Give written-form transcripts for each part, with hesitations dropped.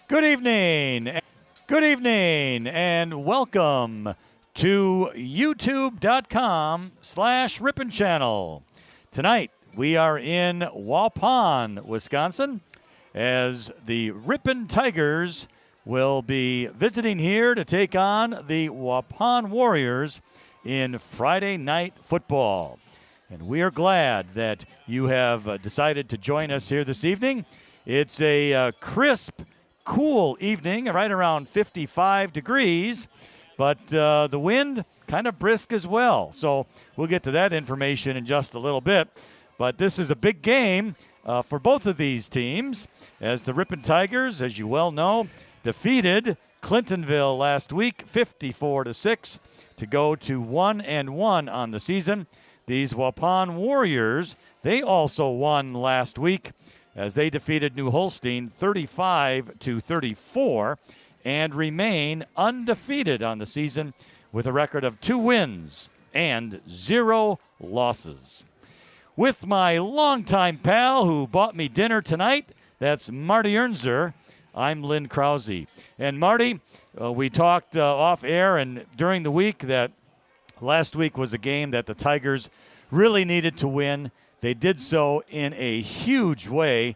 Good evening. Good evening, and welcome to youtube.com/Ripon Channel. Tonight, we are in Waupun, Wisconsin, as the Ripon Tigers will be visiting here to take on the Waupun Warriors in Friday Night Football. And we are glad that you have decided to join us here this evening. It's a crisp, cool evening, right around 55 degrees, but the wind kind of brisk as well. So we'll get to that information in just a little bit. But this is a big game for both of these teams, as the Ripon Tigers, as you well know, defeated Clintonville last week 54-6 to go to 1-1 on the season. These Waupun Warriors, they also won last week as they defeated New Holstein 35-34 and remain undefeated on the season with a record of 2 wins and 0 losses. With my longtime pal who bought me dinner tonight, that's Marty Ernzer, I'm Lynn Krause. And Marty, we talked off air and during the week that last week was a game that the Tigers really needed to win. They did so in a huge way.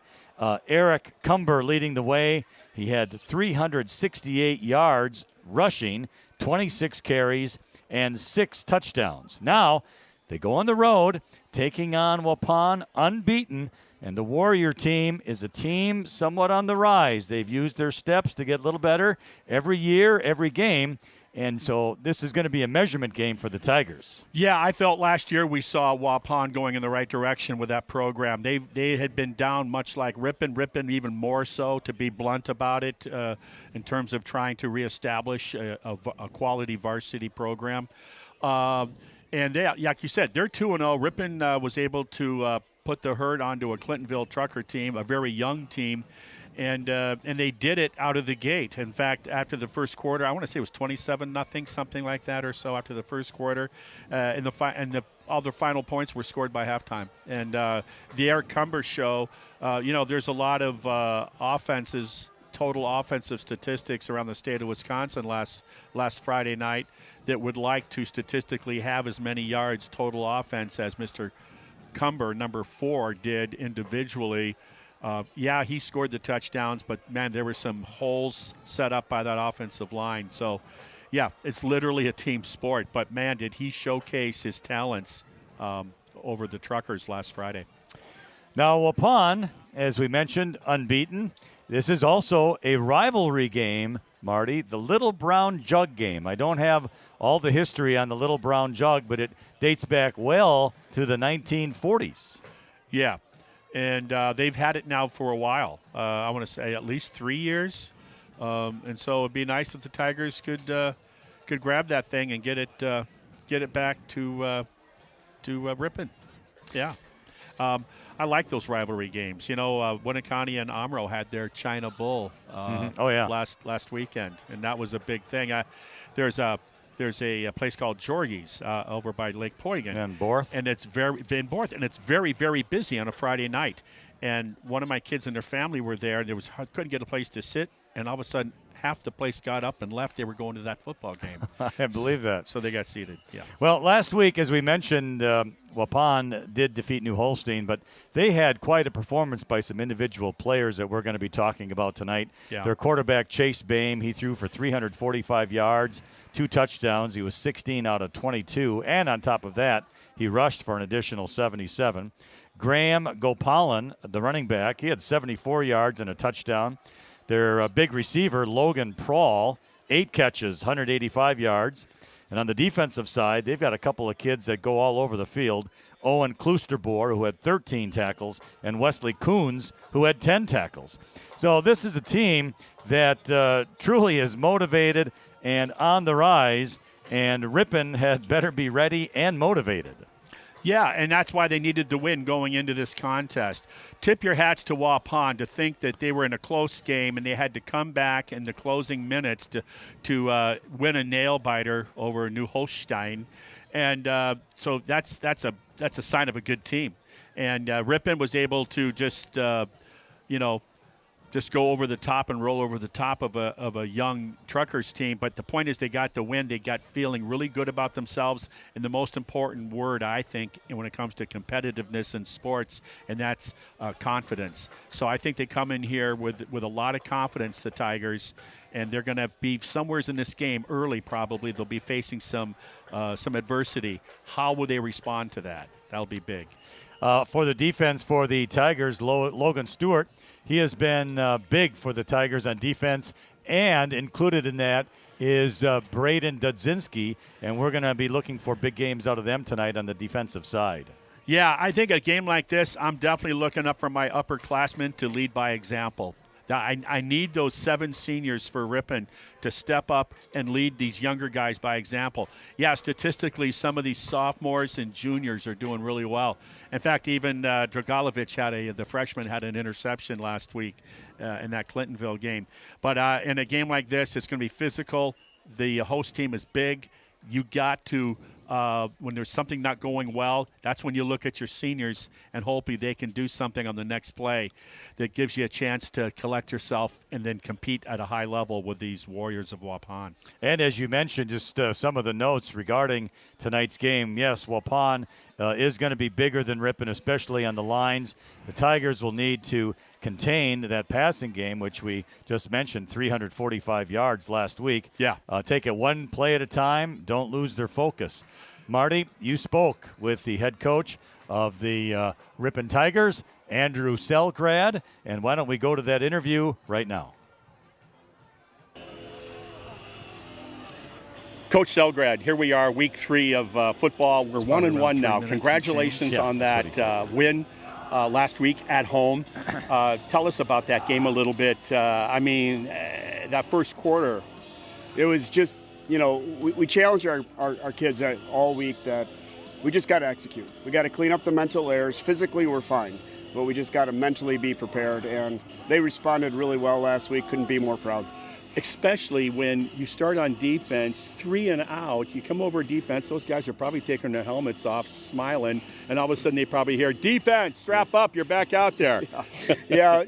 Eric Cumber leading the way. He had 368 yards rushing, 26 carries, and 6 touchdowns. Now, they go on the road, taking on Waupun unbeaten, and the Warrior team is a team somewhat on the rise. They've used their steps to get a little better every year, every game. And so this is going to be a measurement game for the Tigers. Yeah, I felt last year we saw Waupun going in the right direction with that program. They had been down much like Ripon even more so, to be blunt about it, in terms of trying to reestablish a quality varsity program. And they, like you said, they're 2-0. Ripon was able to put the herd onto a Clintonville Trucker team, a very young team. And they did it out of the gate. In fact, after the first quarter, I want to say it was 27-0, something like that or so after the first quarter. All the final points were scored by halftime. And the Eric Cumber show, there's a lot of total offensive statistics around the state of Wisconsin last Friday night that would like to statistically have as many yards total offense as Mr. Cumber, number 4, did individually. He scored the touchdowns, but, man, there were some holes set up by that offensive line. So, it's literally a team sport. But, man, did he showcase his talents over the Truckers last Friday. Now, Waupun, as we mentioned, unbeaten. This is also a rivalry game, Marty, the Little Brown Jug game. I don't have all the history on the Little Brown Jug, but it dates back well to the 1940s. Yeah. And they've had it now for a while. I want to say at least 3 years. And so it'd be nice if the Tigers could grab that thing and get it back to Ripon. Yeah. I like those rivalry games. Winneconne and Omro had their China Bull last weekend, and that was a big thing. There's a place called Jorgie's over by Lake Poygan. And Borth. And it's very, very busy on a Friday night. And one of my kids and their family were there, and couldn't get a place to sit. And all of a sudden, half the place got up and left. They were going to that football game. I believe that. So they got seated, yeah. Well, last week, as we mentioned, Waupun did defeat New Holstein, but they had quite a performance by some individual players that we're going to be talking about tonight. Yeah. Their quarterback, Chase Bame, he threw for 345 yards, 2 touchdowns. He was 16 out of 22. And on top of that, he rushed for an additional 77. Graham Gopalan, the running back, he had 74 yards and a touchdown. Their big receiver, Logan Prawl, 8 catches, 185 yards. And on the defensive side, they've got a couple of kids that go all over the field. Owen Kloosterboer, who had 13 tackles, and Wesley Coons, who had 10 tackles. So this is a team that truly is motivated and on the rise, and Ripon had better be ready and motivated. Yeah, and that's why they needed the win going into this contest. Tip your hats to Waupun to think that they were in a close game and they had to come back in the closing minutes to win a nail-biter over New Holstein. And so that's a sign of a good team. And Ripon was able to just, just go over the top and roll over the top of a young Truckers team. But the point is they got the win. They got feeling really good about themselves. And the most important word, I think, when it comes to competitiveness in sports, and that's confidence. So I think they come in here with a lot of confidence, the Tigers, and they're going to be somewheres in this game early probably. They'll be facing some adversity. How will they respond to that? That'll be big. For the defense for the Tigers, Logan Stewart, he has been big for the Tigers on defense, and included in that is Braden Dudzinski, and we're going to be looking for big games out of them tonight on the defensive side. Yeah, I think a game like this, I'm definitely looking up for my upperclassmen to lead by example. I need those 7 seniors for Ripon to step up and lead these younger guys by example. Yeah, statistically, some of these sophomores and juniors are doing really well. In fact, even Dragalovic the freshman had an interception last week in that Clintonville game. But in a game like this, it's going to be physical. The host team is big. You got to when there's something not going well, that's when you look at your seniors and hopefully they can do something on the next play that gives you a chance to collect yourself and then compete at a high level with these Warriors of Waupun. And as you mentioned, just some of the notes regarding tonight's game. Yes, Waupun is going to be bigger than Ripon, especially on the lines. The Tigers will need to contain that passing game, which we just mentioned, 345 yards last week. Yeah. Take it one play at a time. Don't lose their focus. Marty, you spoke with the head coach of the Ripon Tigers, Andrew Selgrad, and why don't we go to that interview right now? Coach Selgrad, here we are, week 3 of football. We're 1-1 now. Congratulations on that win last week at home. Tell us about that game a little bit. That first quarter. It was just, we challenged our kids all week that we just got to execute. We got to clean up the mental errors. Physically, we're fine, but we just got to mentally be prepared. And they responded really well last week. Couldn't be more proud. Especially when you start on defense, 3 and out, you come over defense, those guys are probably taking their helmets off, smiling, and all of a sudden they probably hear, defense, strap up, you're back out there. Yeah,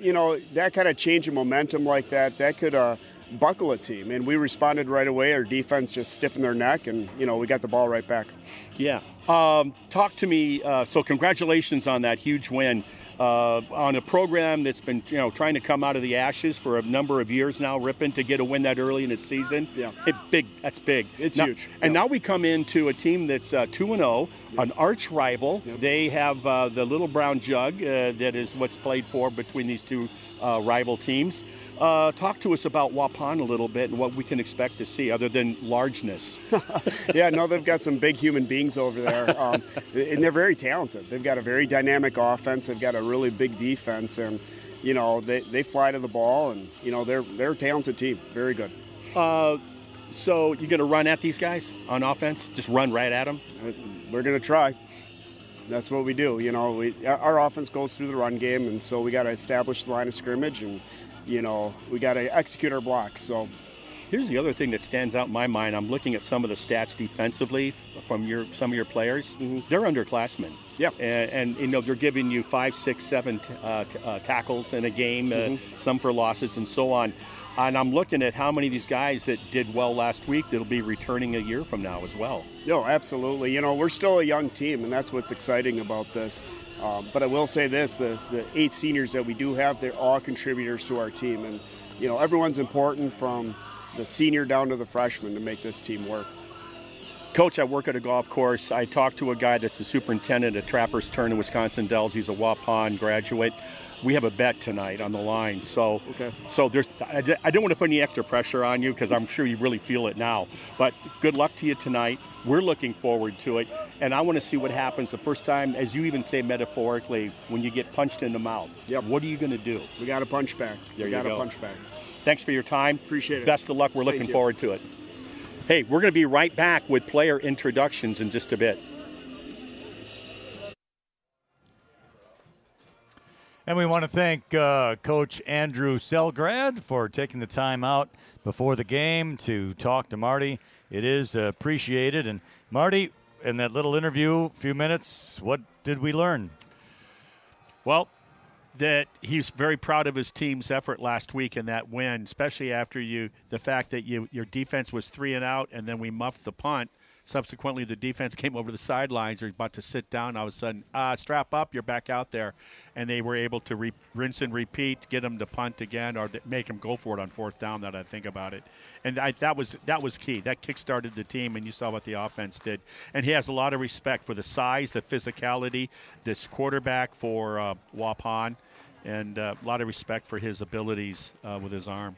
that kind of change of momentum like that could buckle a team. And we responded right away. Our defense just stiffened their neck, and, we got the ball right back. Yeah. Talk to me, so congratulations on that huge win. On a program that's been, trying to come out of the ashes for a number of years now, Ripon, to get a win that early in the season. Yeah. That's big. It's huge. And now we come into a team that's 2-0, an arch rival. Yep. They have the little brown jug that is what's played for between these two rival teams. Talk to us about Waupun a little bit and what we can expect to see other than largeness. Yeah, no, they've got some big human beings over there, and they're very talented. They've got a very dynamic offense. They've got a really big defense, and they fly to the ball, and they're a talented team. Very good. So you're going to run at these guys on offense? Just run right at them? We're going to try. That's what we do. Our offense goes through the run game, and so we got to establish the line of scrimmage, and we got to execute our blocks. So here's the other thing that stands out in my mind. I'm looking at some of the stats defensively from some of your players. Mm-hmm. They're underclassmen. Yeah. And they're giving you 5, 6, 7 tackles in a game, some for losses and so on. And I'm looking at how many of these guys that did well last week that'll be returning a year from now as well. No, absolutely. We're still a young team, and that's what's exciting about this. But I will say this, the 8 seniors that we do have, they're all contributors to our team. And, everyone's important from the senior down to the freshman to make this team work. Coach, I work at a golf course. I talked to a guy that's the superintendent at Trappers Turn in Wisconsin Dells. He's a Waupun graduate. We have a bet tonight on the line. So I don't want to put any extra pressure on you because I'm sure you really feel it now. But good luck to you tonight. We're looking forward to it. And I want to see what happens the first time, as you even say metaphorically, when you get punched in the mouth. Yep. What are you going to do? We got to punch back. There you go. We got to punch back. Thanks for your time. Appreciate it. Best of luck. We're looking forward to it. Hey, we're going to be right back with player introductions in just a bit. And we want to thank Coach Andrew Selgrad for taking the time out before the game to talk to Marty. It is appreciated. And Marty, in that little interview, a few minutes, what did we learn? Well, that he's very proud of his team's effort last week in that win, especially after the fact that your defense was 3 and out, and then we muffed the punt. Subsequently, the defense came over the sidelines. They're about to sit down. All of a sudden, strap up, you're back out there. And they were able to rinse and repeat, get them to punt again, or make them go for it on 4th down, that I think about it. And that was key. That kick-started the team, and you saw what the offense did. And he has a lot of respect for the size, the physicality, this quarterback for Waupun, and a lot of respect for his abilities with his arm.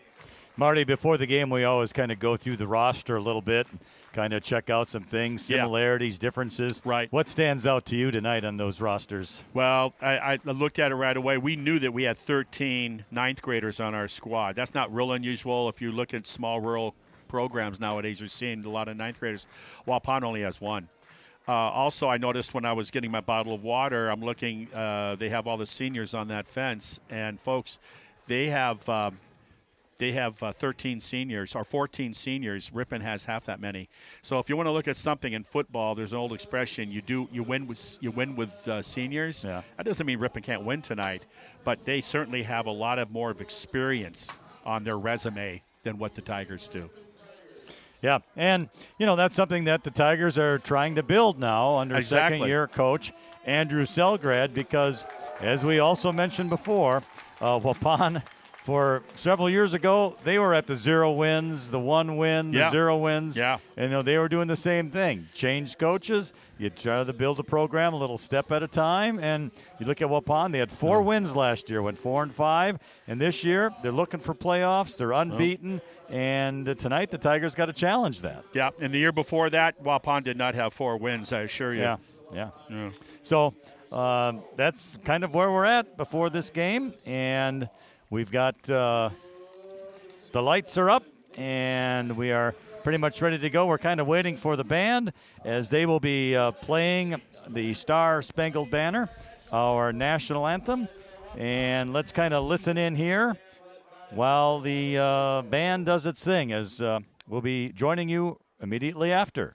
Marty, before the game, we always kind of go through the roster a little bit, kind of check out some things, similarities, differences. Right. What stands out to you tonight on those rosters? Well, I looked at it right away. We knew that we had 13 ninth graders on our squad. That's not real unusual. If you look at small rural programs nowadays, you're seeing a lot of ninth graders. Waupun only has 1. Also, I noticed when I was getting my bottle of water, I'm looking, they have all the seniors on that fence. And, folks, they have 13 seniors or 14 seniors. Ripon has half that many. So if you want to look at something in football, there's an old expression: you win with seniors. Yeah. That doesn't mean Ripon can't win tonight, but they certainly have a lot of more of experience on their resume than what the Tigers do. Yeah, and, that's something that the Tigers are trying to build now under second-year coach Andrew Selgrad, because, as we also mentioned before, Waupun, for several years ago, they were at the 0 wins, the 1 win, the 0 wins. Yeah. And they were doing the same thing. Changed coaches. You try to build a program a little step at a time. And you look at Waupun, they had 4 wins last year, went 4-5. And this year, they're looking for playoffs. They're unbeaten. And tonight, the Tigers got to challenge that. Yeah, and the year before that, Waupun did not have 4 wins, I assure you. Yeah. So that's kind of where we're at before this game. And we've got the lights are up, and we are pretty much ready to go. We're kind of waiting for the band as they will be playing the Star Spangled Banner, our national anthem. And let's kind of listen in here while the band does its thing, as we'll be joining you immediately after.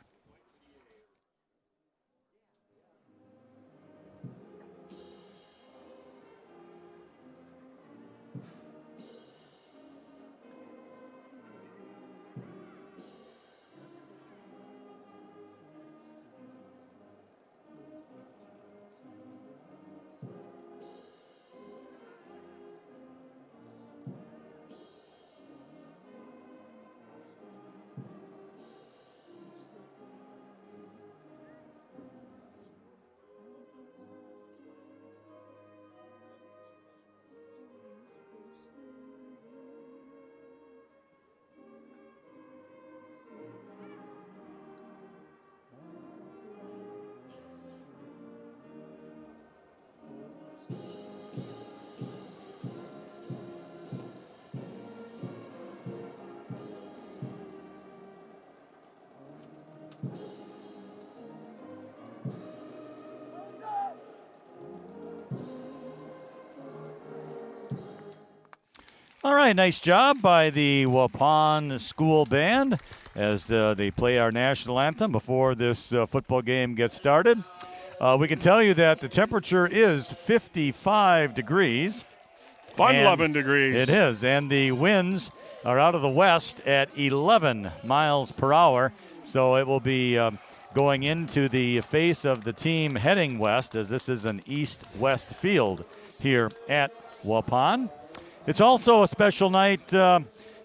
All right, nice job by the Waupun School Band as they play our national anthem before this football game gets started. We can tell you that the temperature is 55 degrees. Fun-loving degrees. It is, and the winds are out of the west at 11 miles per hour, so it will be going into the face of the team heading west, as this is an east-west field here at Waupun. It's also a special night.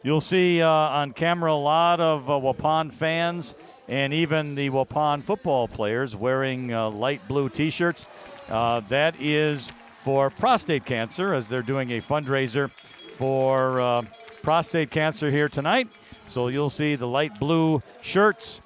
You'll see on camera a lot of Waupun fans and even the Waupun football players wearing light blue T-shirts. That is for prostate cancer, as they're doing a fundraiser for prostate cancer here tonight. So you'll see the light blue shirts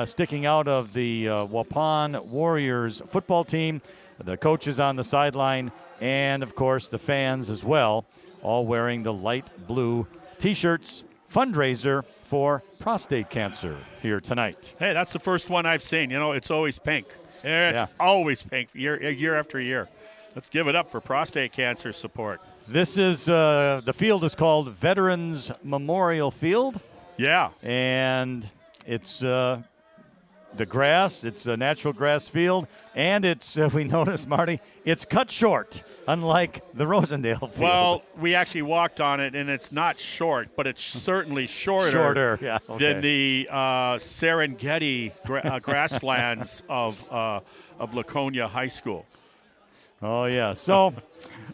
sticking out of the Waupun Warriors football team, the coaches on the sideline, and, of course, the fans as well, all wearing the light blue T-shirts, fundraiser for prostate cancer here tonight. Hey, that's the first one I've seen. It's always pink. It's always pink year after year. Let's give it up for prostate cancer support. This is, the field is called Veterans Memorial Field. Yeah. And it's the grass. It's a natural grass field, and it's, we noticed, Marty, it's cut short, unlike the Rosendale field. Well, we actually walked on it, and it's not short, but it's certainly shorter than the Serengeti grasslands of Laconia High School. Oh, yeah. So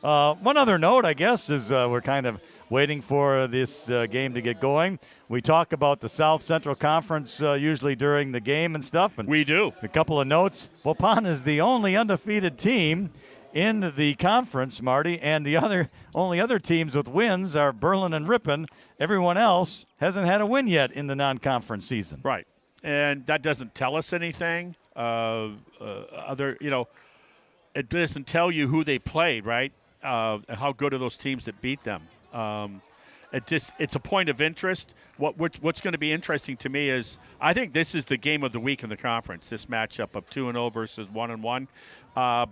one other note, I guess, is we're kind of waiting for this game to get going. We talk about the South Central Conference usually during the game and stuff. And we do. A couple of notes. Waupun is the only undefeated team in the conference, Marty, and the only other teams with wins are Berlin and Ripon. Everyone else hasn't had a win yet in the non-conference season. Right. And that doesn't tell us anything. It doesn't tell you who they played, right? How good are those teams that beat them? It's a point of interest. What's going to be interesting to me is I think this is the game of the week in the conference. This matchup of 2-0 versus 1-1.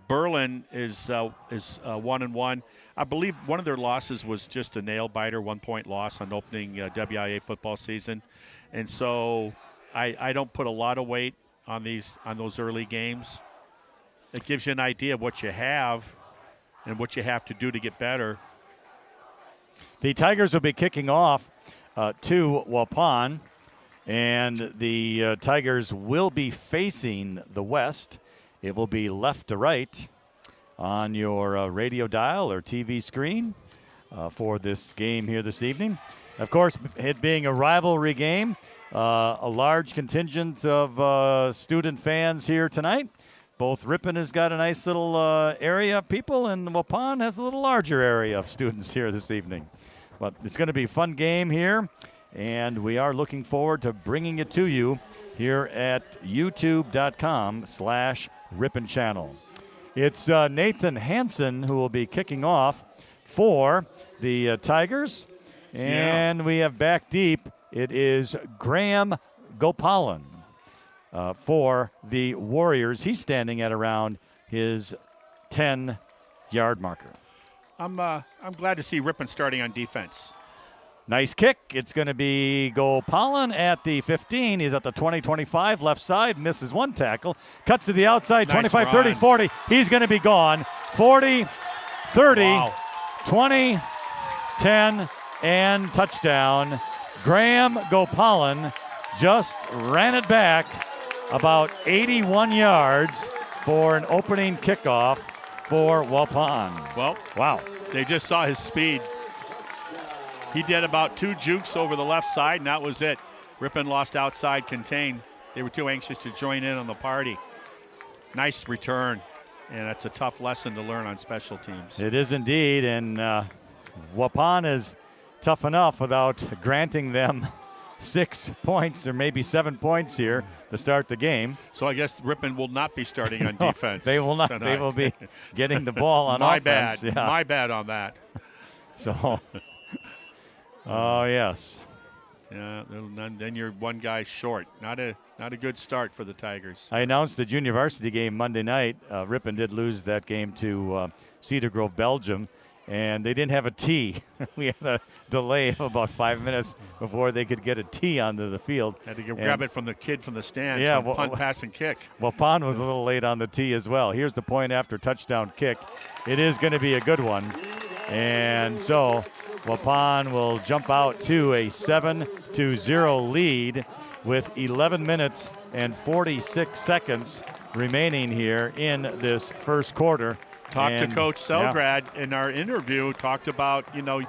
Berlin is 1-1. I believe one of their losses was just a nail biter, 1-point loss on opening WIA football season, and so I don't put a lot of weight on those early games. It gives you an idea of what you have and what you have to do to get better. The Tigers will be kicking off to Waupun, and the Tigers will be facing the west. It will be left to right on your radio dial or TV screen for this game here this evening. Of course, it being a rivalry game, a large contingent of student fans here tonight. Both Ripon has got a nice little area of people, and Waupun has a little larger area of students here this evening. But it's going to be a fun game here, and we are looking forward to bringing it to you here at youtube.com/Ripon Channel. It's Nathan Hansen who will be kicking off for the Tigers, and we have back deep. It is Graham Gopalan. For the Warriors. He's standing at around his 10-yard marker. I'm glad to see Ripon starting on defense. Nice kick. It's going to be Gopalan at the 15. He's at the 20-25 left side. Misses one tackle. Cuts to the outside. Nice 25, run. 30, 40. He's going to be gone. 40, 30, wow. 20, 10, and touchdown. Graham Gopalan just ran it back about 81 yards for an opening kickoff for Waupun. Well, wow. They just saw his speed. He did about 2 jukes over the left side, and that was it. Ripon lost outside contain. They were too anxious to join in on the party. Nice return, and that's a tough lesson to learn on special teams. It is indeed, and Waupun is tough enough without granting them 6 points or maybe 7 points here to start the game. So I guess Ripon will not be starting on defense. They will not. Tonight. They will be getting the ball on My offense. bad. Yeah. My bad on that. So, oh yes. Yeah. Then you're one guy short. Not a good start for the Tigers. I announced the junior varsity game Monday night. Ripon did lose that game to Cedar Grove, Belgium. And they didn't have a tee. We had a delay of about 5 minutes before they could get a tee onto the field. Had to grab it from the kid from the stands. Yeah, punt, pass, and kick. Waupun was a little late on the tee as well. Here's the point after touchdown kick. It is going to be a good one. And so Waupun will jump out to a 7-0 lead with 11 minutes and 46 seconds remaining here in this first quarter. Talked to Coach Selgrad in our interview, talked about, you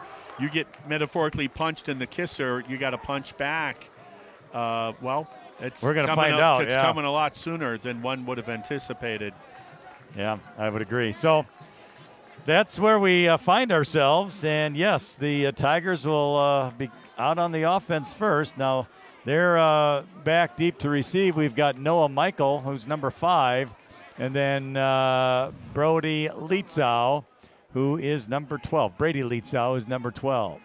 get metaphorically punched in the kisser, you got to punch back. We're going to find out. It's coming a lot sooner than one would have anticipated. Yeah, I would agree. So that's where we find ourselves. And, yes, the Tigers will be out on the offense first. Now, they're back deep to receive. We've got Noah Michael, who's number 5. And then Brody Lietzau, who is number 12. Brady Lietzau is number 12.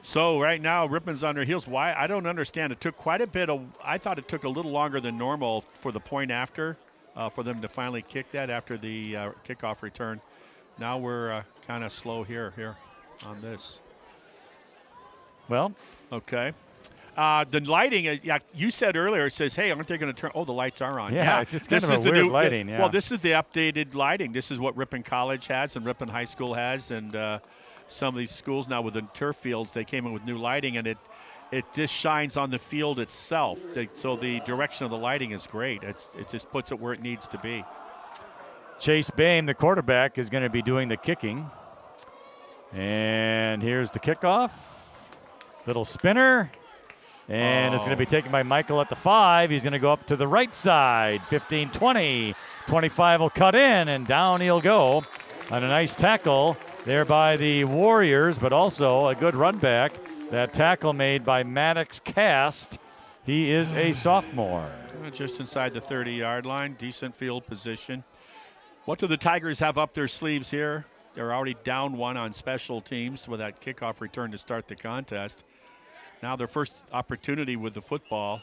So right now, Ripon's on their heels. Why? I don't understand. It took quite a bit I thought it took a little longer than normal for the point after, for them to finally kick that after the kickoff return. Now we're kind of slow here on this. Well, okay. The lighting, you said earlier, it says, hey, aren't they going to turn? Oh, the lights are on. Yeah, it's kind of a weird lighting. Yeah. Well, this is the updated lighting. This is what Ripon College has and Ripon High School has. And some of these schools now with the turf fields, they came in with new lighting, and it just shines on the field itself. So the direction of the lighting is great. It just puts it where it needs to be. Chase Boehm, the quarterback, is going to be doing the kicking. And here's the kickoff. Little spinner. And it's going to be taken by Michael at the 5. He's going to go up to the right side. 15, 20. 25 will cut in, and down he'll go on a nice tackle there by the Warriors, but also a good run back. That tackle made by Maddox Cast. He is a sophomore. Just inside the 30-yard line. Decent field position. What do the Tigers have up their sleeves here? They're already down 1 on special teams with that kickoff return to start the contest. Now their first opportunity with the football.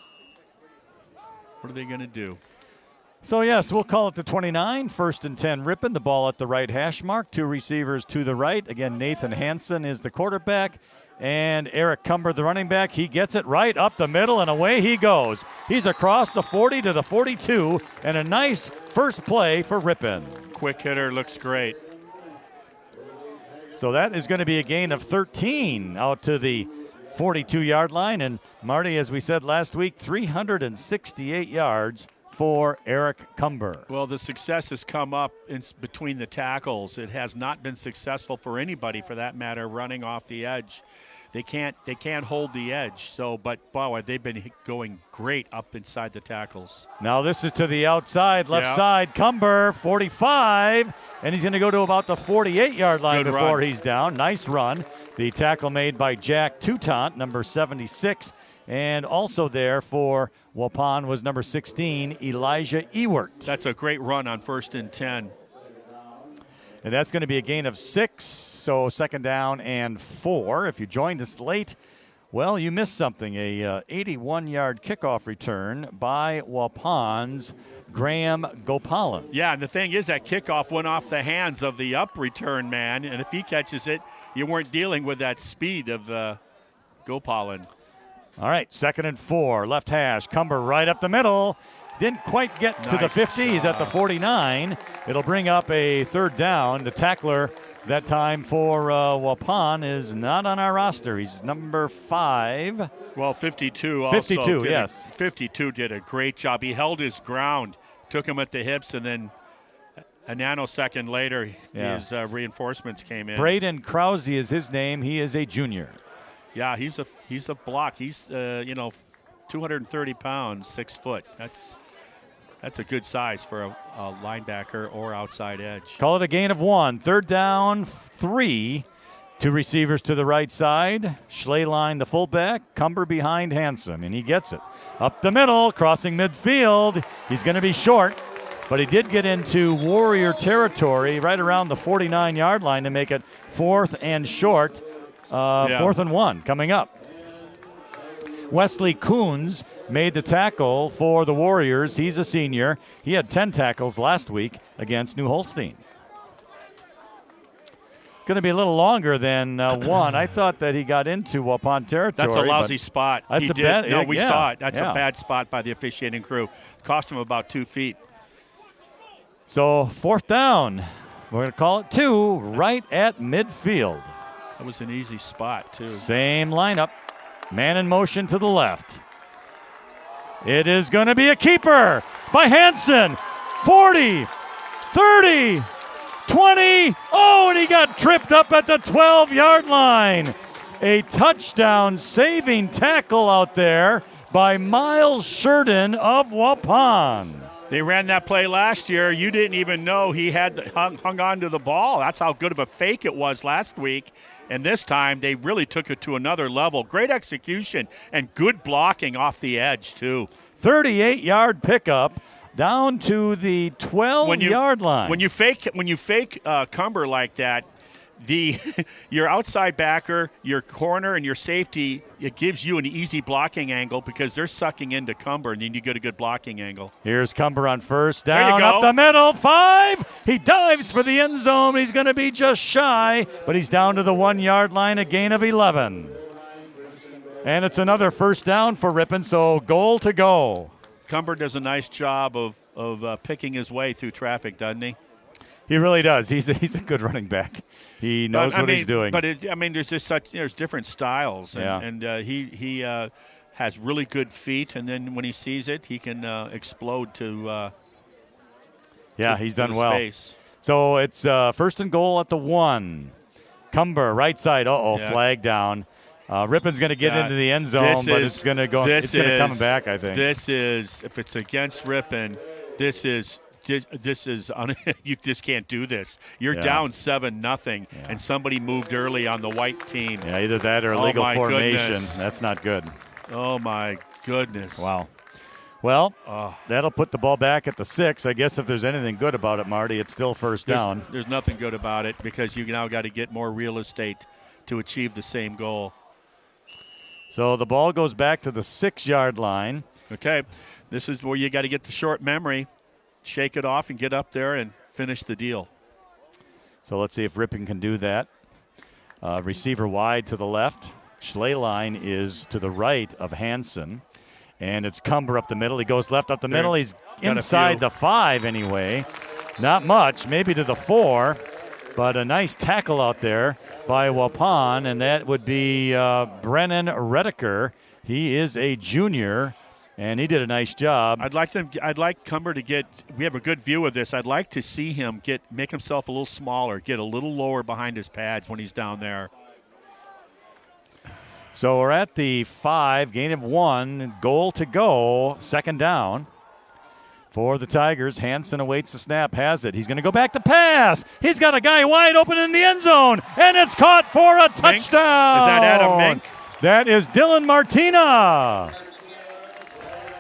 What are they going to do? So, yes, we'll call it the 29. 1st and 10 Ripon. The ball at the right hash mark. 2 receivers to the right. Again, Nathan Hansen is the quarterback. And Eric Cumber, the running back. He gets it right up the middle, and away he goes. He's across the 40 to the 42. And a nice first play for Ripon. Quick hitter, looks great. So that is going to be a gain of 13 out to the 42-yard line. And, Marty, as we said last week, 368 yards for Eric Cumber. Well, the success has come up between the tackles. It has not been successful for anybody, for that matter, running off the edge. They can't hold the edge. So, but wow, they've been going great up inside the tackles. Now this is to the outside, left side. Cumber, 45, and he's going to go to about the 48-yard line before he's down. Nice run. The tackle made by Jack Toutant, number 76, and also there for Waupun was number 16, Elijah Ewert. That's a great run on 1st and 10. And that's going to be a gain of 6, so 2nd down and 4. If you joined us late, well, you missed something. A 81-yard kickoff return by Waupun's Graham Gopalan. Yeah, and the thing is that kickoff went off the hands of the up return man, and if he catches it, you weren't dealing with that speed of Gopalan. All right, 2nd and 4, left hash. Cumber right up the middle. Didn't quite get to the 50. He's at the 49. It'll bring up a 3rd down. The tackler that time for Waupun is not on our roster. He's number 5. Well, 52 also. 52, yes. 52 did a great job. He held his ground, took him at the hips, and then a nanosecond later, his reinforcements came in. Braden Krause is his name. He is a junior. Yeah, he's a block. He's 230 pounds, 6 foot. That's a good size for a linebacker or outside edge. Call it a gain of 1. 3rd down, 3. 2 receivers to the right side. Schleyline, the fullback. Cumber behind Hansen, and he gets it. Up the middle, crossing midfield. He's going to be short, but he did get into Warrior territory right around the 49-yard line to make it 4th and short. 4th and 1 coming up. Wesley Coons made the tackle for the Warriors. He's a senior. He had 10 tackles last week against New Holstein. Going to be a little longer than 1. I thought that he got into Waupun territory. That's a lousy spot. That's a bad. No, we saw it. That's a bad spot by the officiating crew. Cost him about 2 feet. So 4th down. We're going to call it 2 right at midfield. That was an easy spot, too. Same lineup. Man in motion to the left. It is going to be a keeper by Hansen. 40, 30, 20. Oh, and he got tripped up at the 12-yard line. A touchdown saving tackle out there by Miles Sheridan of Waupun. They ran that play last year. You didn't even know he had hung on to the ball. That's how good of a fake it was last week. And this time, they really took it to another level. Great execution and good blocking off the edge, too. 38-yard pickup down to the 12-yard line. When you fake Cumber like that, your outside backer, your corner, and your safety, it gives you an easy blocking angle because they're sucking into Cumber, and then you get a good blocking angle. Here's Cumber on 1st down, up the middle, 5. He dives for the end zone. He's going to be just shy, but he's down to the 1-yard line, a gain of 11. And it's another first down for Ripon, so goal to go. Cumber does a nice job of picking his way through traffic, doesn't he? He really does. He's a good running back. He knows what he's doing. But there's just there's different styles, and he has really good feet, and then when he sees it, he can explode to. He's done well. Space. So it's first and goal at the 1. Cumber, right side. Flag down. Ripon's going to get into the end zone, but it's going to go. It's going to come back, I think. This is, if it's against Ripon, this is you just can't do this. You're down 7-0, and somebody moved early on the white team. Yeah, either that or illegal formation. Goodness. That's not good. Oh my goodness! Wow. Well, that'll put the ball back at the 6. I guess if there's anything good about it, Marty, it's still first down. There's nothing good about it because you now got to get more real estate to achieve the same goal. So the ball goes back to the 6-yard line. Okay, this is where you got to get the short memory, shake it off, and get up there and finish the deal. So let's see if Ripon can do that. Receiver wide to the left. Schleyline is to the right of Hansen. And it's Cumber up the middle. He goes left up the middle. He's inside the 5 anyway. Not much, maybe to the 4. But a nice tackle out there by Waupun, and that would be Brennan Redeker. He is a junior, and he did a nice job. I'd like Cumber to get. We have a good view of this. I'd like to see him make himself a little smaller, get a little lower behind his pads when he's down there. So we're at the 5, gain of 1, goal to go, second down. For the Tigers, Hansen awaits the snap, has it. He's going to go back to pass. He's got a guy wide open in the end zone, and it's caught for a touchdown. Is that Adam Mink? That is Dylan Martina.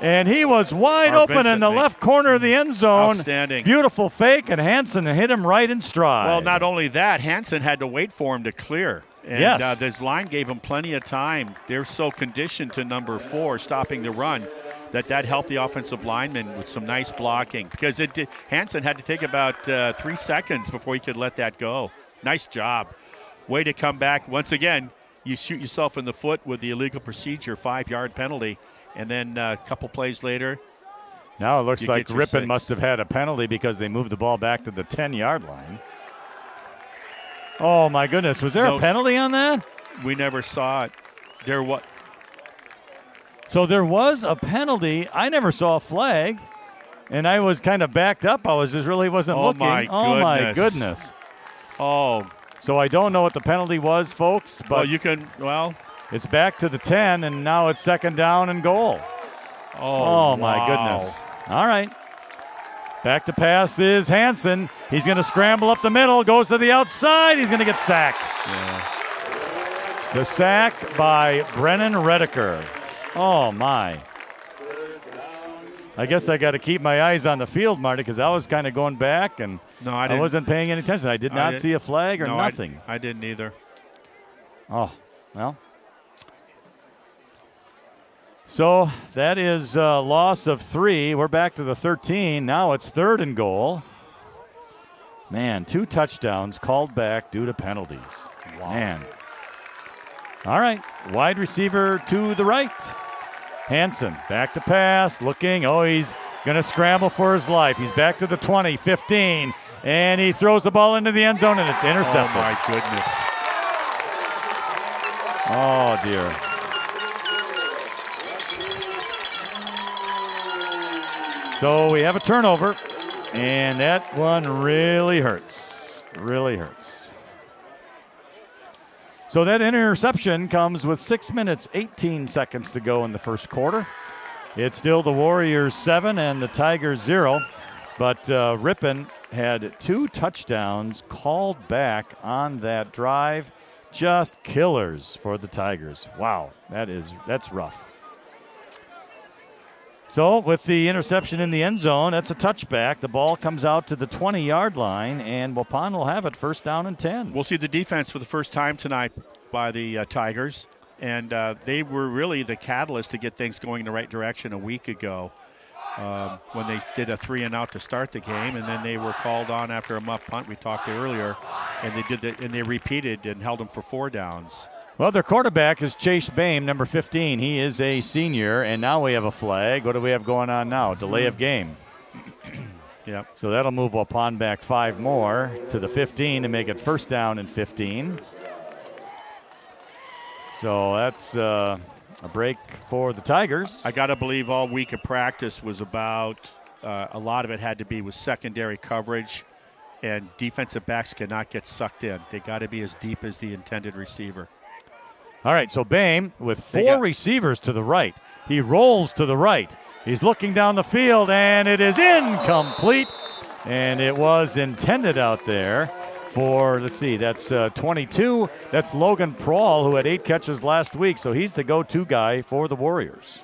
And he was wide open in the left corner of the end zone. Outstanding. Beautiful fake, and Hansen hit him right in stride. Well, not only that, Hansen had to wait for him to clear. And this line gave him plenty of time. They're so conditioned to number 4, stopping the run, that helped the offensive lineman with some nice blocking, because Hansen had to take about 3 seconds before he could let that go. Nice job. Way to come back. Once again, you shoot yourself in the foot with the illegal procedure, 5-yard penalty, and then a couple plays later. Now it looks like Ripon must have had a penalty because they moved the ball back to the 10-yard line. Oh, my goodness. Was there a penalty on that? We never saw it. So there was a penalty. I never saw a flag, and I was kind of backed up. I wasn't looking. Oh, my goodness. Oh. So I don't know what the penalty was, folks. But it's back to the 10, and now it's second down and goal. Oh, my goodness. All right. Back to pass is Hansen. He's going to scramble up the middle, goes to the outside. He's going to get sacked. Yeah. The sack by Brennan Redeker. Oh, my. I guess I got to keep my eyes on the field, Marty, because I was kind of going back, and I wasn't paying any attention. I did not see a flag or nothing. I didn't either. Oh, well. So that is a loss of 3. We're back to the 13. Now it's third and goal. Man, 2 touchdowns called back due to penalties. Wow. Man. All right, wide receiver to the right. Hansen, back to pass, looking. Oh, he's going to scramble for his life. He's back to the 20, 15, and he throws the ball into the end zone, and it's intercepted. Oh, my goodness. Oh, dear. So we have a turnover, and that one really hurts. Really hurts. So that interception comes with 6 minutes, 18 seconds to go in the first quarter. It's still the Warriors 7 and the Tigers 0, but Ripon had 2 touchdowns called back on that drive. Just killers for the Tigers. Wow, that's rough. So with the interception in the end zone, that's a touchback. The ball comes out to the 20-yard line, and Waupun will have it first down and 10. We'll see the defense for the first time tonight by the Tigers, and they were really the catalyst to get things going in the right direction a week ago when they did a 3-and-out to start the game, and then they were called on after a muff punt we talked earlier, and they repeated and held them for 4 downs. Well, their quarterback is Chase Bame, number 15. He is a senior, and now we have a flag. What do we have going on now? Delay of game. Yep. So that'll move Waupun back 5 more to the 15 to make it first down and 15. So that's a break for the Tigers. I got to believe all week of practice was about a lot of it had to be with secondary coverage, and defensive backs cannot get sucked in. They got to be as deep as the intended receiver. All right, so Bame with 4 receivers to the right. He rolls to the right. He's looking down the field, and it is incomplete. And it was intended out there for, let's see, that's 22. That's Logan Prawl, who had 8 catches last week, so he's the go-to guy for the Warriors.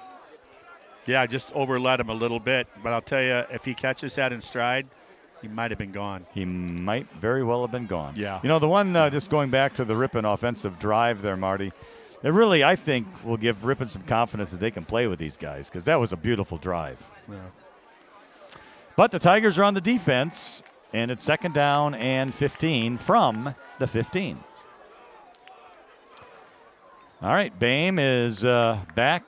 Yeah, just overled him a little bit. But I'll tell you, if he catches that in stride, he might have been gone. He might very well have been gone. Yeah. You know, the one, just going back to the Ripon offensive drive there, Marty, it really, I think, will give Ripon some confidence that they can play with these guys, because that was a beautiful drive. Yeah. But the Tigers are on the defense, and it's second down and 15 from the 15. All right, Bame is back.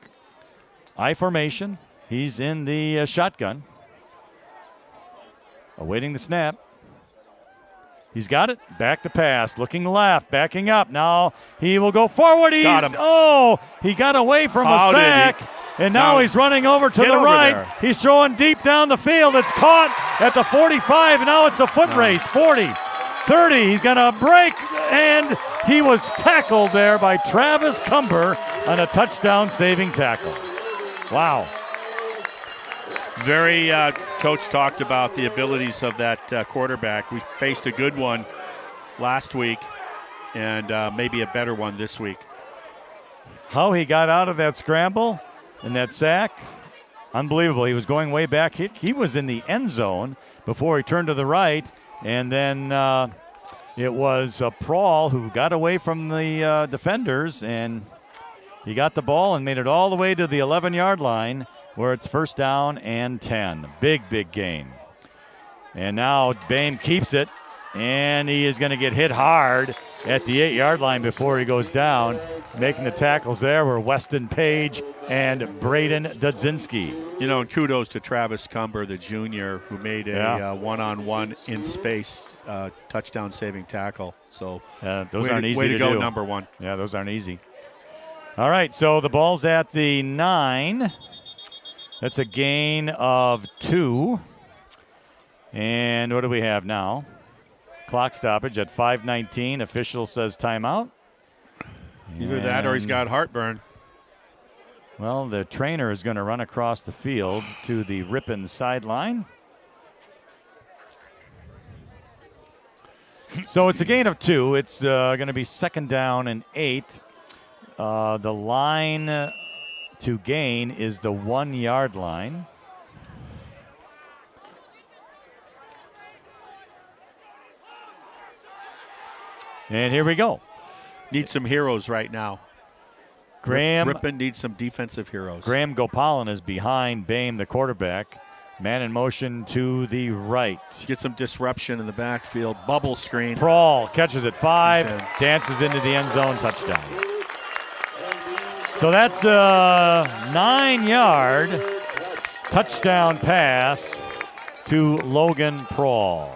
I formation. He's in the shotgun. Awaiting the snap. He's got it. Back to pass. Looking left. Backing up. Now he will go forward. Got him. Oh, he got away from a sack. And now he's running over to the right. There. He's throwing deep down the field. It's caught at the 45, and now it's a foot race. 40, 30. He's going to break, and he was tackled there by Travis Cumber on a touchdown-saving tackle. Wow. Very, Coach talked about the abilities of that quarterback. We faced a good one last week and maybe a better one this week. How he got out of that scramble and that sack, unbelievable. He was going way back. He was in the end zone before he turned to the right, and then it was Prawl who got away from the defenders, and he got the ball and made it all the way to the 11-yard line, where it's first down and 10. Big, big gain. And now Bame keeps it, and he is going to get hit hard at the 8-yard line before he goes down. Making the tackles there were Weston Page and Braden Dudzinski. You know, and kudos to Travis Cumber, the junior, who made a one-on-one in space touchdown-saving tackle. So those aren't easy to do. Way to go, number one. Yeah, those aren't easy. All right, so the ball's at the 9. That's a gain of 2. And what do we have now? Clock stoppage at 5:19. Official says timeout. Either that or he's got heartburn. Well, the trainer is going to run across the field to the Ripon sideline. So it's a gain of 2. It's going to be second down and 8. The line to gain is the 1-yard line. And here we go. Need some heroes right now. Ripon needs some defensive heroes. Graham Gopalan is behind Bame, the quarterback. Man in motion to the right. Get some disruption in the backfield. Bubble screen. Prawl catches it 5, dances into the end zone, touchdown. So that's a 9-yard touchdown pass to Logan Prawl.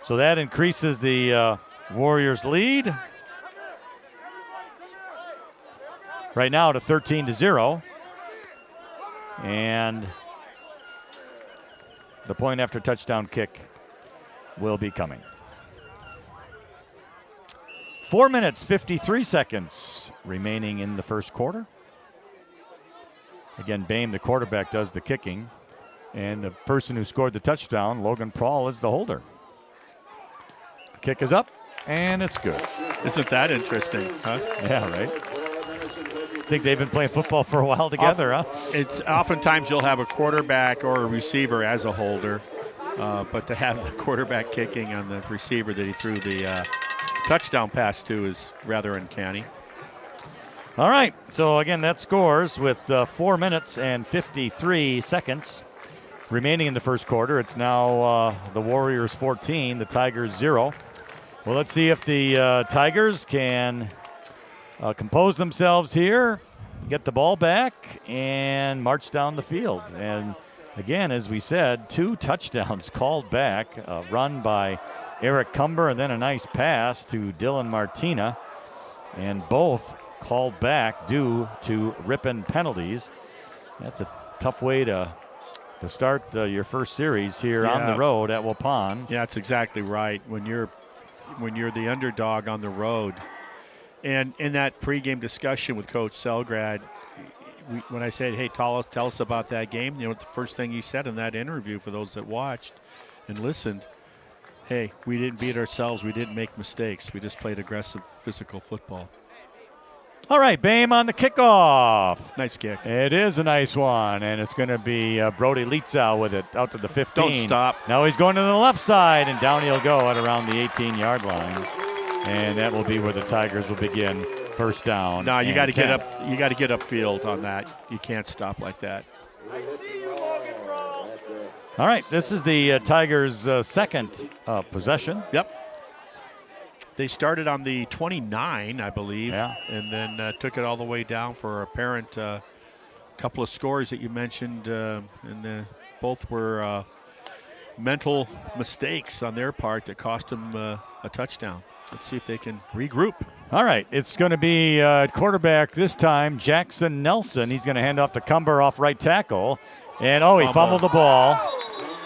So that increases the Warriors' lead right now to 13-0. And the point after touchdown kick will be coming. 4 minutes, 53 seconds remaining in the first quarter. Again, Bame, the quarterback, does the kicking. And the person who scored the touchdown, Logan Prawl, is the holder. Kick is up, and it's good. Isn't that interesting, huh? Yeah, right. Think they've been playing football for a while together, huh? It's oftentimes you'll have a quarterback or a receiver as a holder, but to have the quarterback kicking on the receiver that he threw the touchdown pass to is rather uncanny. All right, so again, that scores with 4 minutes and 53 seconds remaining in the first quarter. It's now the Warriors 14, the Tigers 0. Well, let's see if the Tigers can compose themselves here, get the ball back, and march down the field. And again, as we said, 2 touchdowns called back, a run by Eric Cumber and then a nice pass to Dylan Martina, and both called back due to Ripon penalties. That's a tough way to start your first series here on the road at Waupun. Yeah, that's exactly right. When you're the underdog on the road, and in that pregame discussion with Coach Selgrad, when I said, "Hey, tell us about that game," the first thing he said in that interview, for those that watched and listened, "Hey, we didn't beat ourselves. We didn't make mistakes. We just played aggressive, physical football." All right, Boehm on the kickoff. Nice kick. It is a nice one, and it's going to be Brody Lietzau with it out to the 15. Don't stop. Now he's going to the left side, and down he'll go at around the 18-yard line. And that will be where the Tigers will begin first down. No, you got to get up. You got to get upfield on that. You can't stop like that. All right, this is the Tigers' second possession. Yep. They started on the 29, I believe, and then took it all the way down for a apparent couple of scores that you mentioned, and both were mental mistakes on their part that cost them a touchdown. Let's see if they can regroup. All right, it's going to be quarterback this time, Jackson Nelson. He's going to hand off to Cumber off right tackle, and he fumbled the ball,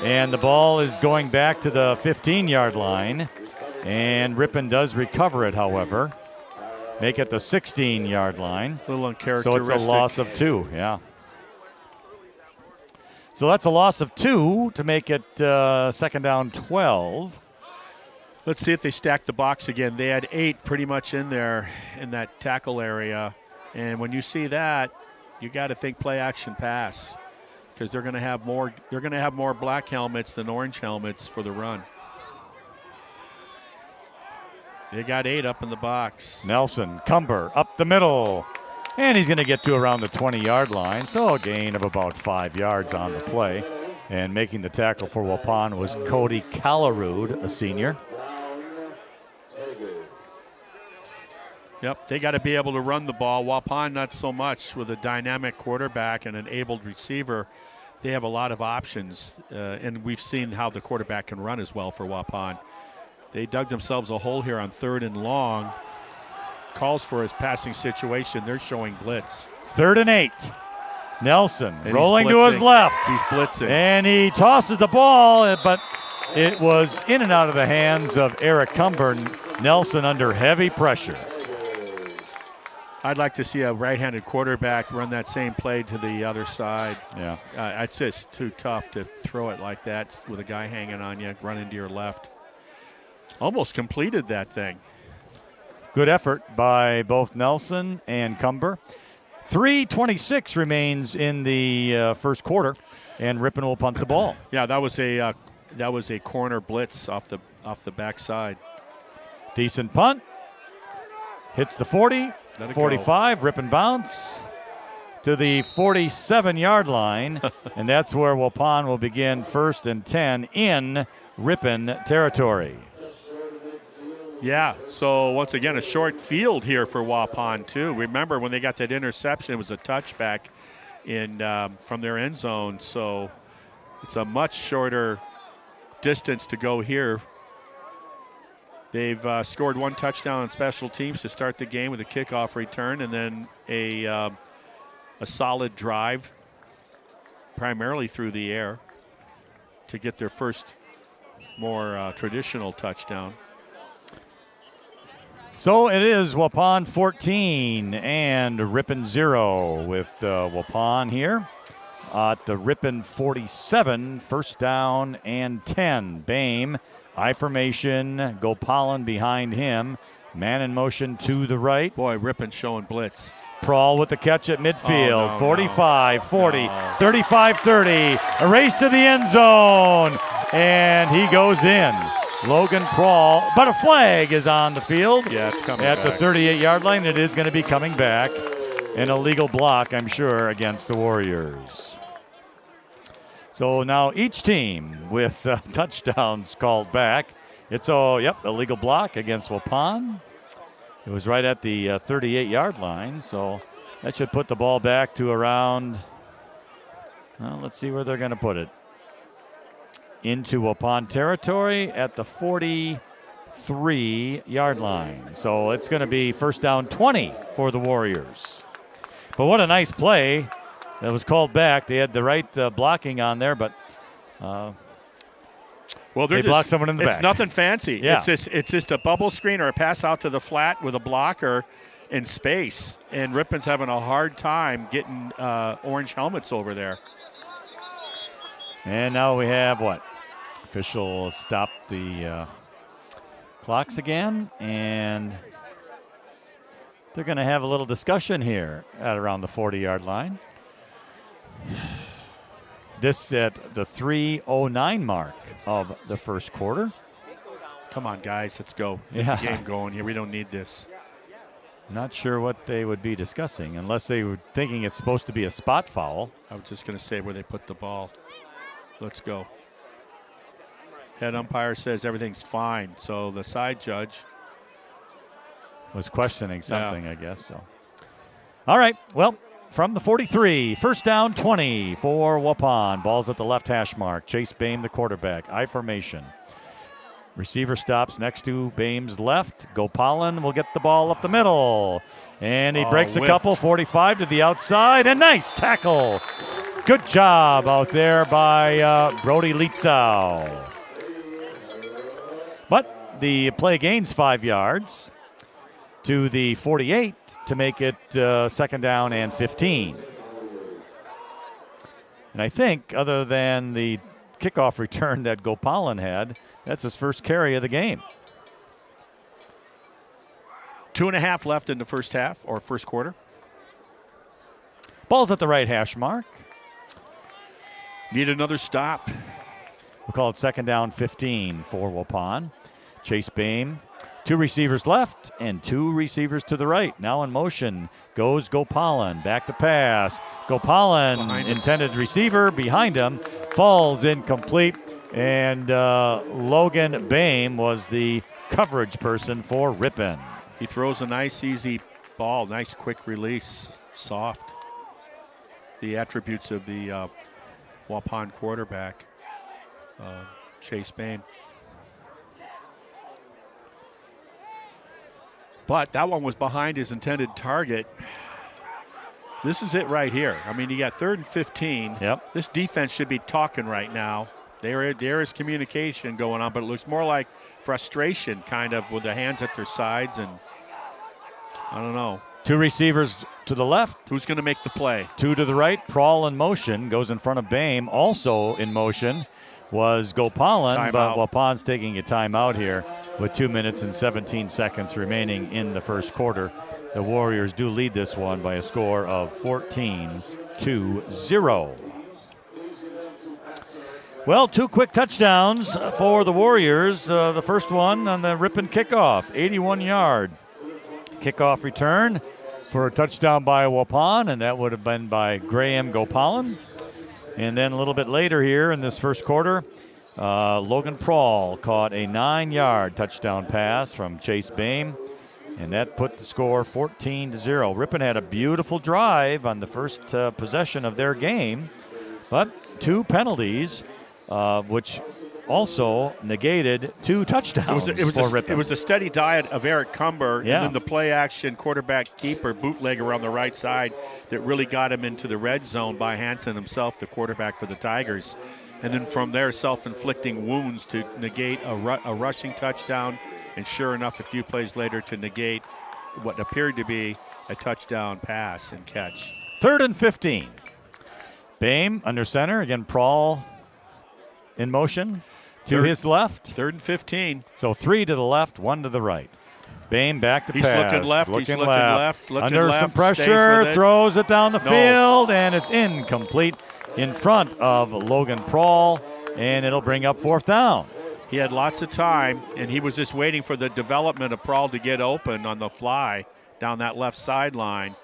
and the ball is going back to the 15-yard line. And Ripon does recover it, however. Make it the 16-yard line. A little uncharacteristic. So it's a loss of 2, yeah. So that's a loss of 2 to make it second down 12. Let's see if they stack the box again. They had 8 pretty much in there in that tackle area. And when you see that, you got to think play action pass, because they're going to have more. They're going to have more black helmets than orange helmets for the run. They got 8 up in the box. Nelson, Cumber, up the middle. And he's going to get to around the 20-yard line. So a gain of about 5 yards on the play. And making the tackle for Waupun was Cody Callerood, a senior. Yep, they got to be able to run the ball. Waupun not so much. With a dynamic quarterback and an able receiver, they have a lot of options. And we've seen how the quarterback can run as well for Waupun. They dug themselves a hole here on 3rd and long. Calls for his passing situation. They're showing blitz. 3rd and 8. Nelson and rolling to his left. He's blitzing. And he tosses the ball, but it was in and out of the hands of Eric Cumber. Nelson under heavy pressure. I'd like to see a right-handed quarterback run that same play to the other side. Yeah. It's just too tough to throw it like that with a guy hanging on you, running to your left. Almost completed that thing. Good effort by both Nelson and Cumber. 3:26 remains in the first quarter, and Ripon will punt the ball. Yeah, that was a corner blitz off the backside. Decent punt. Hits the 40, 45. Ripon bounce to the 47-yard line, and that's where Waupun will begin 1st and 10 in Ripon territory. Yeah, so once again, a short field here for Waupun, too. Remember, when they got that interception, it was a touchback from their end zone, so it's a much shorter distance to go here. They've scored 1 touchdown on special teams to start the game with a kickoff return, and then a solid drive, primarily through the air, to get their first more traditional touchdown. So it is Waupun 14 and Ripon 0 with Waupun here at the Ripon 47, 1st down and 10. Boehm, I formation, Gopalan behind him, man in motion to the right. Boy, Ripon showing blitz. Prawl with the catch at midfield, 45, 40, 35, 30, a race to the end zone, and he goes in. Logan Prawl, but a flag is on the field. Yeah, it's coming at the 38-yard line. It is going to be coming back. An illegal block, I'm sure, against the Warriors. So now each team with touchdowns called back, It's illegal block against Waupun. It was right at the 38-yard line, so that should put the ball back to around, well, let's see where they're going to put it. Into Waupun territory at the 43-yard line. So it's going to be first down 20 for the Warriors. But what a nice play that was called back. They had the right blocking on there, but they blocked someone in the back. It's nothing fancy. Yeah. It's just a bubble screen or a pass out to the flat with a blocker in space. And Ripon's having a hard time getting orange helmets over there. And now we have what? Official stopped the clocks again, and they're going to have a little discussion here at around the 40-yard line. This at the 3:09 mark of the first quarter. Come on, guys, let's go. Get the game going here. We don't need this. Not sure what they would be discussing, unless they were thinking it's supposed to be a spot foul. I was just going to say where they put the ball. Let's go. Head umpire says everything's fine, so the side judge was questioning something, I guess. So, all right, well, from the 43, first down 20 for Waupun. Ball's at the left hash mark. Chase Bame, the quarterback. I formation. Receiver stops next to Bame's left. Gopalan will get the ball up the middle. And he breaks a couple, 45 to the outside. And nice tackle. Good job out there by Brody Lietzau. But the play gains 5 yards to the 48 to make it second down and 15. And I think other than the kickoff return that Gopalan had, that's his first carry of the game. 2.5 left in the first half or first quarter. Ball's at the right hash mark. Need another stop. We'll call it second down 15 for Waupun. Chase Bame, 2 receivers left and 2 receivers to the right. Now in motion goes Gopalan. Back to pass. Gopalan, intended receiver, behind him, falls incomplete. And Logan Bame was the coverage person for Ripon. He throws a nice, easy ball. Nice, quick release. Soft. The attributes of the Waupun quarterback, Chase Bame. But that one was behind his intended target. This is it right here. I mean, you got 3rd and 15. Yep. This defense should be talking right now. There is communication going on, but it looks more like frustration kind of with the hands at their sides, and I don't know. 2 receivers to the left. Who's going to make the play? 2 to the right. Prawl in motion. Goes in front of Bame. Also in motion was Gopalan, but Waupun's taking a timeout here with 2 minutes and 17 seconds remaining in the first quarter. The Warriors do lead this one by a score of 14-0. Well, 2 quick touchdowns for the Warriors. The first one on the Ripon kickoff, 81-yard kickoff return for a touchdown by Waupun, and that would have been by Graham Gopalan. And then a little bit later here in this first quarter, Logan Prawl caught a 9-yard touchdown pass from Chase Bame, and that put the score 14-0. Ripon had a beautiful drive on the first possession of their game, but 2 penalties, which also negated 2 touchdowns for Ripon. It was a steady diet of Eric Cumber, and then the play-action quarterback keeper bootlegger on the right side that really got him into the red zone by Hansen himself, the quarterback for the Tigers. And then from there, self-inflicting wounds to negate a rushing touchdown, and sure enough, a few plays later to negate what appeared to be a touchdown pass and catch. 3rd and 15. Bame under center. Again, Prawl in motion to his left. 3rd and 15. So 3 to the left, 1 to the right. Bame back to pass. He's looking left. Under some pressure, throws it down the field, and it's incomplete in front of Logan Prawl, and it'll bring up 4th down. He had lots of time, and he was just waiting for the development of Prawl to get open on the fly down that left sideline.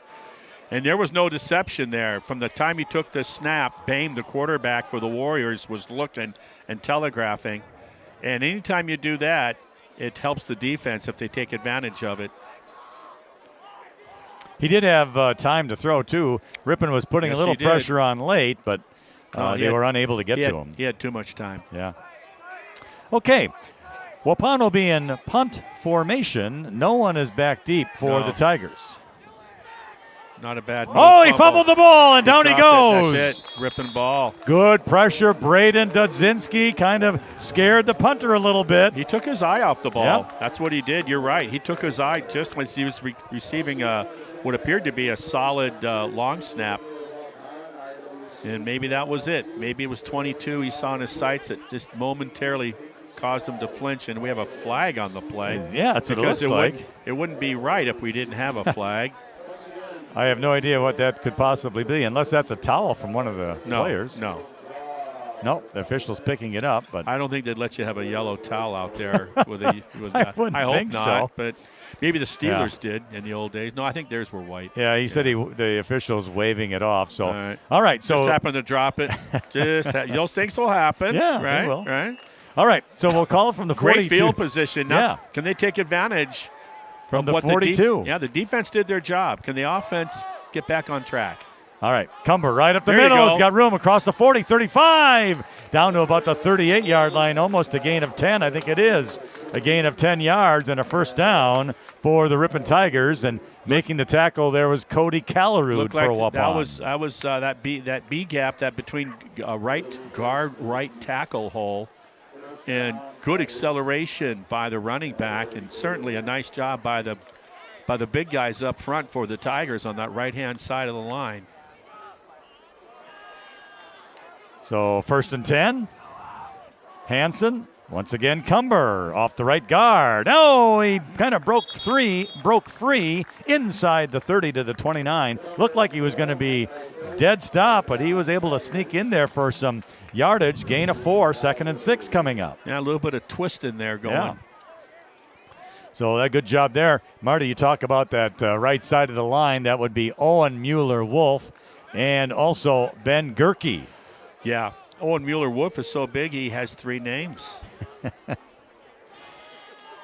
And there was no deception there. From the time he took the snap, Bame, the quarterback for the Warriors, was looking and telegraphing. And anytime you do that, it helps the defense if they take advantage of it. He did have time to throw, too. Ripon was putting a little pressure on late, but they were unable to get to him. He had too much time. Yeah. Okay. Waupun will be in punt formation. No one is back deep for the Tigers. Not a bad move. Oh, he fumbled the ball, and down he goes. That's it. Ripping ball. Good pressure. Braden Dudzinski kind of scared the punter a little bit. He took his eye off the ball. Yep. That's what he did. You're right. He took his eye just when he was receiving what appeared to be a solid long snap. And maybe that was it. Maybe it was 22 he saw in his sights that just momentarily caused him to flinch, and we have a flag on the play. Yeah, that's what it looks like. It wouldn't be right if we didn't have a flag. I have no idea what that could possibly be, unless that's a towel from one of the players. No, the official's picking it up, but I don't think they'd let you have a yellow towel out there with I wouldn't I hope think not, so. but maybe the Steelers did in the old days. No, I think theirs were white. Yeah, he said the official's waving it off. So, all right, so just happened to drop it. Those things will happen. Yeah, right. they will. Right. All right, so we'll call it from the 42. Great field position. Now, can they take advantage from the 42? The defense did their job. Can the offense get back on track? All right, Cumber right up the middle. He's got room across the 40, 35, down to about the 38-yard line, almost a gain of 10. I think it is a gain of 10 yards and a first down for the Ripon Tigers. And making the tackle there was Cody Callerud for Waupun. That B gap that between right guard, right tackle hole, and good acceleration by the running back, and certainly a nice job by the big guys up front for the Tigers on that right-hand side of the line. So 1st and 10. Hansen, once again, Cumber off the right guard. Oh, he kind of broke free inside the 30 to the 29. Looked like he was going to be dead stop, but he was able to sneak in there for some yardage. Gain of 4, 2nd and 6 coming up. Yeah, a little bit of twist in there going. Yeah. So a good job there. Marty, you talk about that right side of the line. That would be Owen Mueller-Wolf and also Ben Gerke. Yeah, Owen Mueller-Wolf is so big he has 3 names.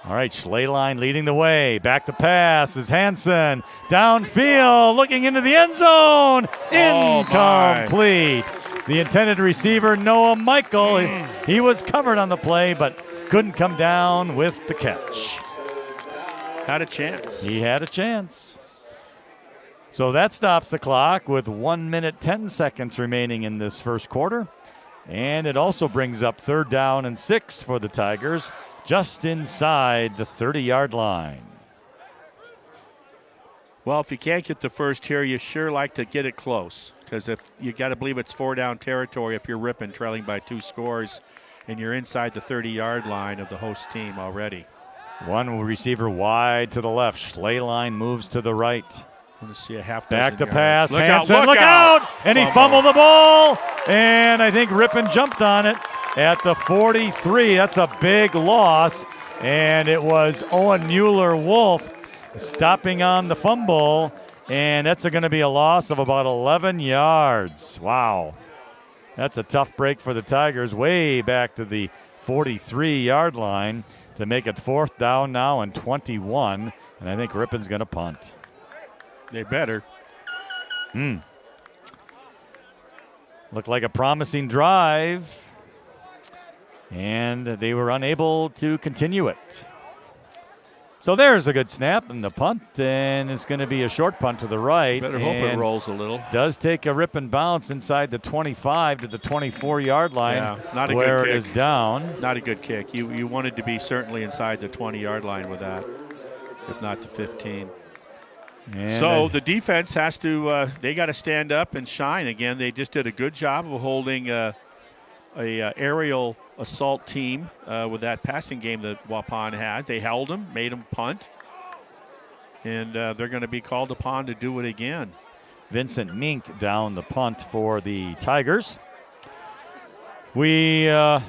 All right, Schleyline leading the way. Back to pass is Hansen. Downfield, looking into the end zone. Incomplete. The intended receiver, Noah Michael. He was covered on the play, but couldn't come down with the catch. Had a chance. He had a chance. So that stops the clock with 1 minute, 10 seconds remaining in this first quarter. And it also brings up 3rd down and 6 for the Tigers, just inside the 30-yard line. Well, if you can't get the first here, you sure like to get it close, because if you got to believe it's 4-down territory if you're Ripon trailing by 2 scores and you're inside the 30-yard line of the host team already. One receiver wide to the left. Schleyline moves to the right. Let's see a half back to yards. pass. Look Hansen, out, look out! And he fumbled the ball. And I think Ripon jumped on it at the 43. That's a big loss. And it was Owen Mueller-Wolf stopping on the fumble. And that's going to be a loss of about 11 yards. Wow. That's a tough break for the Tigers, way back to the 43-yard line to make it 4th down now and 21. And I think Ripon's going to punt. They better. Looked like a promising drive, and they were unable to continue it. So there's a good snap and the punt, and it's going to be a short punt to the right. Better hope it rolls a little. Does take a Ripon bounce inside the 25 to the 24-yard line, not a where good kick. It is down. Not a good kick. You wanted to be certainly inside the 20-yard line with that, if not the 15. And so the defense has to, they got to stand up and shine again. They just did a good job of holding a aerial assault team with that passing game that Waupun has. They held them, made them punt, and they're going to be called upon to do it again. Vincent Mink down the punt for the Tigers. We are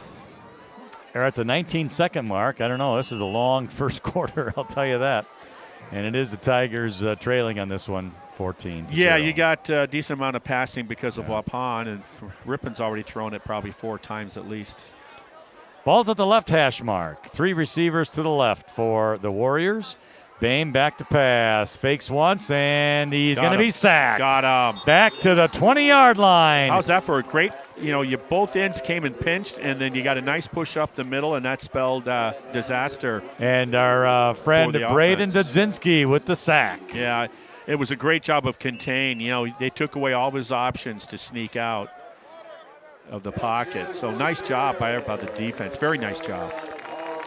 at the 19-second mark. I don't know. This is a long first quarter, I'll tell you that. And it is the Tigers trailing on this one, 14-0. Yeah, you got a decent amount of passing because of Waupun, and Ripon's already thrown it probably 4 times at least. Ball's at the left hash mark. 3 receivers to the left for the Warriors. Bame back to pass. Fakes once, and he's going to be sacked. Got him. Back to the 20-yard line. How's that for a great, you both ends came and pinched, and then you got a nice push up the middle, and that spelled disaster. And our friend Braden Dudzinski with the sack. Yeah, it was a great job of contain. They took away all of his options to sneak out of the pocket. So nice job by the defense. Very nice job.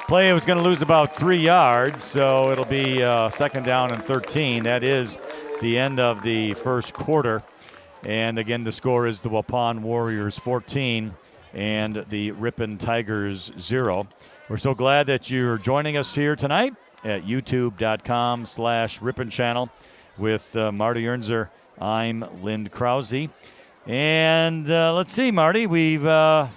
Play was going to lose about 3 yards, so it'll be 2nd down and 13. That is the end of the first quarter. And again, the score is the Waupun Warriors 14 and the Ripon Tigers 0. We're so glad that you're joining us here tonight at youtube.com/Ripon channel with Marty Ernzer. I'm Lynn Krause. And let's see, Marty, we've got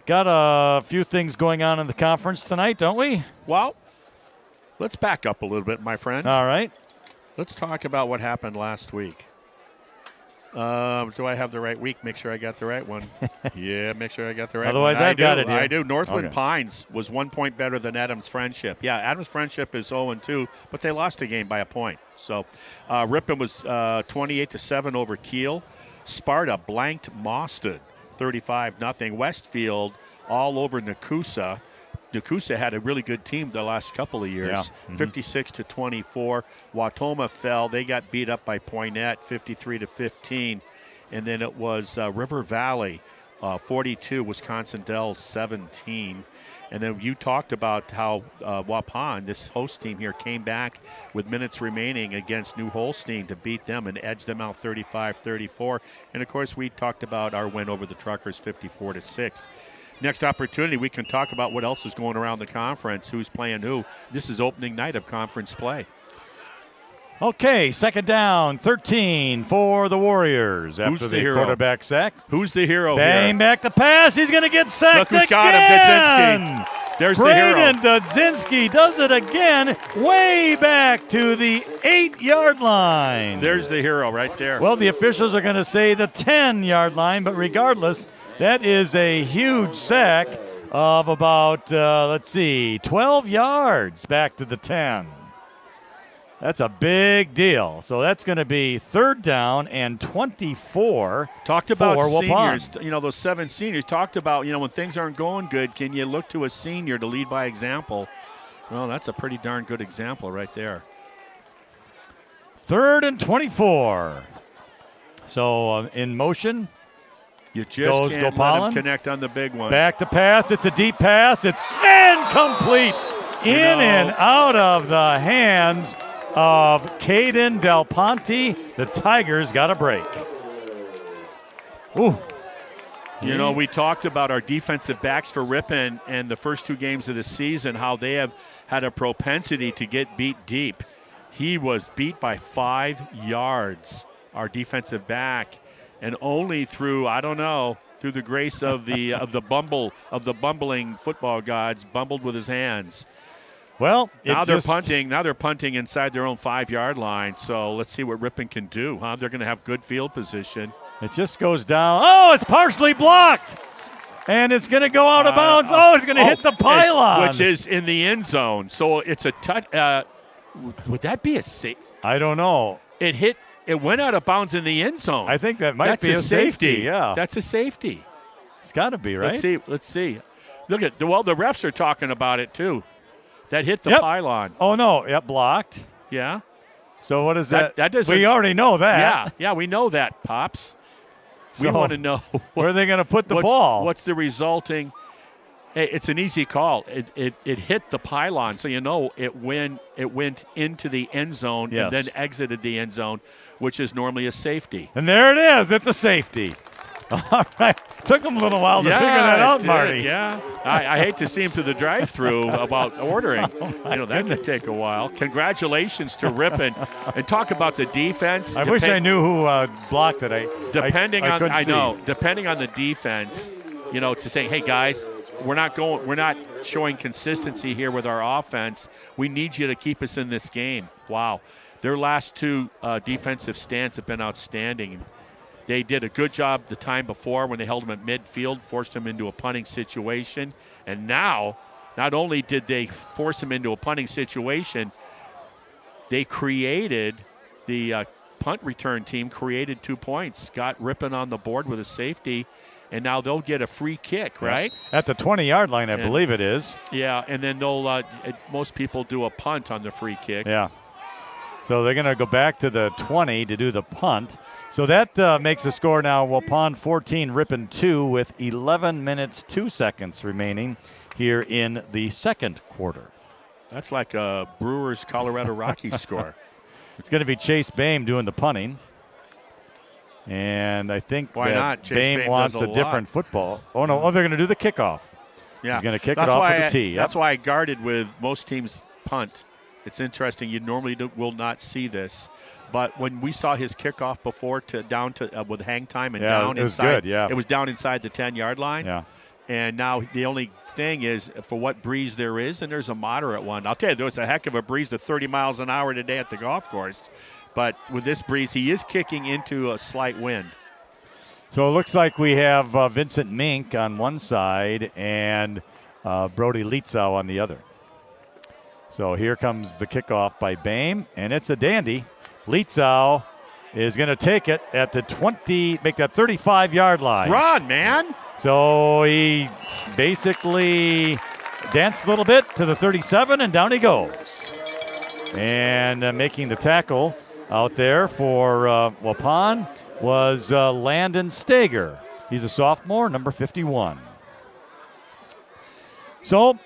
a few things going on in the conference tonight, don't we? Well, let's back up a little bit, my friend. All right. Let's talk about what happened last week. Do I have the right week? Make sure I got the right one. Yeah, make sure I got the right Otherwise, one. I've got it here. I do. Northland Pines was 1 point better than Adams Friendship. Yeah, Adams Friendship is 0-2, but they lost the game by a point. So Ripon was 28-7 over Kiel. Sparta blanked Mauston 35-0. Westfield all over Nakusa. Nakusa had a really good team the last couple of years. Yeah. 56-24. Wautoma fell. They got beat up by Poinet 53-15. And then it was River Valley 42, Wisconsin Dells 17. And then you talked about how Waupun, this host team here, came back with minutes remaining against New Holstein to beat them and edge them out 35-34. And, of course, we talked about our win over the Truckers 54-6. Next opportunity, we can talk about what else is going around the conference, who's playing who. This is opening night of conference play. Okay, 2nd down, 13 for the Warriors after the quarterback sack. Who's the hero here? Bang back the pass. He's going to get sacked again. Look who's got him, Dudzinski. There's Braden the hero. Dudzinski does it again, way back to the 8-yard line. There's the hero right there. Well, the officials are going to say the 10-yard line, but regardless, that is a huge sack of about, 12 yards back to the 10. That's a big deal. So that's going to be 3rd down and 24. Talked about for seniors, Waupun. Those 7 seniors. Talked about, when things aren't going good, can you look to a senior to lead by example? Well, that's a pretty darn good example right there. 3rd and 24. So in motion. You just can't let him connect on the big one. Back to pass. It's a deep pass. It's incomplete. And out of the hands of Caden Del Ponte. The Tigers got a break. Ooh. We talked about our defensive backs for Ripon and the first 2 games of the season, how they have had a propensity to get beat deep. He was beat by 5 yards, our defensive back, and only through the grace of the bumbling football gods, bumbled with his hands. Well, now they're punting. Now they're punting inside their own 5-yard line. So let's see what Ripon can do. They're going to have good field position. It just goes down. Oh, it's partially blocked, and it's going to go out of bounds. It's going to hit the pylon, which is in the end zone. So it's a touch. Would that be a safe? I don't know. It went out of bounds in the end zone. I think that might be a safety. Yeah, that's a safety. It's got to be, right? Let's see. Look at the refs are talking about it too. That hit the pylon. Oh, no. Yep, blocked. Yeah. So what is that? That doesn't. We already know that. Yeah, we know that, Pops. So we want to know where are they going to put the ball? What's the resulting? Hey, it's an easy call. It hit the pylon, so it went into the end zone and then exited the end zone, which is normally a safety. And there it is. It's a safety. All right. Took them a little while to figure that out, Marty. Yeah. I hate to see him to the drive-through about ordering. That could take a while. Congratulations to Ripon. And talk about the defense. I wish I knew who blocked it. Depending on the defense, to say, hey guys, we're not showing consistency here with our offense. We need you to keep us in this game. Wow. Their last 2 defensive stands have been outstanding. They did a good job the time before when they held him at midfield, forced him into a punting situation. And now, not only did they force him into a punting situation, they created the punt return team, created 2 points, got Ripon on the board with a safety, and now they'll get a free kick, right? At the 20-yard line, I believe it is. Yeah, and then they'll most people do a punt on the free kick. Yeah. So they're going to go back to the 20 to do the punt. So that makes the score now Waupun 14, Ripon 2 with 11 minutes, 2 seconds remaining here in the second quarter. That's like a Brewers Colorado Rockies score. It's going to be Chase Bame doing the punting. And I think Why that not? Chase Bame Bame wants does a a different football. Oh, no. Oh, they're going to do the kickoff. Yeah. He's going to kick it off with the tee. That's why I guarded with most teams punt. It's interesting. You normally will not see this. But when we saw his kickoff before down to with hang time and down it was inside, good, yeah. It was down inside the 10-yard line. Yeah. And now the only thing is for what breeze there is, and there's a moderate one. I'll tell you, there was a heck of a breeze to 30 miles an hour today at the golf course. But with this breeze, he is kicking into a slight wind. So it looks like we have Vincent Mink on one side and Brody Lietzau on the other. So here comes the kickoff by Bame, and it's a dandy. Lietzau is going to take it at the 20, make that 35-yard line. Run, man. So he basically danced a little bit to the 37, and down he goes. And making the tackle out there for Waupun was Landon Stager. He's a sophomore, number 51. So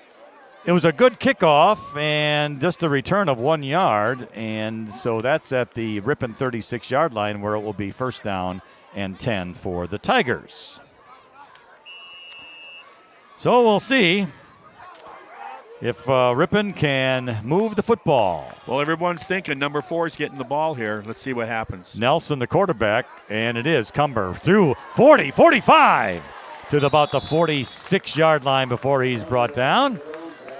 it was a good kickoff and just a return of 1 yard. And so that's at the Ripon 36-yard line where it will be first down and 10 for the Tigers. So we'll see if Ripon can move the football. Well, everyone's thinking number 4 is getting the ball here. Let's see what happens. Nelson, the quarterback, and it is Cumber through 40, 45 to about the 46-yard line before he's brought down.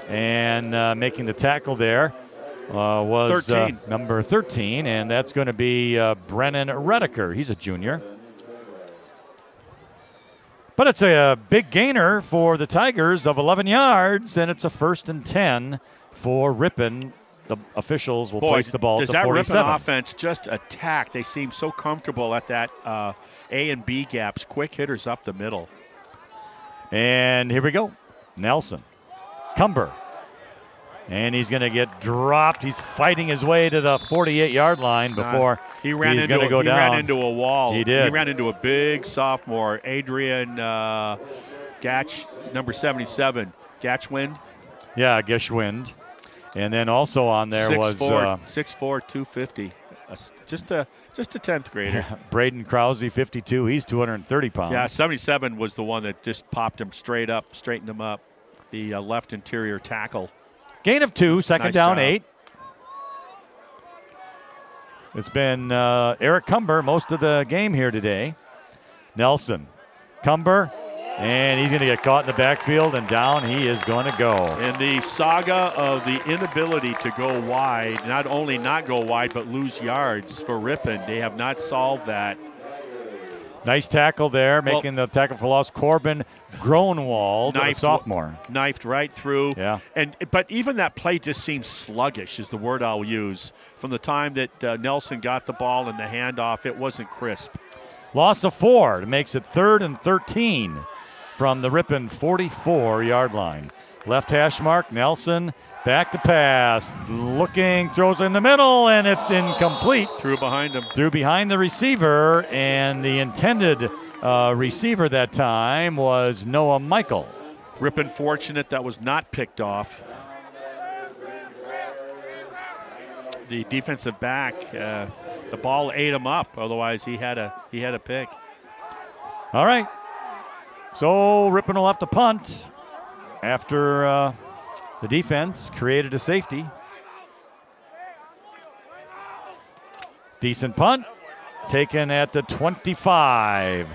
And making the tackle there was number 13, and that's going to be Brennan Redeker. He's a junior. But it's a big gainer for the Tigers of 11 yards, and it's a 1st and 10 for Ripon. The officials will place the ball at the 47. Does that Ripon offense just attack? They seem so comfortable at that A and B gaps, quick hitters up the middle. And here we go. Nelson. Cumber. And he's going to get dropped. He's fighting his way to the 48-yard line before he's going to go down. He ran into a wall. He did. He ran into a big sophomore, Adrian Gatch, number 77. Gatchwind? Yeah, Geschwind. And then also on there was 6'4", 250. Just a 10th grader. Braden Krause, 52. He's 230 pounds. Yeah, 77 was the one that just popped him straight up, straightened him up. The left interior tackle. Gain of 2, second Nice down, job. 8. It's been Eric Cumber most of the game here today. Nelson, Cumber, and he's going to get caught in the backfield, and down he is going to go. And the saga of the inability to go wide, not only not go wide, but lose yards for Ripon. They have not solved that. Nice tackle there, making the tackle for loss. Corbin Gronwald, a sophomore. Knifed right through. Yeah. But even that play just seems sluggish is the word I'll use. From the time that Nelson got the ball and the handoff, it wasn't crisp. Loss of 4. It makes it 3rd and 13 from the Ripon 44-yard line. Left hash mark, Nelson. Back to pass, looking, throws in the middle, and it's incomplete. Threw behind him. Threw behind the receiver, and the intended receiver that time was Noah Michael. Ripon fortunate that was not picked off. The defensive back, the ball ate him up. Otherwise, he had a pick. All right. So Ripon will have to punt after the defense created a safety. Decent punt. Taken at the 25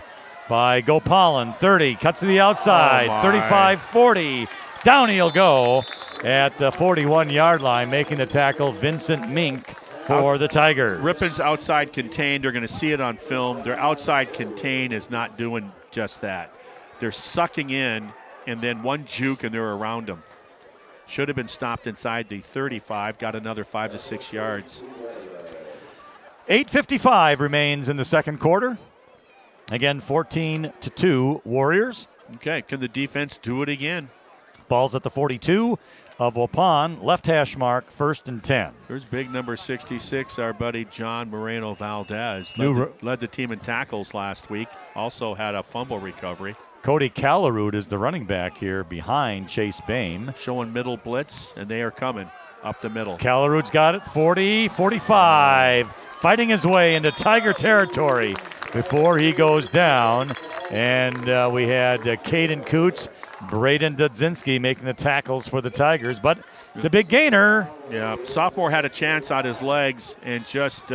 by Gopalan. 30. Cuts to the outside. 35-40. Down he'll go at the 41-yard line. Making the tackle, Vincent Mink for the Tigers. Ripon's outside contained. They're going to see it on film. Their outside contain is not doing just that. They're sucking in, and then one juke, and they're around them. Should have been stopped inside the 35. Got another 5 to 6 yards. 8:55 remains in the second quarter. Again, 14-2 Warriors. Okay, can the defense do it again? Ball's at the 42 of Waupun. Left hash mark, 1st and 10. There's big number 66, our buddy John Moreno Valdez. Led the team in tackles last week. Also had a fumble recovery. Cody Calleroot is the running back here behind Chase Bame. Showing middle blitz, and they are coming up the middle. Calleroot's got it, 40, 45. Fighting his way into Tiger territory before he goes down. And we had Caden Coots, Braden Dudzinski making the tackles for the Tigers, but it's a big gainer. Yeah, sophomore had a chance on his legs, and just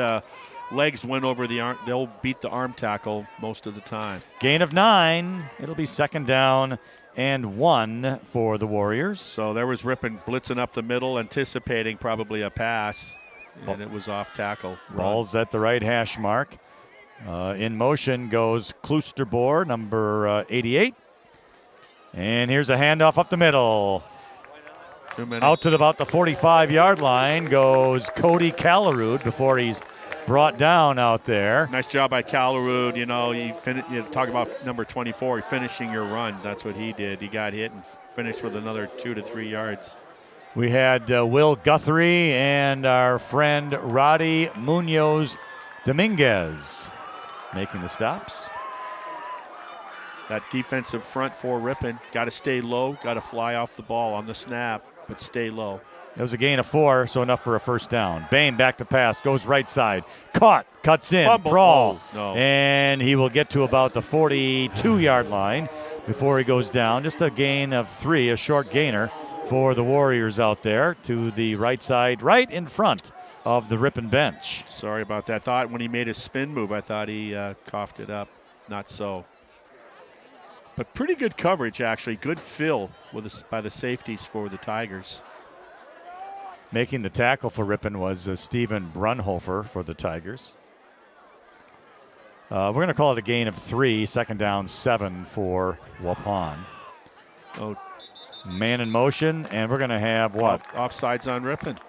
legs went over the arm. They'll beat the arm tackle most of the time. Gain of 9. It'll be 2nd down and 1 for the Warriors. So there was Ripon blitzing up the middle, anticipating probably a pass, and it was off tackle. Ball's at the right hash mark. In motion goes Kloosterboer, number 88. And here's a handoff up the middle. Out to about the 45-yard line goes Cody Calleroot before he's brought down out there. Nice job by Calleroot. You know, you talk about number 24, finishing your runs. That's what he did. He got hit and finished with another 2 to 3 yards. We had Will Guthrie and our friend Roddy Munoz Dominguez making the stops. That defensive front for Ripon, got to stay low, got to fly off the ball on the snap, but stay low. It was a gain of 4, so enough for a 1st down. Bame back to pass, goes right side. Caught, cuts in, brawl. Oh, no. And he will get to about the 42-yard line before he goes down. Just a gain of 3, a short gainer for the Warriors out there to the right side, right in front of the Ripon bench. Sorry about that. Thought when he made his spin move, I thought he coughed it up. Not so. But pretty good coverage, actually. Good fill by the safeties for the Tigers. Making the tackle for Ripon was Steven Brunhofer for the Tigers. We're going to call it a gain of 3, 2nd down, 7 for Waupun. Oh, man in motion, and we're going to have what? Offsides on Ripon.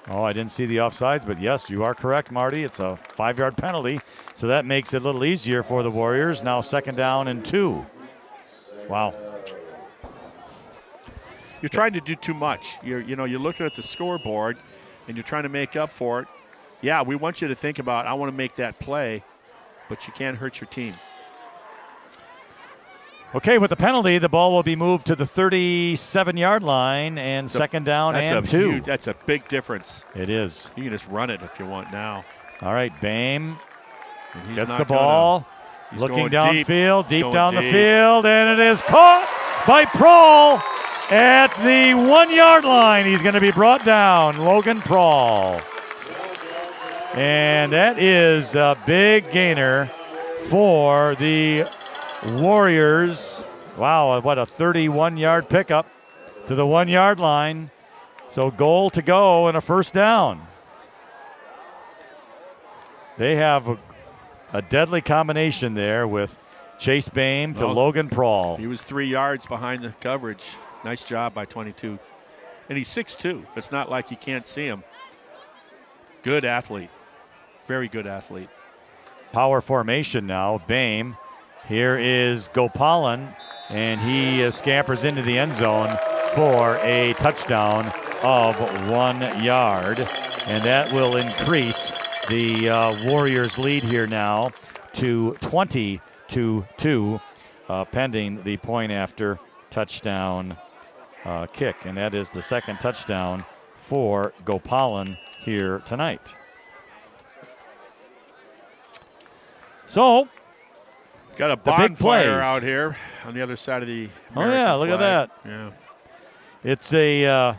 Oh, I didn't see the offsides, but yes, you are correct, Marty. It's a 5-yard penalty, so that makes it a little easier for the Warriors. Now 2nd down and 2. Wow. You're trying to do too much. You're looking at the scoreboard, and you're trying to make up for it. Yeah, we want you to think about, I want to make that play, but you can't hurt your team. Okay, with the penalty, the ball will be moved to the 37-yard line, and 2nd down and 2. That's a big difference. It is. You can just run it if you want now. All right, Bame gets the ball, looking downfield, deep down the field, and it is caught by Prohl at the 1-yard line. He's going to be brought down, Logan Prohl. And that is a big gainer for the Warriors. Wow, what a 31-yard pickup to the 1-yard line. So goal to go and a 1st down. They have a deadly combination there with Chase Bame to Logan Prohl. He was 3 yards behind the coverage. Nice job by 22. And he's 6'2". It's not like you can't see him. Good athlete. Very good athlete. Power formation now. Bame. Here is Gopalan, and he scampers into the end zone for a touchdown of 1 yard. And that will increase the Warriors' lead here now to 20-2, pending the point after touchdown kick. And that is the 2nd touchdown for Gopalan here tonight. So, got a bonfire out here on the other side of the American look flag. at that. Yeah. It's the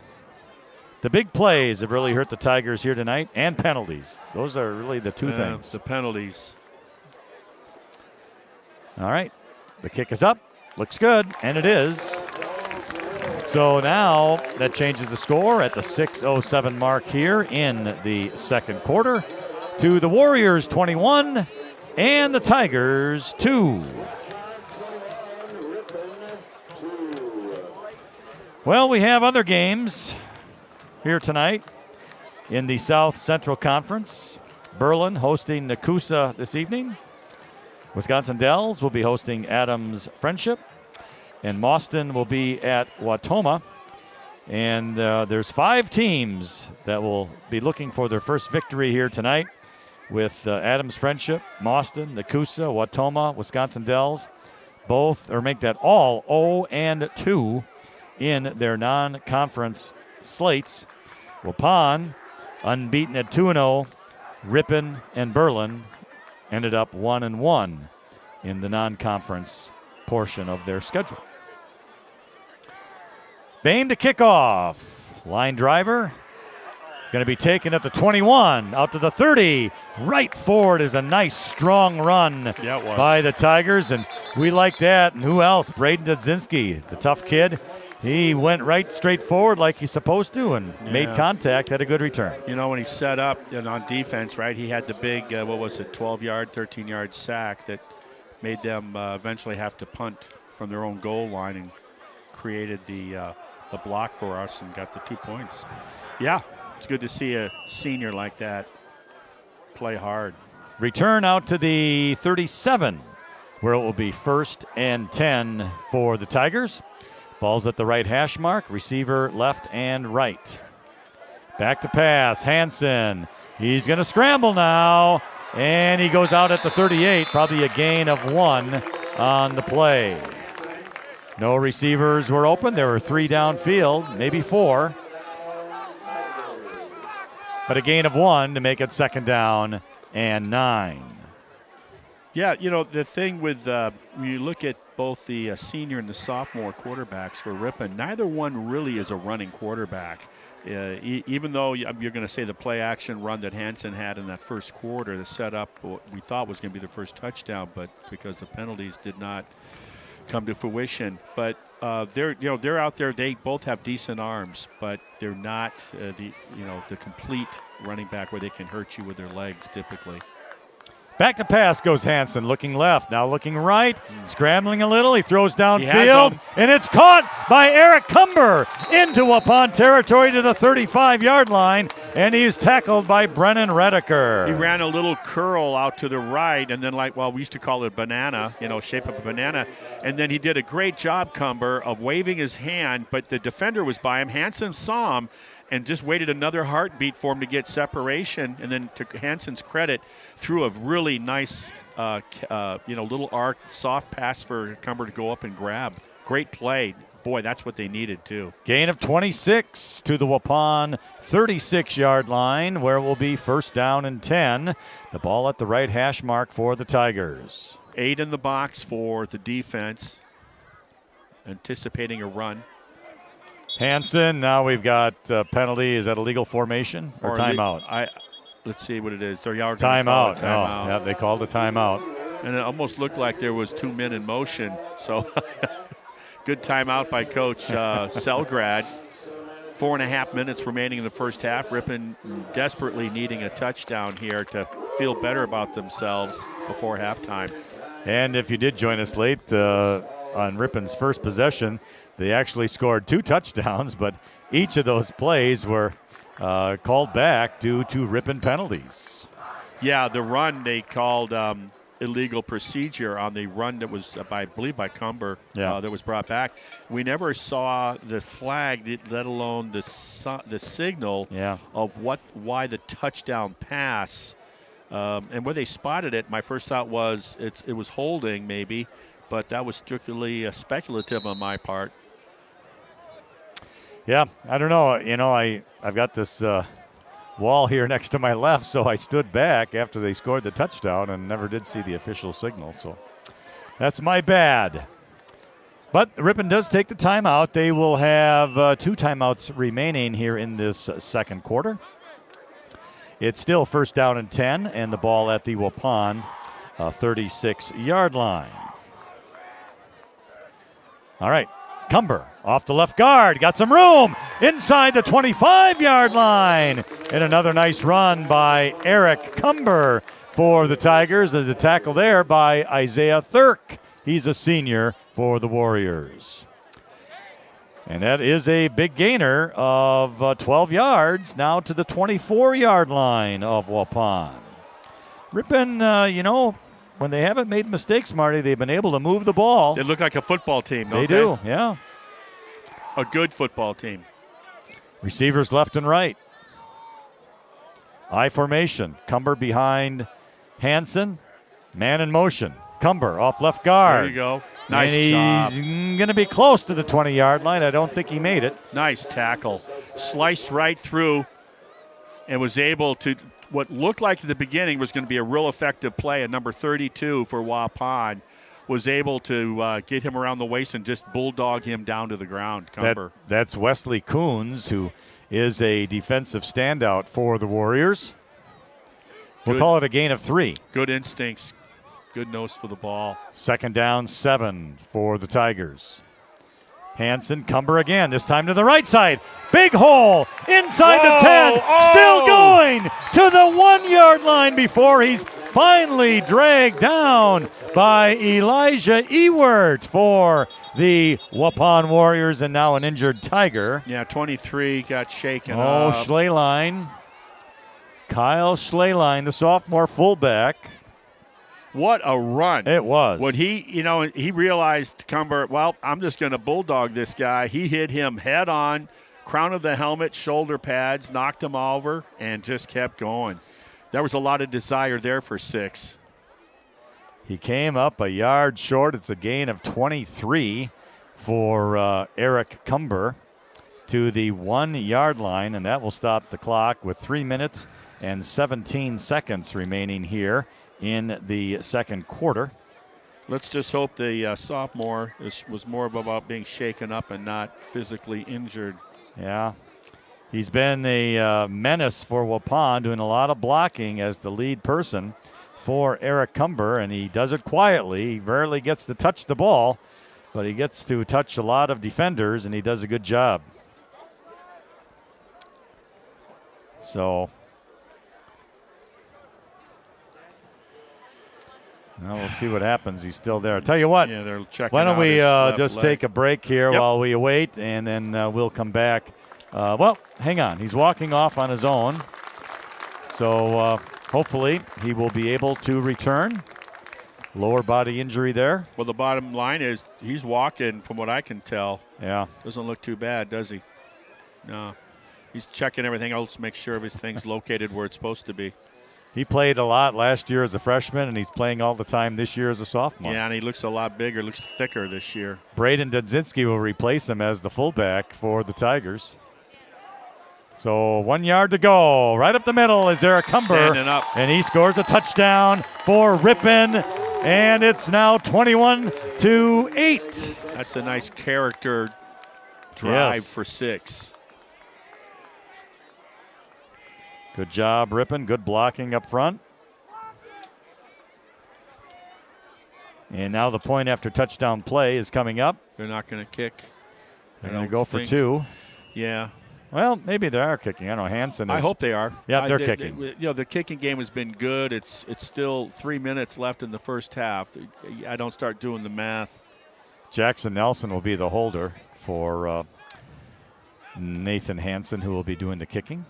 big plays have really hurt the Tigers here tonight, and penalties. Those are really the two things. The penalties. All right. The kick is up. Looks good, and it is. So now that changes the score at the 6:07 mark here in the second quarter to the Warriors 21 and the Tigers 2. Well, we have other games here tonight in the South Central Conference. Berlin hosting Nakusa this evening. Wisconsin Dells will be hosting Adams Friendship. And Mauston will be at Wautoma. And there's 5 teams that will be looking for their first victory here tonight with Adams Friendship, Mauston, Nakusa, Wautoma, Wisconsin Dells. Both, or make that all 0-2 in their non-conference slates. Waupun, unbeaten at 2-0. Ripon and Berlin ended up 1-1 in the non-conference portion of their schedule. Bame to kickoff. Line driver. Going to be taken at the 21, out to the 30. Right forward is a nice, strong run by the Tigers, and we like that. And who else? Braden Dudzinski, the tough kid. He went right straight forward like he's supposed to and made contact, had a good return. You know, when he set up and on defense, right, he had the big, 12-yard, 13-yard sack that made them eventually have to punt from their own goal line and created the block for us and got the 2 points. Yeah, it's good to see a senior like that play hard. Return out to the 37, where it will be 1st and 10 for the Tigers. Ball's at the right hash mark, receiver left and right. Back to pass, Hansen. He's going to scramble now, and he goes out at the 38, probably a gain of 1 on the play. No receivers were open. There were 3 downfield, maybe 4. But a gain of 1 to make it 2nd down and 9. Yeah, you know, the thing with when you look at both the senior and the sophomore quarterbacks for Ripon, neither one really is a running quarterback. Even though you're going to say the play action run that Hansen had in that first quarter to set up what we thought was going to be the first touchdown, but because the penalties did not come to fruition. But they're out there. They both have decent arms, but they're not the complete running back where they can hurt you with their legs typically. Back to pass goes Hansen, looking left, now looking right, scrambling a little. He throws downfield, and it's caught by Eric Cumber into Waupun territory to the 35-yard line, and he's tackled by Brennan Redeker. He ran a little curl out to the right, and then we used to call it a banana, shape of a banana, and then he did a great job, Cumber, of waving his hand, but the defender was by him. Hansen saw him and just waited another heartbeat for him to get separation, and then to Hansen's credit, threw a really nice, little arc, soft pass for Cumber to go up and grab. Great play. Boy, that's what they needed, too. Gain of 26 to the Waupun 36-yard line, where it will be 1st down and 10. The ball at the right hash mark for the Tigers. 8 in the box for the defense, anticipating a run. Hansen, now we've got penalty. Is that a legal formation or timeout? Let's see what it is. Timeout. Yeah, they called a timeout. And it almost looked like there was 2 men in motion. So good timeout by Coach Selgrad. 4.5 minutes remaining in the first half. Ripon desperately needing a touchdown here to feel better about themselves before halftime. And if you did join us late on Ripon's first possession, they actually scored 2 touchdowns, but each of those plays were called back due to Ripon penalties. Yeah, the run they called illegal procedure on the run that was, I believe, by Cumber that was brought back. We never saw the flag, let alone the signal of why the touchdown pass. And where they spotted it, my first thought was it was holding maybe, but that was strictly speculative on my part. Yeah, I don't know. I've got this wall here next to my left, so I stood back after they scored the touchdown and never did see the official signal. So that's my bad. But Ripon does take the timeout. They will have 2 timeouts remaining here in this second quarter. It's still 1st down and 10, and the ball at the Waupun 36-yard line. All right. Cumber off the left guard, got some room inside the 25-yard line. And another nice run by Eric Cumber for the Tigers. There's a tackle there by Isaiah Thurk. He's a senior for the Warriors. And that is a big gainer of 12 yards now to the 24-yard line of Waupun. Ripon, when they haven't made mistakes, Marty, they've been able to move the ball. They look like a football team, don't they? They do, yeah. A good football team. Receivers left and right. I formation. Cumber behind Hansen. Man in motion. Cumber off left guard. There you go. Nice and job. He's going to be close to the 20-yard line. I don't think he made it. Nice tackle. Sliced right through and was able to, what looked like at the beginning was going to be a real effective play, a number 32 for Waupun, was able to get him around the waist and just bulldog him down to the ground. Cumber. That's Wesley Coons, who is a defensive standout for the Warriors. We'll call it a gain of 3. Good instincts. Good nose for the ball. 2nd down, 7 for the Tigers. Hansen, Cumber again, this time to the right side. Big hole inside the 10. Still going to the 1-yard line before he's finally dragged down by Elijah Ewert for the Waupun Warriors, and now an injured Tiger. Yeah, 23 got shaken up. Schleline. Kyle Schleline, the sophomore fullback. What a run. It was. When he realized, Cumber, well, I'm just going to bulldog this guy. He hit him head on, crown of the helmet, shoulder pads, knocked him over, and just kept going. There was a lot of desire there for 6. He came up a yard short. It's a gain of 23 for Eric Cumber to the 1-yard line, and that will stop the clock with 3 minutes and 17 seconds remaining here in the second quarter. Let's just hope the sophomore was more about being shaken up and not physically injured. Yeah. He's been a menace for Waupun, doing a lot of blocking as the lead person for Eric Cumber, and he does it quietly. He rarely gets to touch the ball, but he gets to touch a lot of defenders, and he does a good job. So now we'll see what happens. He's still there. I'll tell you what. Yeah, they're checking. Why don't we just leg. take a break here while we await, and then we'll come back. Well, hang on. He's walking off on his own. So hopefully he will be able to return. Lower body injury there. Well, the bottom line is he's walking, from what I can tell. Yeah. Doesn't look too bad, does he? No. He's checking everything else to make sure everything's located where it's supposed to be. He played a lot last year as a freshman, and he's playing all the time this year as a sophomore. Yeah, and he looks a lot bigger, looks thicker this year. Braden Dudzinski will replace him as the fullback for the Tigers. So 1 yard to go. Right up the middle is Eric Cumber. Standing up. And he scores a touchdown for Ripon. And it's now 21-8. That's a nice character drive for 6. Good job, Ripon. Good blocking up front. And now the point after touchdown play is coming up. They're not going to kick. They're going to go for 2. Yeah. Well, maybe they are kicking. I don't know. Hansen is. I hope they are. Yeah, they're kicking. The kicking game has been good. It's still 3 minutes left in the first half. I don't start doing the math. Jackson Nelson will be the holder for Nathan Hansen, who will be doing the kicking.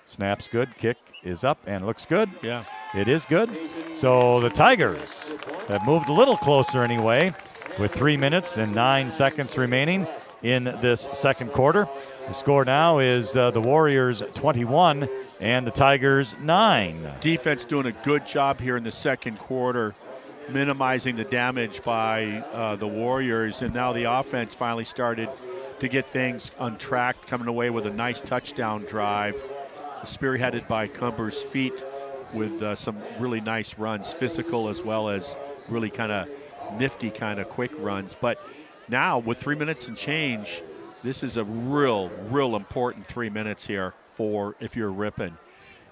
Snap's good. Kick is up and looks good. Yeah. It is good. So the Tigers have moved a little closer anyway, with 3 minutes and 9 seconds remaining in this second quarter. The score now is the Warriors 21 and the Tigers 9. Defense doing a good job here in the second quarter, minimizing the damage by the Warriors. And now the offense finally started to get things on track, coming away with a nice touchdown drive, spearheaded by Cumber's feet with some really nice runs, physical as well as really kind of nifty kind of quick runs. But now with 3 minutes and change, this is a real important 3 minutes here for if you're Ripon.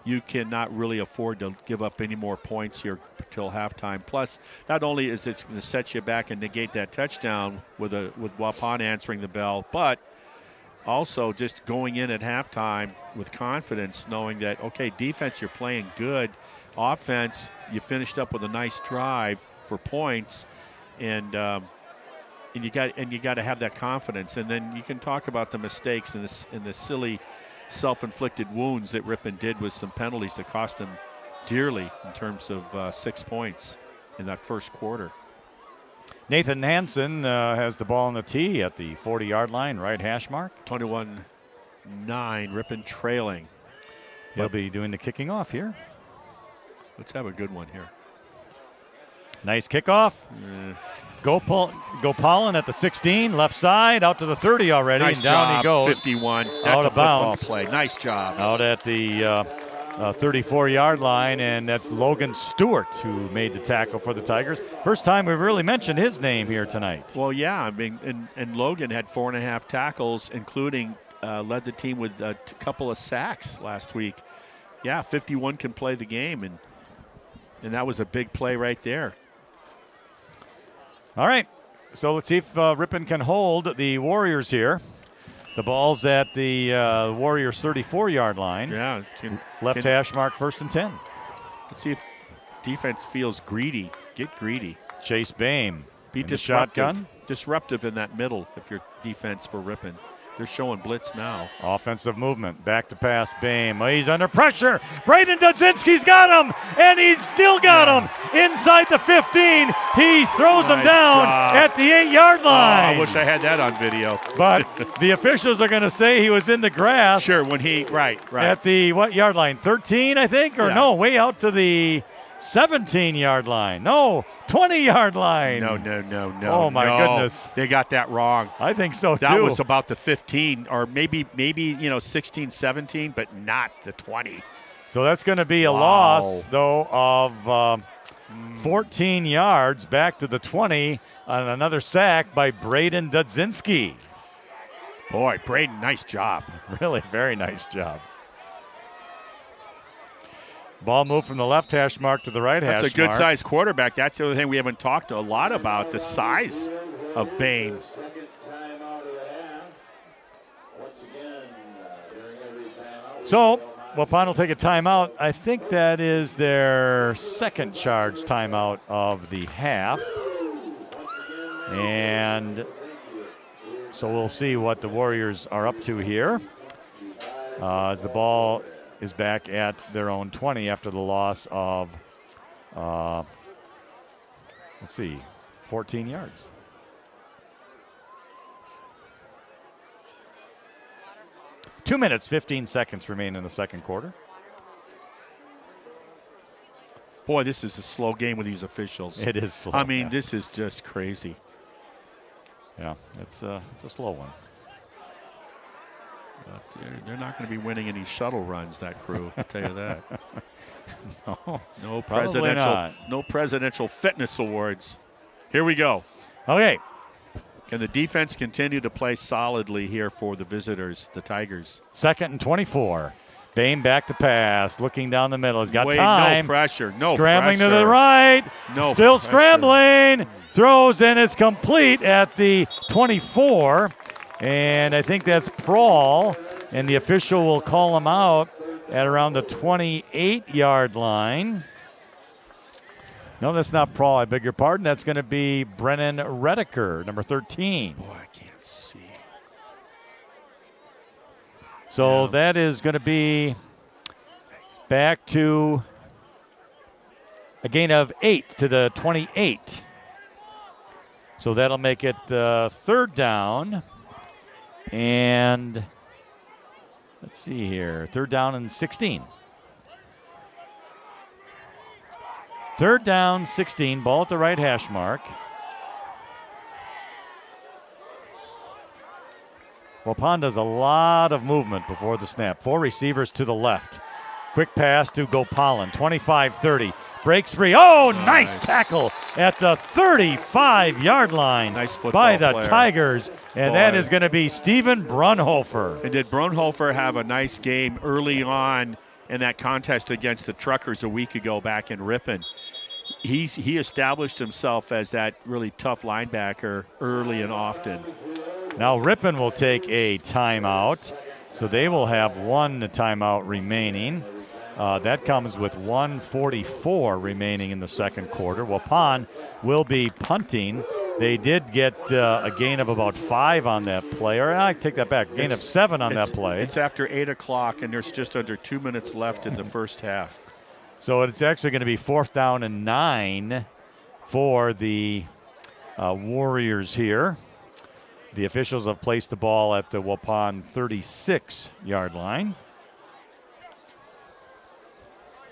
you cannot really afford to give up any more points here till halftime. Plus, not only is it going to set you back and negate that touchdown with Waupun answering the bell, but also just going in at halftime with confidence, knowing that, okay, defense, you're playing good. Offense, you finished up with a nice drive for points, and you got to have that confidence. And then you can talk about the mistakes and the silly self-inflicted wounds that Ripon did with some penalties that cost them dearly in terms of 6 points in that first quarter. Nathan Hansen has the ball on the tee at the 40-yard line, right hash mark. 21-9, Ripon trailing. He'll be doing the kicking off here. Let's have a good one here. Nice kickoff. Gopalin at the 16, left side, out to the 30 already, Nice and down job, he goes. 51. That's out a of football bounds. play. Nice job. Out at the 34-yard line, and that's Logan Stewart who made the tackle for the Tigers. First time we've really mentioned his name here tonight. Well, yeah, I mean, and Logan had 4.5 tackles, including led the team with a couple of sacks last week. Yeah, 51 can play the game, and that was a big play right there. All right, so let's see if Ripon can hold the Warriors here. The ball's at the Warriors' 34-yard line. Yeah. Left hash mark, 1st and 10. Let's see if defense feels greedy. Get greedy. Chase Bame. Be in the disruptive. shotgun. Disruptive in that middle if you're defense for Ripon. They're showing blitz now. Offensive movement. Back to pass. Bame. He's under pressure. Braden Dudzinski's got him, and he's still got him inside the 15. He throws him down at the 8-yard line. I wish I had that on video. But the officials are going to say he was in the grass. Sure, when he right. At the what yard line? 13, I think, or no, way out to the 17-yard line. No, 20-yard line. No. Oh, my goodness. They got that wrong. I think so, too. That was about the 15 or maybe 16, 17, but not the 20. So that's going to be a loss, though, of 14 yards back to the 20 on another sack by Braden Dudzinski. Boy, Braden, nice job. Really, very nice job. Ball moved from the left hash mark to the right hash mark. That's a good-sized quarterback. That's the other thing we haven't talked a lot about, the size of Bame. So, Waupun will take a timeout. I think that is their second charge timeout of the half. And so we'll see what the Warriors are up to here as the ball is back at their own 20 after the loss of, 14 yards. Two minutes, 15 seconds remain in the second quarter. Boy, this is a slow game with these officials. It is slow. I mean, this is just crazy. Yeah, it's a slow one. They're not going to be winning any shuttle runs, that crew, I'll tell you that. No presidential fitness awards. Here we go. Okay. Can the defense continue to play solidly here for the visitors, the Tigers? 2nd and 24. Bame back to pass, looking down the middle. He's got time. No pressure. Scrambling to the right. Still scrambling. Throws, and it's complete at the 24. And I think that's Prawl, and the official will call him out at around the 28-yard line. No, that's not Prawl. I beg your pardon. That's going to be Brennan Redeker, number 13. Boy, I can't see. So that is going to be back to a gain of 8 to the 28. So that'll make it 3rd down. And let's see here. 3rd down and 16. 3rd down, 16. Ball at the right hash mark. Waupun does a lot of movement before the snap. 4 receivers to the left. Quick pass to Gopalin. 25-30. Breaks free. Oh, nice tackle at the 35-yard line by the player. Tigers. And that is going to be Steven Brunhofer. And did Brunhofer have a nice game early on in that contest against the Truckers a week ago back in Ripon. He established himself as that really tough linebacker early and often. Now Ripon will take a timeout, so they will have one timeout remaining. That comes with 1:44 remaining in the second quarter. Waupun will be punting. They did get a gain of about 5 on that play. Or I take that back, gain of 7 on that play. It's after 8 o'clock, and there's just under 2 minutes left in the first half. So it's actually going to be 4th down and 9 for the Warriors here. The officials have placed the ball at the Waupun 36-yard line.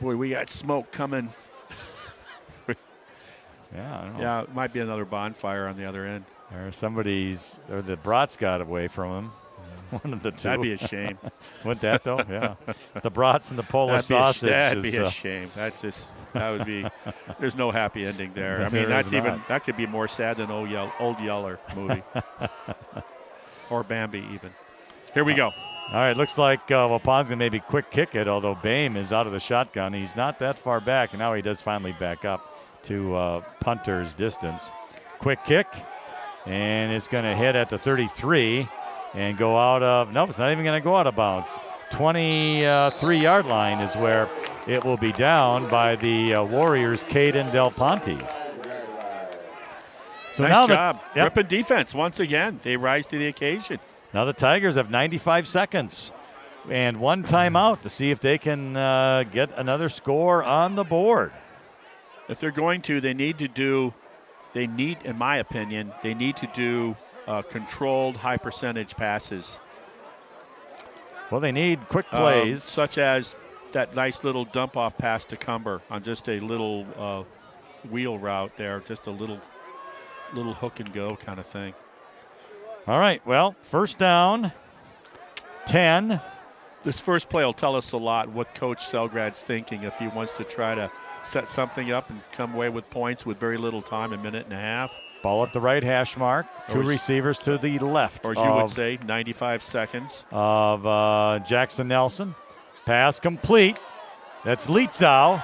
Boy, we got smoke coming. Yeah, I don't know. Yeah, it might be another bonfire on the other end. Or or the brats got away from him. One of the two. That'd be a shame. Wouldn't that, though? Yeah. The brats and the Polish sausage. That'd be a shame. That would be, there's no happy ending there. I mean, that could be more sad than Old Yeller movie. Or Bambi, even. Here we go. All right, looks like Waupun's going to maybe quick kick it, although Bame is out of the shotgun. He's not that far back, and now he does finally back up to punter's distance. Quick kick, and it's going to hit at the 33 and go out of, nope, it's not even going to go out of bounds. 23-yard line is where it will be down by the Warriors' Caden Del Ponte. So nice now job. Ripon defense, once again, they rise to the occasion. Now the Tigers have 95 seconds and one timeout to see if they can get another score on the board. If they're going to, in my opinion, they need to do controlled high percentage passes. Well, they need quick plays. Such as that nice little dump off pass to Cumber on just a little wheel route there, just a little hook and go kind of thing. All right, well, first down, 10. This first play will tell us a lot what Coach Selgrad's thinking if he wants to try to set something up and come away with points with very little time, a minute and a half. Ball at the right hash mark. Two receivers to the left. Or as you would say, 95 seconds. Of Jackson Nelson. Pass complete. That's Lietzau.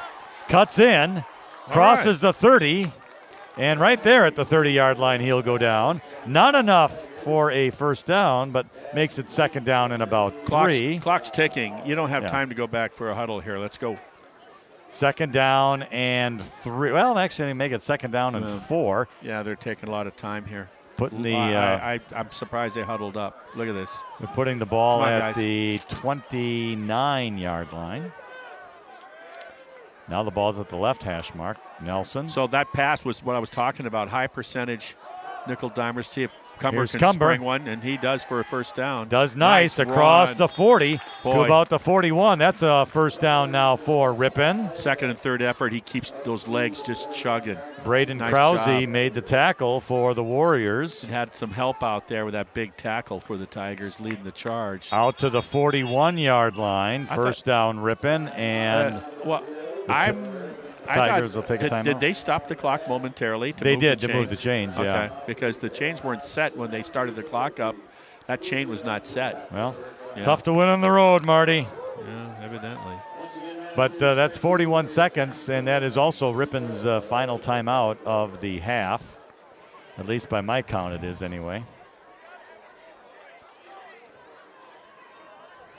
Cuts in. Crosses the 30. And right there at the 30-yard line, he'll go down. Not enough for a first down, but makes it second down in about 3. Clock's ticking. You don't have time to go back for a huddle here. Let's go. Second down and 3. Well, actually, they make it second down and 4. Yeah, they're taking a lot of time here. Putting the I'm surprised they huddled up. Look at this. They're putting the ball at the 29-yard line. Now the ball's at the left hash mark. Nelson. So that pass was what I was talking about. High percentage nickel dimers. See if Cumber can spring one, and he does for a first down. Does nice across the 40 to about the 41. That's a first down now for Ripon. Second and third effort, he keeps those legs just chugging. Braden Krause made the tackle for the Warriors. He had some help out there with that big tackle for the Tigers leading the charge. Out to the 41-yard line. First down Ripon. And Tigers will take a timeout. Did they stop the clock momentarily to move the chains, okay, because the chains weren't set when they started the clock up. That chain was not set. Well, tough to win on the road, Marty. Yeah, evidently. But that's 41 seconds, and that is also Ripon's final timeout of the half. At least by my count it is anyway.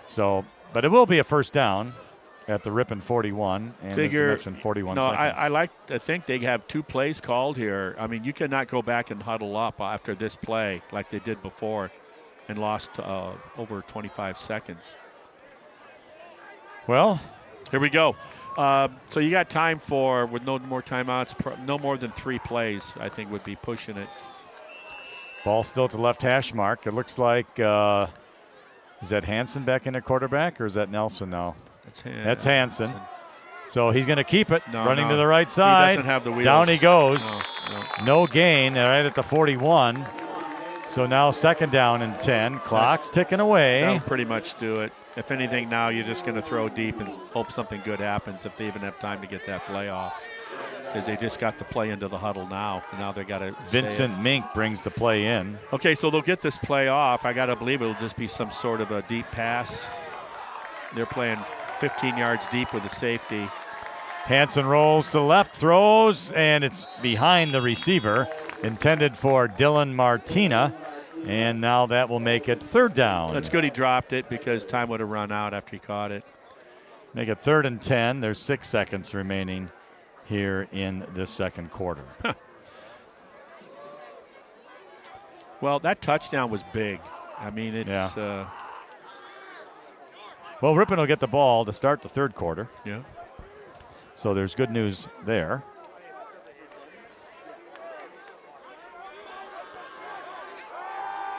So, but it will be a first down at the Ripon 41, and Figure, 41 seconds. I think they have 2 plays called here. I mean, you cannot go back and huddle up after this play like they did before and lost over 25 seconds. Well, here we go. So you got time for, with no more timeouts, no more than 3 plays, I think would be pushing it. Ball still at the left hash mark. It looks like, is that Hansen back in at quarterback, or is that Nelson now? That's Hansen. So he's going to keep it, running to the right side. He doesn't have the wheels. Down he goes. No gain, right at the 41. So now second down and 10. Clock's ticking away. That'll pretty much do it. If anything, now you're just going to throw deep and hope something good happens if they even have time to get that play off. Because they just got the play into the huddle now, and now they got to. Vincent Mink brings the play in. Okay, so they'll get this play off. I got to believe it'll just be some sort of a deep pass. They're playing 15 yards deep with a safety. Hanson rolls to the left, throws, and it's behind the receiver, intended for Dylan Martina. And now that will make it 3rd down. That's good he dropped it because time would have run out after he caught it. Make it 3rd and 10. There's 6 seconds remaining here in this second quarter. Well, that touchdown was big. I mean, it's... Yeah. Well, Ripon will get the ball to start the 3rd quarter. Yeah. So there's good news there.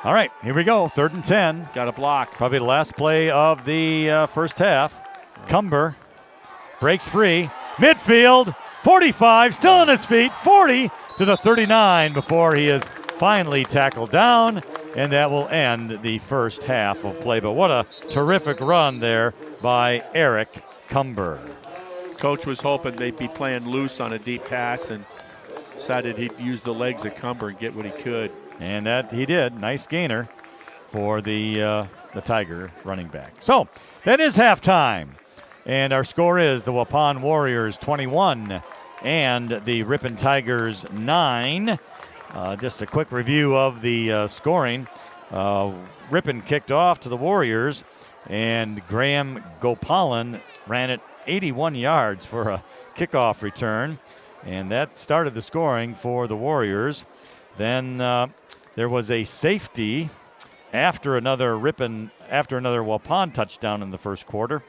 All right, here we go. 3rd and 10. Got a block. Probably the last play of the first half. Cumber breaks free. Midfield, 45, still on his feet. 40 to the 39 before he is finally tackled down. And that will end the first half of play. But what a terrific run there by Eric Cumber. Coach was hoping they'd be playing loose on a deep pass and decided he'd use the legs of Cumber and get what he could. And that he did. Nice gainer for the Tiger running back. So that is halftime. And our score is the Waupun Warriors 21 and the Ripon Tigers 9. Just a quick review of the scoring. Ripon kicked off to the Warriors, and Graham Gopalan ran it 81 yards for a kickoff return. And that started the scoring for the Warriors. Then there was a safety after another Waupun touchdown in the first quarter.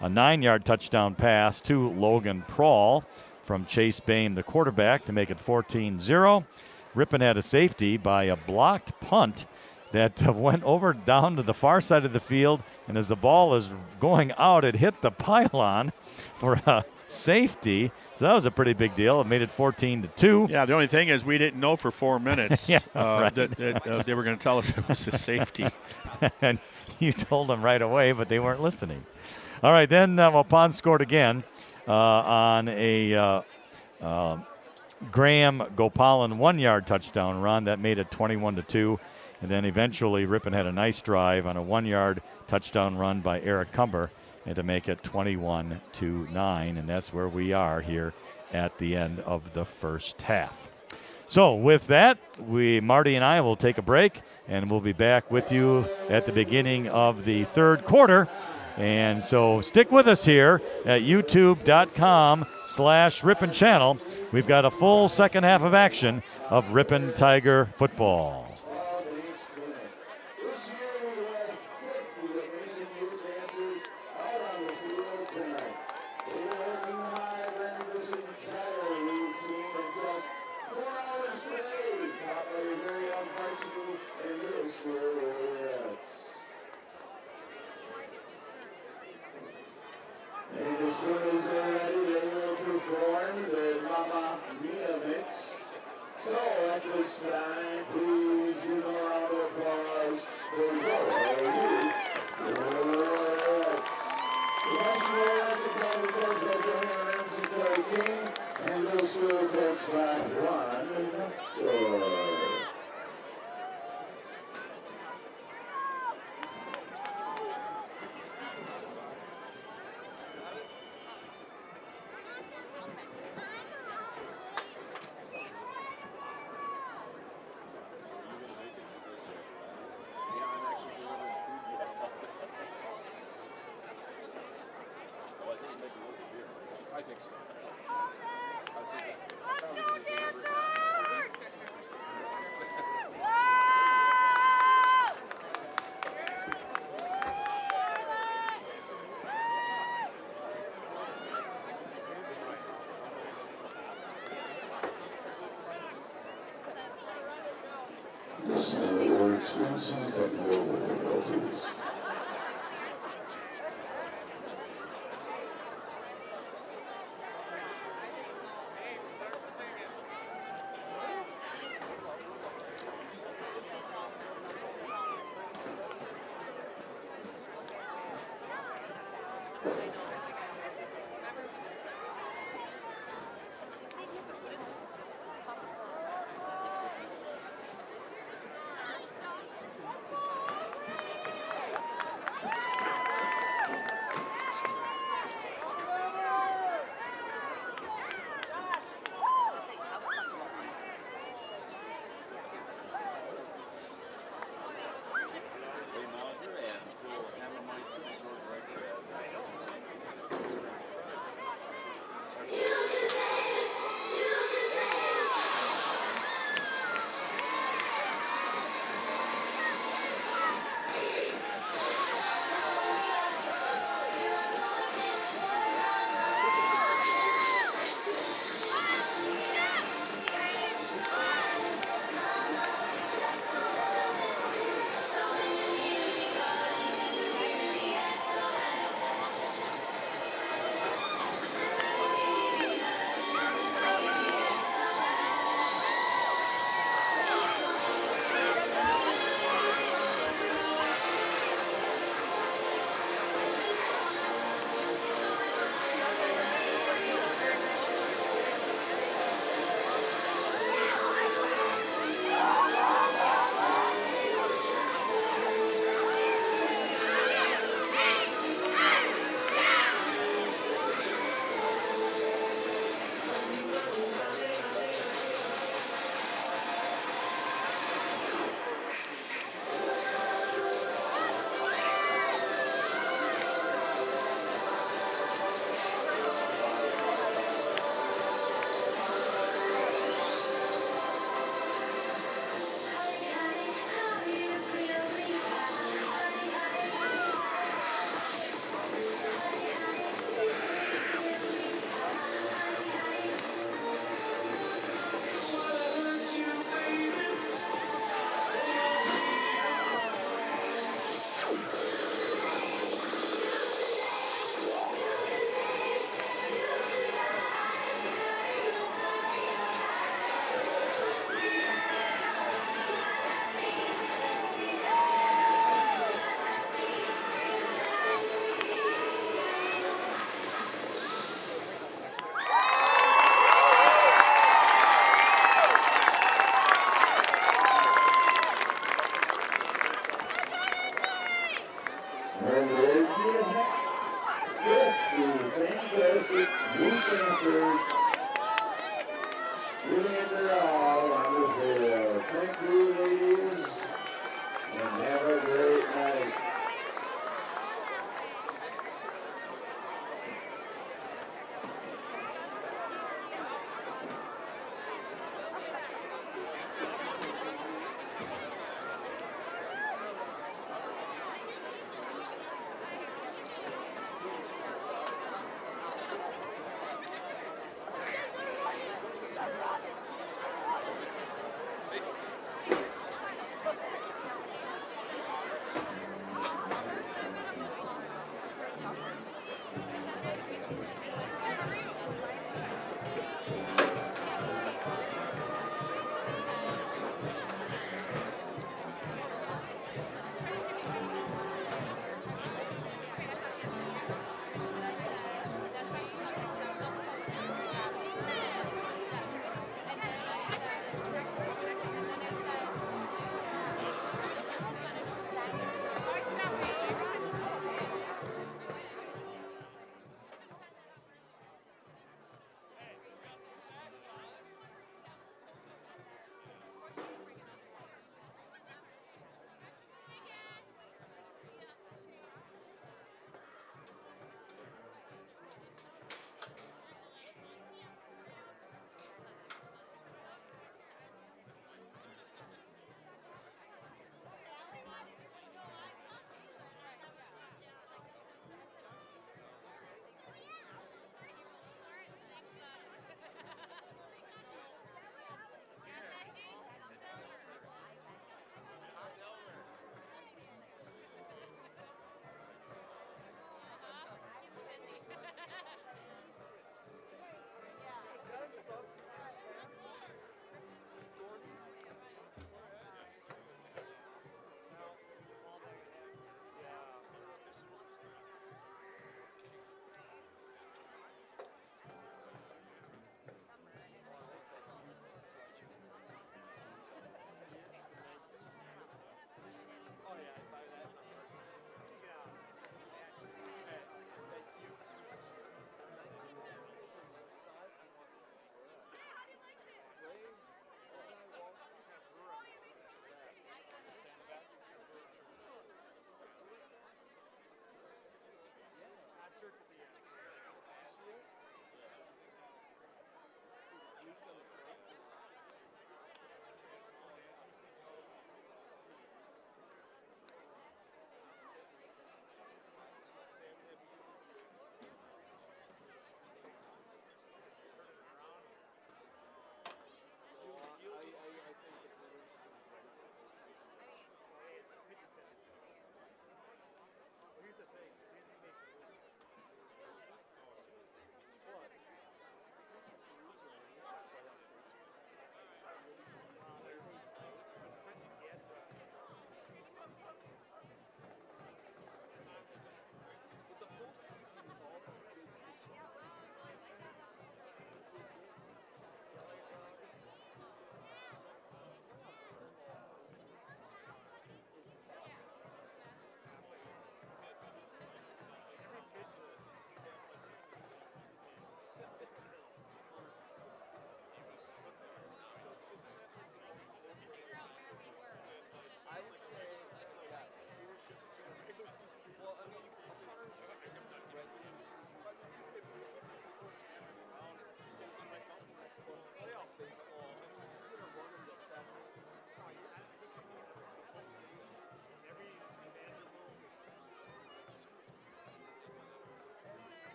A 9-yard touchdown pass to Logan Prawl from Chase Bain, the quarterback, to make it 14-0. Ripon had a safety by a blocked punt that went over down to the far side of the field, and as the ball is going out, it hit the pylon for a safety. So that was a pretty big deal. It made it 14-2. Yeah, the only thing is we didn't know for 4 minutes right. that they were going to tell us it was a safety. And you told them right away, but they weren't listening. All right, then Waupun scored again on a Graham Gopalan 1-yard touchdown run. That made it 21-2. And then eventually Ripon had a nice drive on a 1-yard touchdown run by Eric Cumber and to make it 21-9. And that's where we are here at the end of the first half. So with that, Marty and I will take a break, and we'll be back with you at the beginning of the third quarter. And so stick with us here at youtube.com/Ripon channel. We've got a full second half of action of Ripon Tiger football.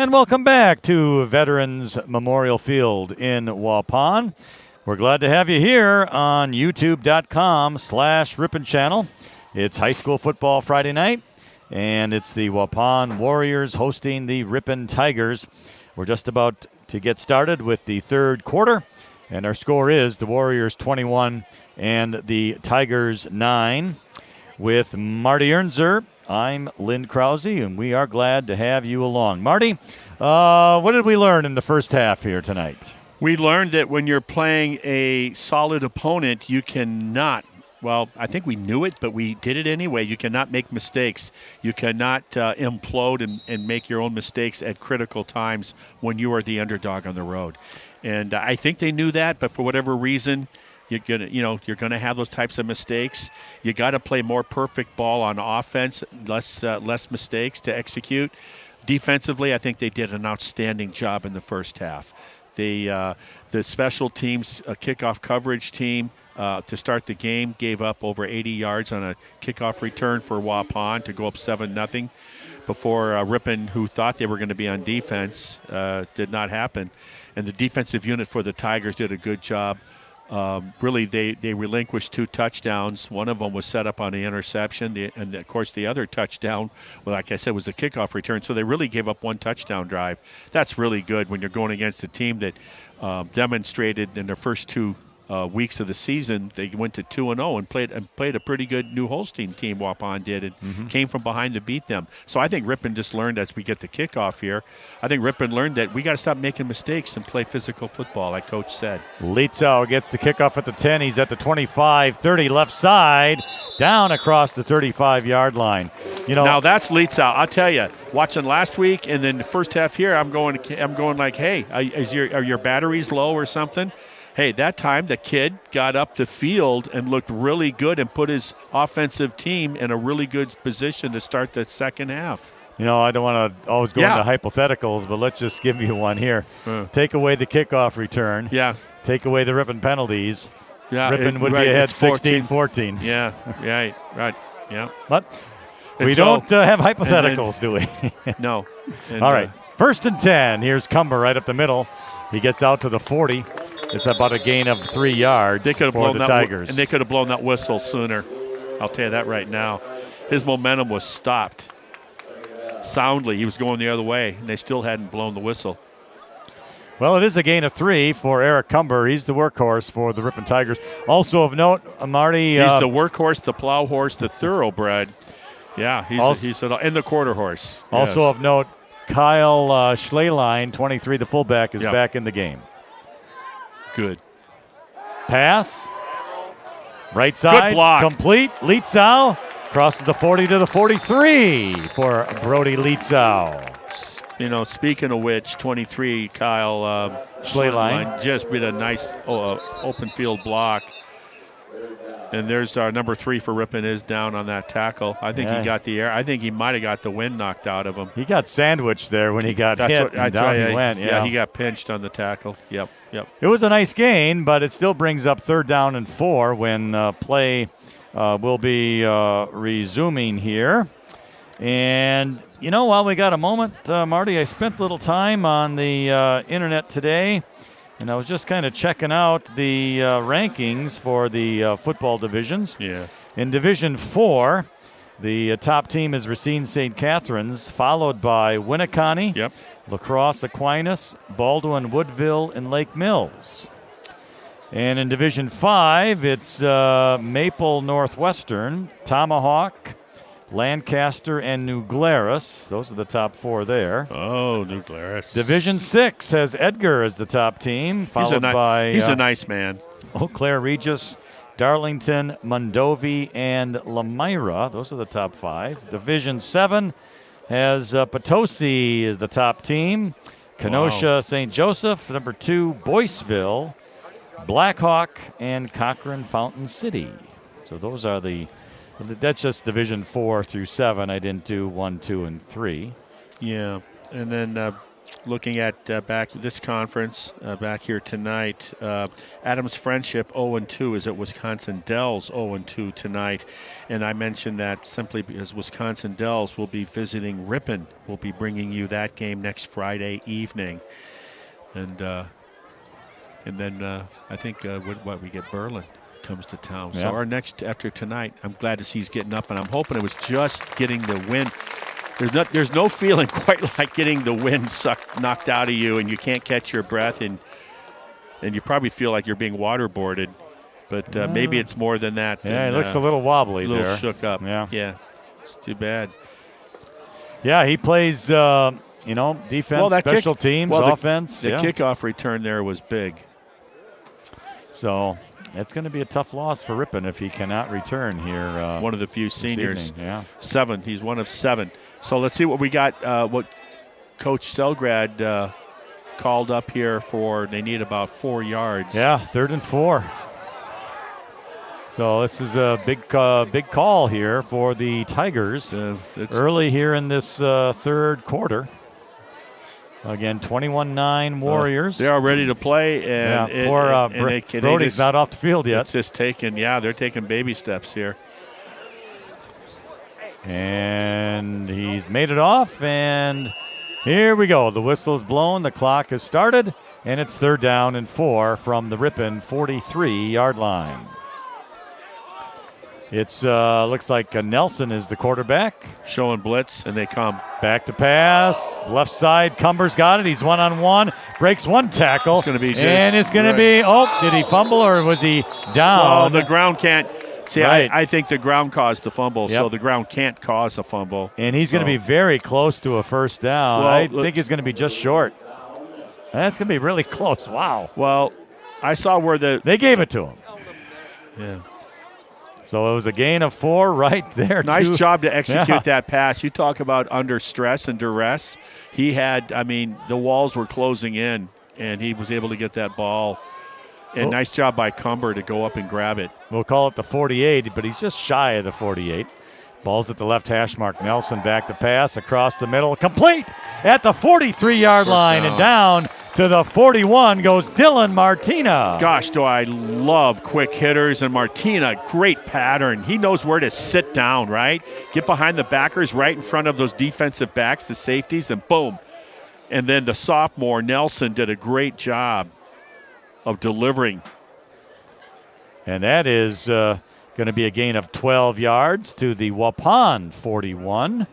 And welcome back to Veterans Memorial Field in Waupun. We're glad to have you here on youtube.com/Ripon Channel. It's high school football Friday night, and it's the Waupun Warriors hosting the Ripon Tigers. We're just about to get started with the third quarter, and our score is the Warriors 21 and the Tigers 9. With Marty Ernzer, I'm Lynn Krause, and we are glad to have you along. Marty, what did we learn in the first half here tonight? We learned that when you're playing a solid opponent, you cannot, well, I think we knew it, but we did it anyway. You cannot make mistakes. You cannot implode and make your own mistakes at critical times when you are the underdog on the road. And I think they knew that, but for whatever reason, you're gonna have those types of mistakes. You got to play more perfect ball on offense, less mistakes to execute. Defensively, I think they did an outstanding job in the first half. The special teams kickoff coverage team to start the game gave up over 80 yards on a kickoff return for Waupun to go up 7-0 before Ripon, who thought they were going to be on defense, did not happen. And the defensive unit for the Tigers did a good job. Really, they relinquished 2 touchdowns. One of them was set up on the interception, and of course the other touchdown, well, like I said, was a kickoff return. So they really gave up 1 touchdown drive. That's really good when you're going against a team that demonstrated in their first 2 weeks of the season. They went to 2-0 and played a pretty good New Holstein team. Waupun did and came from behind to beat them. So I think Ripon just learned as we get the kickoff here. I think Ripon learned that we got to stop making mistakes and play physical football, like Coach said. Lietzau gets the kickoff at the 10. He's at the 25-30 left side, down across the 35-yard line. Now that's Lietzau. I'll tell you, watching last week and then the first half here, I'm going like, hey, are your batteries low or something? Hey, that time the kid got up the field and looked really good and put his offensive team in a really good position to start the second half. I don't want to always go into hypotheticals, but let's just give you one here. Take away the kickoff return. Yeah. Take away the Ripon penalties. Yeah. Ripon would be ahead 16-14. Yeah, right, yeah. But we don't have hypotheticals, do we? No. All right, 1st and 10. Here's Cumber right up the middle. He gets out to the 40. It's about a gain of 3 yards for the Tigers. And they could have blown that whistle sooner. I'll tell you that right now. His momentum was stopped soundly. He was going the other way, and they still hadn't blown the whistle. Well, it is a gain of 3 for Eric Cumber. He's the workhorse for the Ripon Tigers. Also of note, Marty. He's the workhorse, the plow horse, the thoroughbred. Yeah, he's and the quarter horse. Also of note, Kyle Schleyline, 23, the fullback, is back in the game. Good. Pass. Right side. Good block. Complete. Lietzau crosses the 40 to the 43 for Brody Lietzau. Speaking of which, 23, Kyle Schleyline just did a nice open field block. And there's our number 3 for Ripon is down on that tackle. I think he got the air. I think he might have got the wind knocked out of him. He got sandwiched there when he got hit. Down he went. Yeah, he got pinched on the tackle. Yep. It was a nice gain, but it still brings up 3rd down and 4 when play will be resuming here. And, while we got a moment, Marty, I spent a little time on the internet today, and I was just kind of checking out the rankings for the football divisions. Yeah. In Division 4, the top team is Racine St. Catharines, followed by Winneconne, La Crosse Aquinas, Baldwin Woodville, and Lake Mills. And in Division 5, it's Maple Northwestern, Tomahawk, Lancaster, and New Glarus. Those are the top 4 there. Oh, New Glarus. Division 6 has Edgar as the top team, followed by... He's a nice man. Eau Claire Regis, Darlington, Mondovi, and Lamira. Those are the top 5. Division 7 has Potosi as the top team. Kenosha St. Joseph, number 2, Boyceville, Blackhawk, and Cochrane Fountain City. So those are that's just Division 4 through 7. I didn't do 1, 2, and 3. Yeah. And then looking at back this conference back here tonight, Adams Friendship 0-2 is at Wisconsin Dells 0-2 tonight. And I mentioned that simply because Wisconsin Dells will be visiting Ripon. We'll be bringing you that game next Friday evening. And then I think we get Berlin comes to town. Yep. So our next after tonight, I'm glad to see he's getting up, and I'm hoping it was just getting the wind. There's no feeling quite like getting the wind knocked out of you, and you can't catch your breath, and you probably feel like you're being waterboarded. But maybe it's more than that. Yeah, it looks a little wobbly there. A little shook up. Yeah, it's too bad. Yeah, he plays, defense, special teams, offense. The kickoff return there was big. So it's going to be a tough loss for Ripon if he cannot return here. One of the few seniors. Yeah. 7. He's one of 7. So let's see what we got, what Coach Selgrad called up here for. They need about 4 yards. Yeah, 3rd and 4. So this is a big call here for the Tigers early here in this third quarter. Again, 21-9 Warriors. They are ready to play, and Brody's not off the field yet. It's just they're taking baby steps here. And he's made it off, and here we go. The whistle is blown, the clock has started, and it's 3rd down and 4 from the Ripon 43-yard line. It's looks like Nelson is the quarterback. Showing blitz, and they come. Back to pass. Left side, Cumber's got it. He's one-on-one. Breaks one tackle. It's going to be did he fumble or was he down? Well, the ground can't. See, right. I think the ground caused the fumble, so the ground can't cause a fumble. And he's going to be very close to a first down. I think he's going to be just short. That's going to be really close. Wow. Well, I saw where they gave it to him. Yeah. So it was a gain of 4 right there. Nice job to execute that pass. You talk about under stress and duress. He had, the walls were closing in, and he was able to get that ball. And nice job by Cumber to go up and grab it. We'll call it the 48, but he's just shy of the 48. Ball's at the left hash mark. Nelson back to pass across the middle. Complete at the 43-yard line. And down to the 41 goes Dylan Martina. Gosh, do I love quick hitters. And Martina, great pattern. He knows where to sit down, right? Get behind the backers right in front of those defensive backs, the safeties, and boom. And then the sophomore, Nelson, did a great job of delivering. And that is going to be a gain of 12 yards to the Waupun 41.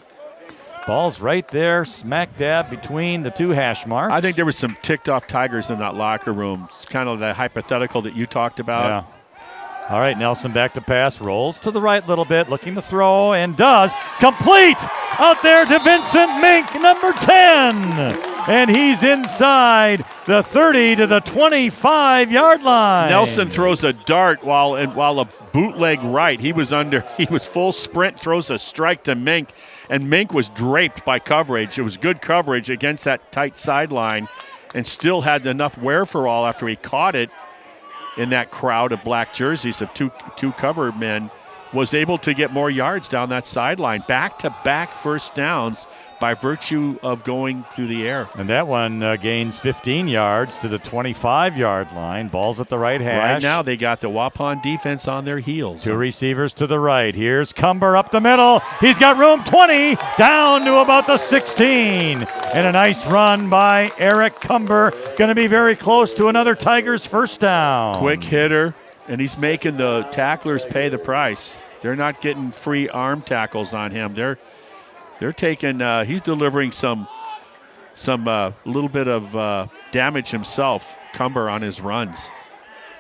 Ball's right there, smack dab between the 2 hash marks. I think there was some ticked-off Tigers in that locker room. It's kind of the hypothetical that you talked about. Yeah. All right, Nelson back to pass, rolls to the right a little bit, looking to throw, and does. Complete out there to Vincent Mink, number 10. And he's inside the 30 to the 25-yard line. Nelson throws a dart while a bootleg right. He was full sprint, throws a strike to Mink, and Mink was draped by coverage. It was good coverage against that tight sideline and still had enough wherewithal after he caught it in that crowd of black jerseys of two cover men, was able to get more yards down that sideline. Back-to-back first downs by virtue of going through the air. And that one gains 15 yards to the 25-yard line. Ball's at the right hash. Right now they got the Waupun defense on their heels. 2 receivers to the right. Here's Cumber up the middle. He's got room, 20, down to about the 16. And a nice run by Eric Cumber. Going to be very close to another Tigers first down. Quick hitter, and he's making the tacklers pay the price. They're not getting free arm tackles on him. They're taking. He's delivering some little bit of damage himself. Cumber on his runs.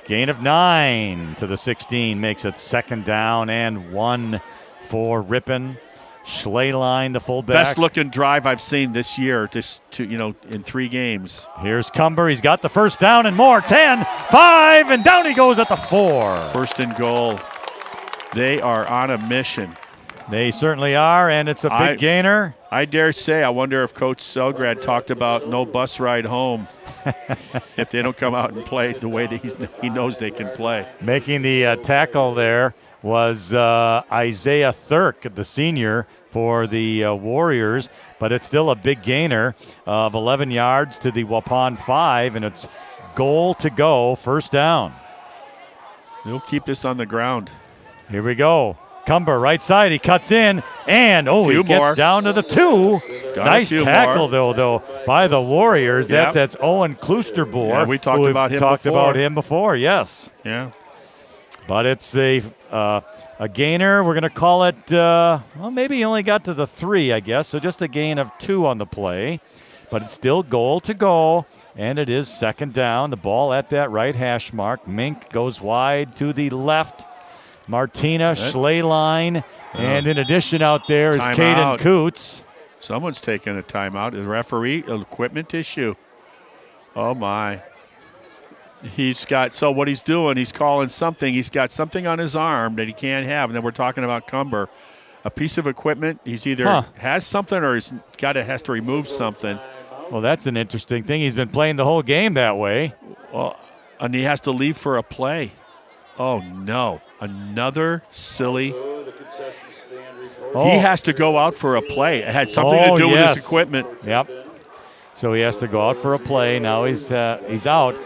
Gain of 9 to the 16 makes it 2nd down and 1 for Ripon. Schleline, the fullback. Best looking drive I've seen this year. In 3 games. Here's Cumber. He's got the first down and more. 10, 5, and down he goes at the 4. 1st and goal. They are on a mission. They certainly are, and it's a big gainer. I dare say, I wonder if Coach Selgrad talked about no bus ride home if they don't come out and play the way that he knows they can play. Making the tackle there was Isaiah Thurk, the senior for the Warriors, but it's still a big gainer of 11 yards to the Waupun 5, and it's goal to go, first down. They'll keep this on the ground. Here we go. Cumber, right side, he cuts in, and he gets down to the 2. Nice tackle, though, by the Warriors. Yep. That's Owen Kloosterboer. Yeah, we talked about him before. Yes. Yeah. But it's a gainer. We're going to call it, maybe he only got to the 3, I guess, so just a gain of 2 on the play. But it's still goal to go, and it is second down. The ball at that right hash mark. Mink goes wide to the left. Martina, Schleline, and in addition out there is Caden Coots. Someone's taking a timeout. The referee, equipment issue. Oh, my. So what he's doing, he's calling something. He's got something on his arm that he can't have, and then we're talking about Cumber. A piece of equipment, he's either has something or has to remove something. Well, that's an interesting thing. He's been playing the whole game that way. Well, and he has to leave for a play. Oh, no. Another silly. He has to go out for a play. It had something to do with his equipment. Yep. So he has to go out for a play. Now he's out.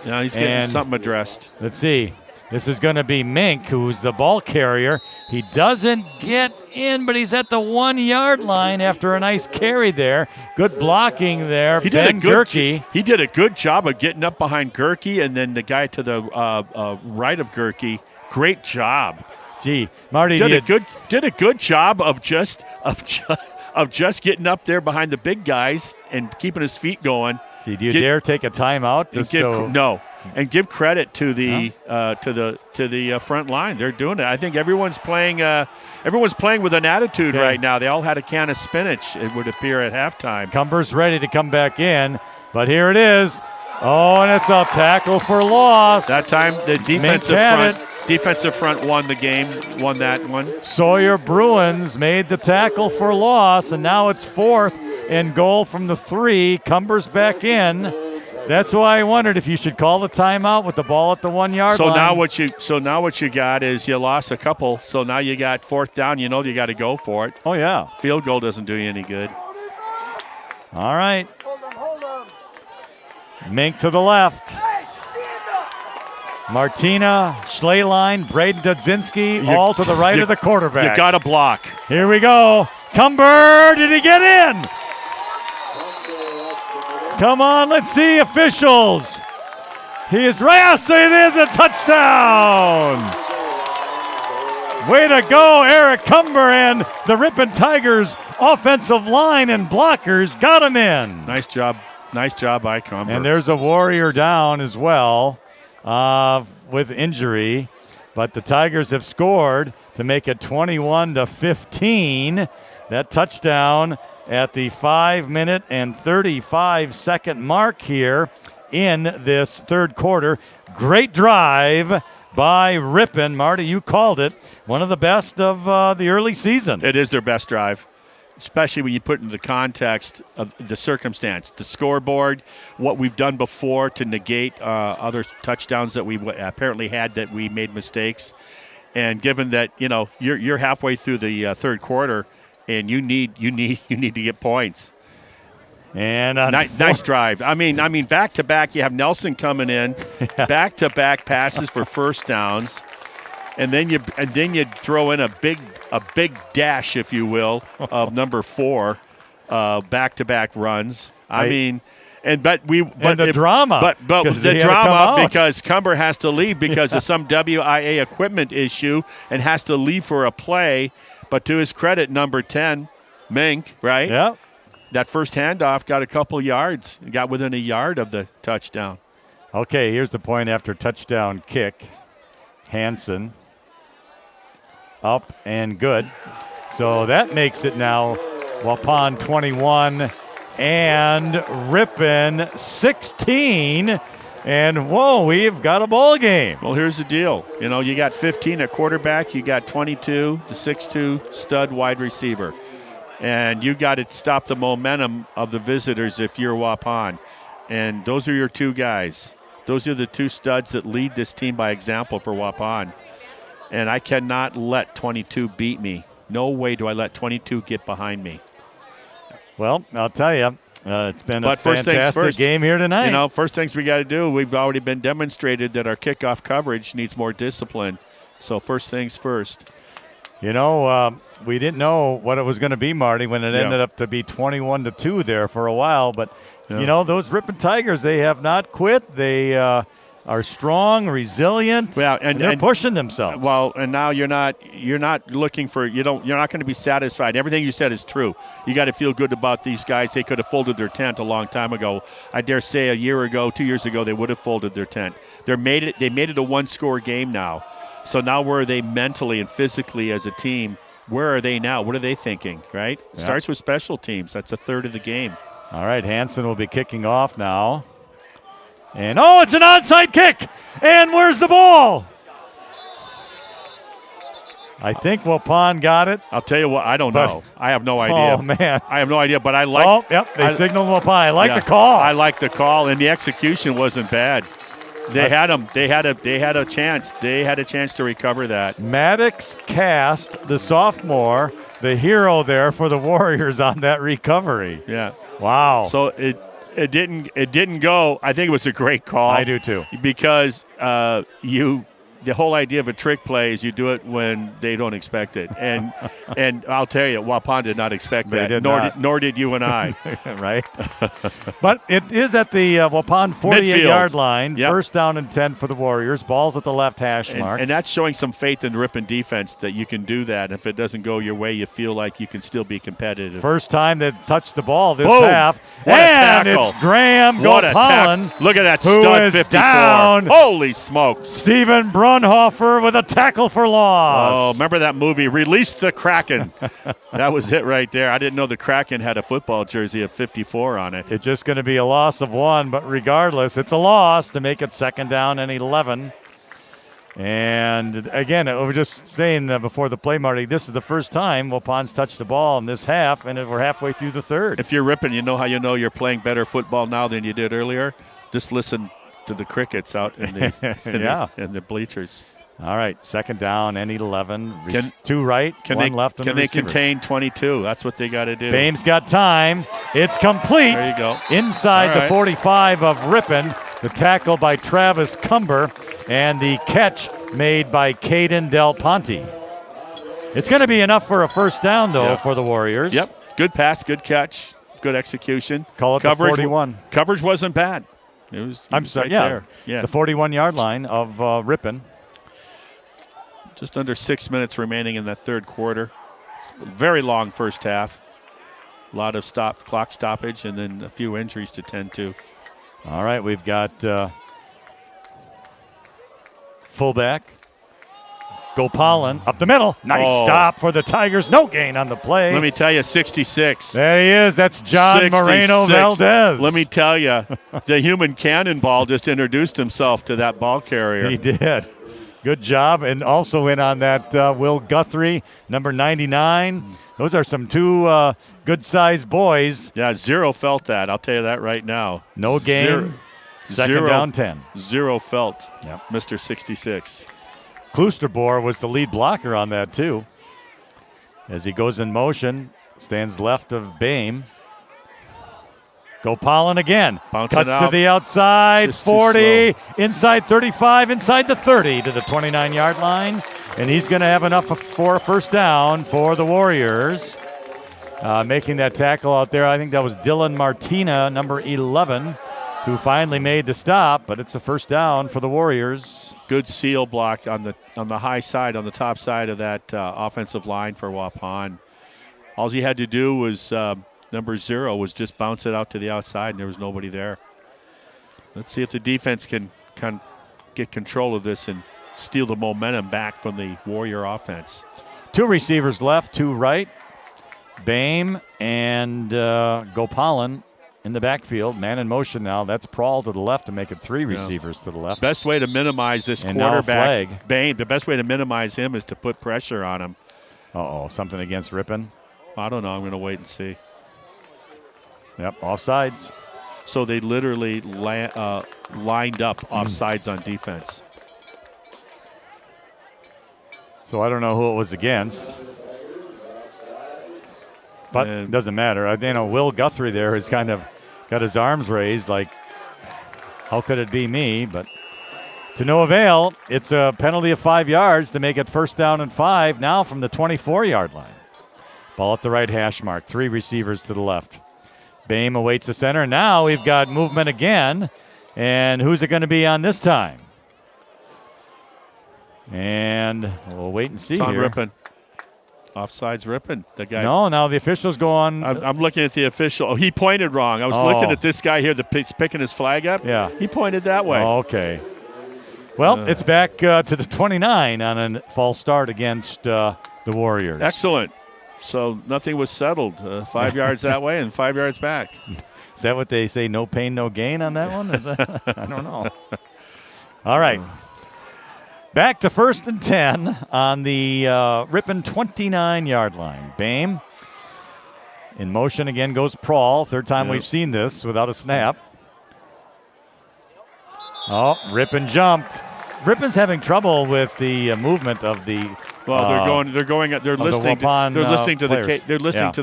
Now he's getting something addressed. Let's see. This is going to be Mink, who's the ball carrier. He doesn't get in, but he's at the 1-yard line after a nice carry there. Good blocking there. Ben Gerke. He did a good job of getting up behind Gerke, and then the guy to the right of Gerke. Great job. Gee, Marty did a good job of just getting up there behind the big guys and keeping his feet going. Gee, do you dare take a timeout? No. And give credit to the front line. They're doing it. I think everyone's playing with an attitude right now. They all had a can of spinach, it would appear, at halftime. Cumber's ready to come back in, but here it is. Oh, and it's a tackle for loss. That time the defensive front won the game, won that one. Sawyer Bruins made the tackle for loss, and now it's 4th and goal from the 3. Cumber's back in. That's why I wondered if you should call the timeout with the ball at the 1-yard line. Now what you got is you lost a couple. So now you got 4th down. You know you got to go for it. Oh yeah. Field goal doesn't do you any good. All right. Mink to the left. Martina, Schleline, Braden Dudzinski, all to the right of the quarterback. You got to block. Here we go. Cumber, did he get in? Come on, let's see, officials. He is right. Yes, it is a touchdown. Way to go, Eric Cumber, and the Ripon Tigers offensive line and blockers got him in. Nice job by Cumber. And there's a Warrior down as well with injury, but the Tigers have scored to make it 21-15. That touchdown at the 5-minute and 35-second mark here in this third quarter. Great drive by Ripon. Marty, you called it. One of the best of the early season. It is their best drive, especially when you put into the context of the circumstance, the scoreboard, what we've done before to negate other touchdowns that we apparently had that we made mistakes. And given that, you're halfway through the third quarter, and you need to get points. And nice drive. I mean, back to back. You have Nelson coming in, back to back passes for first downs, and then you throw in a big dash, if you will, of number 4, back to back runs. The drama because Cumber has to leave because of some WIA equipment issue and has to leave for a play. But to his credit, number 10, Mink, right? Yeah. That first handoff got a couple yards. Got within a yard of the touchdown. Okay, here's the point after touchdown kick. Hansen up and good. So that makes it now Waupun 21 and Ripon 16. And, whoa, we've got a ball game. Well, here's the deal. You got 15 at quarterback. You got 22, the 6'2", stud wide receiver. And you got to stop the momentum of the visitors if you're Waupun. And those are your two guys. Those are the two studs that lead this team by example for Waupun. And I cannot let 22 beat me. No way do I let 22 get behind me. Well, I'll tell you, it's been a first things fantastic first, game here tonight. You know, first things we got to do, we've already been demonstrated that our kickoff coverage needs more discipline. So first things first. You know, we didn't know what it was going to be, Marty, when it ended up to be 21-2 there for a while. But, you know, those Ripon Tigers, they have not quit. They are strong, resilient, and they're pushing themselves. Well, and now you're not looking for you're not going to be satisfied. Everything you said is true. You got to feel good about these guys. They could have folded their tent a long time ago. I dare say a year ago, 2 years ago, they would have folded their tent. They made it a one-score game now. So now where are they mentally and physically as a team? Where are they now? What are they thinking, right? It starts with special teams. That's a third of the game. All right, Hansen will be kicking off now. And, it's an onside kick. And where's the ball? I think Waupun got it. I'll tell you what, I don't know. I have no idea. Oh, man. I have no idea, but I like they signaled Waupun. I like the call. I like the call, and the execution wasn't bad. They had them. They had a chance. They had a chance to recover that. Maddox Cast, the sophomore, the hero there for the Warriors on that recovery. Yeah. Wow. So it didn't go. I think it was a great call. I do too. Because the whole idea of a trick play is you do it when they don't expect it. And I'll tell you, Waupun did not expect that. Nor did you and I. Right. But it is at the Waupun 48-yard line. Yep. First down and 10 for the Warriors. Ball's at the left hash mark. And that's showing some faith in the Ripon defense that you can do that. And if it doesn't go your way, you feel like you can still be competitive. First time they've touched the ball this Boom. half. What and a tackle. it's Graham Gopalin. Look at that who stud is 54. down. Holy smokes. Stephen Brunhofer with a tackle for loss. Oh, remember that movie, Release the Kraken? That was it right there. I didn't know the Kraken had a football jersey of 54 on it. It's just going to be a loss of 1, but regardless, it's a loss to make it second down and 11. And again, we were just saying before the play, Marty, this is the first time Waupun's touched the ball in this half, and we're halfway through the third. If you're Ripon, you know how you know you're playing better football now than you did earlier? Just listen to the crickets out in the bleachers. All right, second down and 11. Two right, one left on the receivers. Can they contain 22? That's what they got to do. Bame's got time. It's complete. There you go. Inside the 45 of Ripon. The tackle by Travis Cumber and the catch made by Caden Del Ponte. It's going to be enough for a first down, though, for the Warriors. Yep. Good pass, good catch, good execution. Call it coverage, the 41. Coverage wasn't bad. It was there. Yeah. The 41-yard line of Ripon. Just under 6 minutes remaining in that third quarter. It's a very long first half. A lot of clock stoppage and then a few injuries to tend to. All right, we've got fullback Gopalin up the middle. Nice stop for the Tigers. No gain on the play. Let me tell you, 66. There he is. That's John 66. Moreno Valdez. Let me tell you, the human cannonball just introduced himself to that ball carrier. He did. Good job. And also in on that Will Guthrie, number 99. Those are some two good-sized boys. Yeah, Zero felt that. I'll tell you that right now. No gain. Second down 10. Zero felt Mr. 66. Kloosterboer was the lead blocker on that, too. As he goes in motion, stands left of Bame. Gopalin again. Cuts to the outside, just 40, inside 35, inside the 30 to the 29-yard line. And he's going to have enough for a first down for the Warriors. Making that tackle out there, I think that was Dylan Martina, number 11, who finally made the stop, but it's a first down for the Warriors. Good seal block on the high side, on the top side of that offensive line for Waupun. All he had to do was number 0 was just bounce it out to the outside, and there was nobody there. Let's see if the defense can get control of this and steal the momentum back from the Warrior offense. 2 receivers left, 2 right. Bame and Gopalin in the backfield. Man in motion now. That's Prawl to the left to make it 3 receivers to the left. Best way to minimize this and quarterback, Bame, the best way to minimize him is to put pressure on him. Something against Ripon? I don't know. I'm going to wait and see. Yep, offsides. So they literally lined up offsides on defense. So I don't know who it was against. But it doesn't matter. Will Guthrie there has kind of got his arms raised like, how could it be me? But to no avail. It's a penalty of 5 yards to make it 1st down and 5 now from the 24-yard line. Ball at the right hash mark. 3 receivers to the left. Boehm awaits the center. Now we've got movement again. And who's it going to be on this time? And we'll wait and see it's on here. Ripon. Offside's Ripon. The guy. No, now the officials go on. I'm looking at the official. Oh, he pointed wrong. I was looking at this guy here that's picking his flag up. Yeah. He pointed that way. Okay. Well, it's back to the 29 on a false start against the Warriors. Excellent. So nothing was settled. 5 yards that way and 5 yards back. Is that what they say, no pain, no gain on that one? Is that? I don't know. All right. Back to 1st and 10 on the Ripon 29-yard line. Boehm in motion again goes Prawl. 3rd time we've seen this without a snap. Oh, Ripon jumped. Ripon's having trouble with the movement of the. Well, they're listening to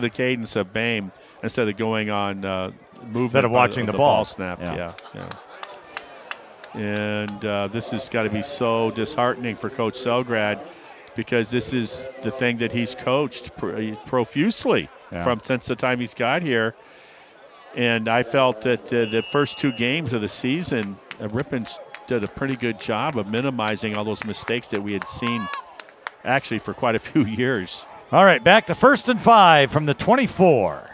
the cadence of Boehm instead of going on movement. Instead of watching the ball snap. Yeah. And this has got to be so disheartening for Coach Selgrad because this is the thing that he's coached profusely since the time he's got here. And I felt that the first 2 games of the season, Ripon did a pretty good job of minimizing all those mistakes that we had seen actually for quite a few years. All right, back to 1st and 5 from the 24.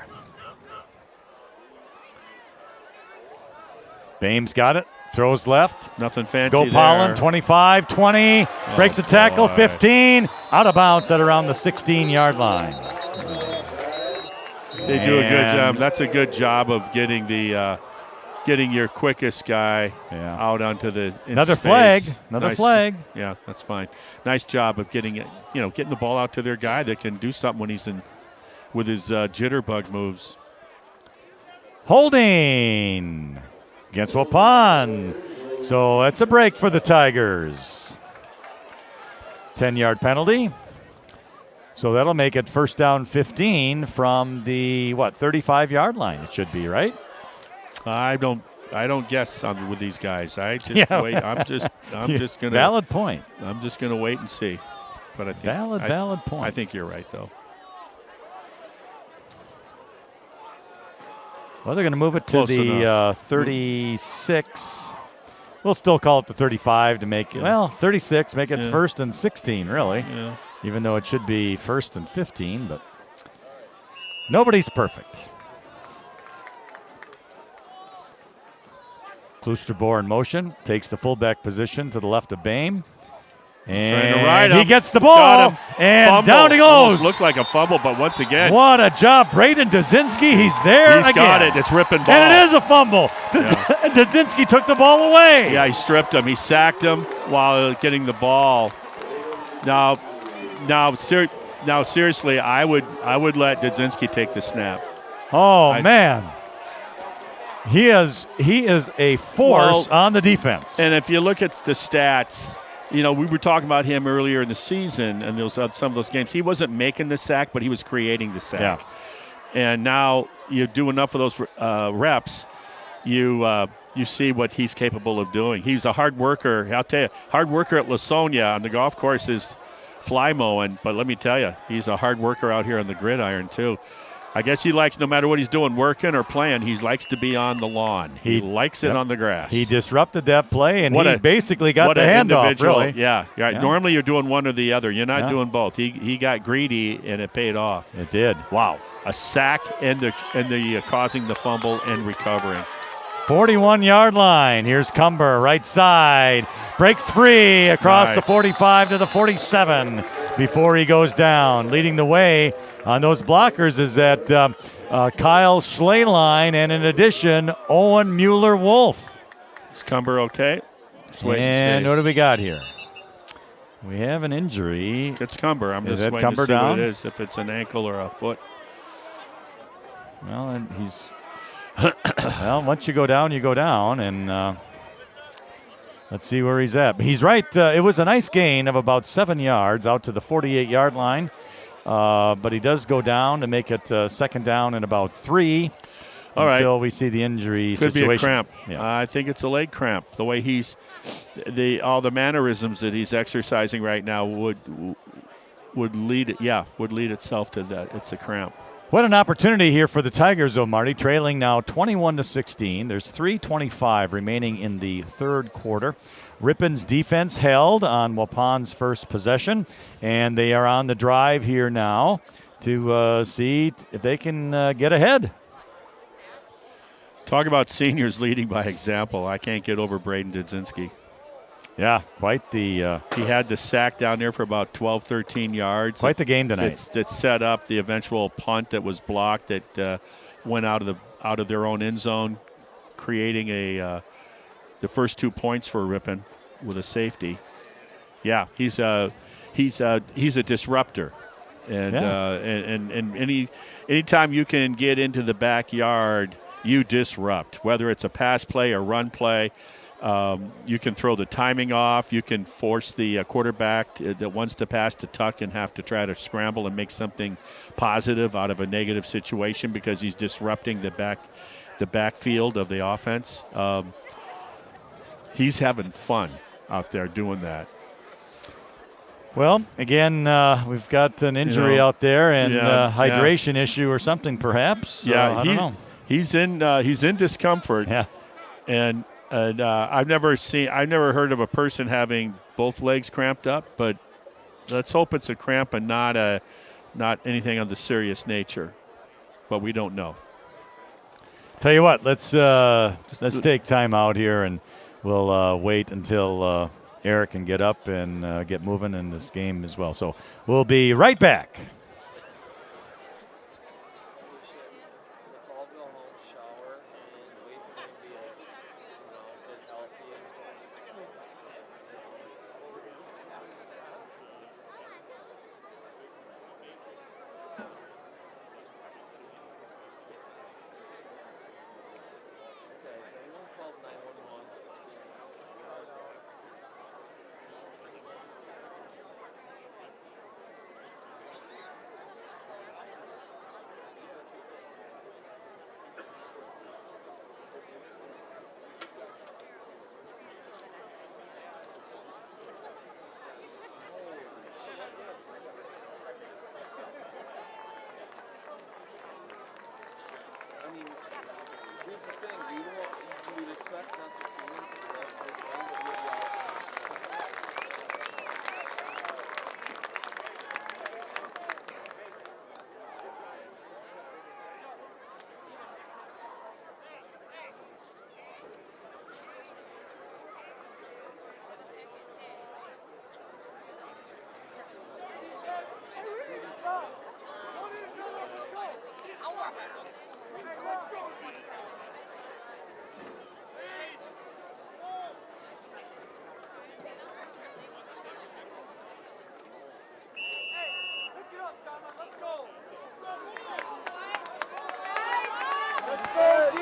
Boehm's got it. Throws left. Nothing fancy Go there. Pollen, 25, 20. Breaks the tackle, 15. Out of bounds at around the 16-yard line. They do a good job. That's a good job of getting getting your quickest guy out onto the Another space. flag. Yeah, that's fine. Nice job of getting it. Getting the ball out to their guy that can do something when he's in with his jitterbug moves. Holding against Waupun. So that's a break for the Tigers. 10-yard penalty. So that'll make it 1st down 15 from the 35-yard line. It should be, right? I don't guess with these guys. I just wait. I'm just gonna valid point. I'm just gonna wait and see. But I think valid point. I think you're right though. Well, they're going to move it to the 36. We'll still call it the 35 to make it, 36, make it 1st and 16, really. Yeah. Even though it should be 1st and 15, but nobody's perfect. Kloosterboer in motion, takes the fullback position to the left of Boehm. And he gets the ball, and fumble. Down he goes. Almost looked like a fumble, but once again. What a job. Braden Dazinski, he's there again. He's got it. It's Ripon ball. And it is a fumble. Yeah. Dazinski took the ball away. Yeah, he stripped him. He sacked him while getting the ball. Now, seriously, I would let Dazinski take the snap. Oh, man. He is a force on the defense. And if you look at the stats, we were talking about him earlier in the season, and some of those games. He wasn't making the sack, but he was creating the sack. Yeah. And now you do enough of those reps, you see what he's capable of doing. He's a hard worker. I'll tell you, hard worker at Lasonia on the golf course is fly mowing, but let me tell you, he's a hard worker out here on the gridiron too. I guess he likes, no matter what he's doing, working or playing, he likes to be on the lawn. He likes it on the grass. He disrupted that play, and he basically got the handoff, really. Yeah. Normally you're doing one or the other. You're not doing both. He got greedy, and it paid off. It did. Wow. A sack and the causing the fumble and recovering. 41-yard line. Here's Cumber, right side. Breaks free across the 45 to the 47 before he goes down. Leading the way on those blockers is that Kyle Schleline, and in addition, Owen Mueller-Wolf. Is Cumber okay? Let's wait and see. What do we got here? We have an injury. It's Cumber. I'm just waiting to see what it is, if it's an ankle or a foot. Well, and he's... well, once you go down, and let's see where he's at. He's right. It was a nice gain of about 7 yards out to the 48-yard line. but he does go down to make it second down and about 3 until we see the injury Could situation. Be a cramp. Yeah. I think it's a leg cramp. The way all the mannerisms that he's exercising right now would lead itself to that. It's a cramp. What an opportunity here for the Tigers, though, Marty. Trailing now 21-16. There's 3:25 remaining in the third quarter. Ripon's defense held on Waupun's first possession, and they are on the drive here now to see if they can get ahead. Talk about seniors leading by example. I can't get over Braden Dudzinski. Yeah, quite the... he had the sack down there for about 12, 13 yards. Quite the game tonight. That set up the eventual punt that was blocked that went out of their own end zone, creating the first 2 points for Ripon with a safety. Yeah, he's a disruptor, and anytime you can get into the backyard, you disrupt. Whether it's a pass play or run play. You can throw the timing off. You can force the quarterback that wants to pass to tuck and have to try to scramble and make something positive out of a negative situation because he's disrupting the backfield of the offense. He's having fun out there doing that. Well, again, we've got an injury out there and hydration issue or something, perhaps. I don't know. He's in discomfort. Yeah, and I've never heard of a person having both legs cramped up, but let's hope it's a cramp and not anything of the serious nature. But we don't know. Tell you what, let's take time out here and we'll wait until Eric can get up and get moving in this game as well. So we'll be right back.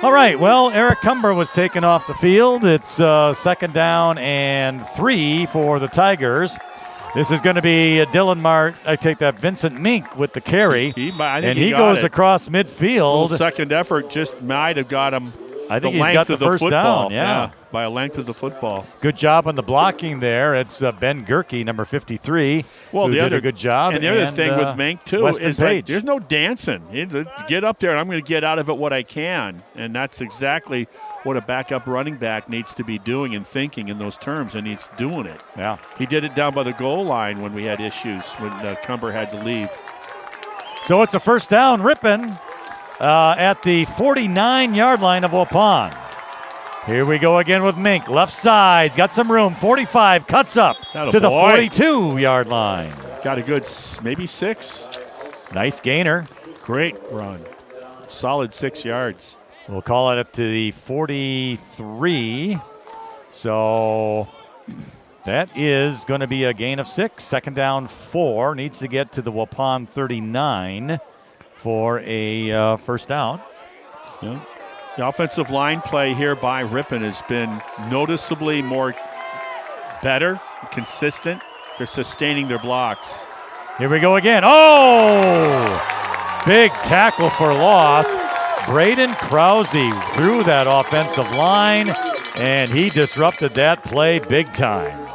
All right, well, Eric Cumber was taken off the field. It's second down and 3 for the Tigers. This is going to be Vincent Mink with the carry. He goes across midfield. Second effort just might have got him. I think he's got the first down, yeah. By a length of the football. Good job on the blocking there. It's Ben Gerke, number 53, who did a good job. And the other thing with Mink, too, is like, there's no dancing. Get up there, and I'm going to get out of it what I can. And that's exactly what a backup running back needs to be doing and thinking in those terms, and he's doing it. Yeah. He did it down by the goal line when we had issues, when Cumber had to leave. So it's a first down, Ripon. At the 49-yard line of Waupun. Here we go again with Mink. Left side's got some room. 45 cuts up to the 42-yard line. Got a good maybe 6. Nice gainer. Great run. Solid 6 yards. We'll call it up to the 43. So that is going to be a gain of 6. Second down 4. Needs to get to the Waupun 39. For a first down. Yeah. The offensive line play here by Ripon has been noticeably more better, consistent. They're sustaining their blocks. Here we go again. Oh! Big tackle for loss. Braden Krause through that offensive line, and he disrupted that play big time.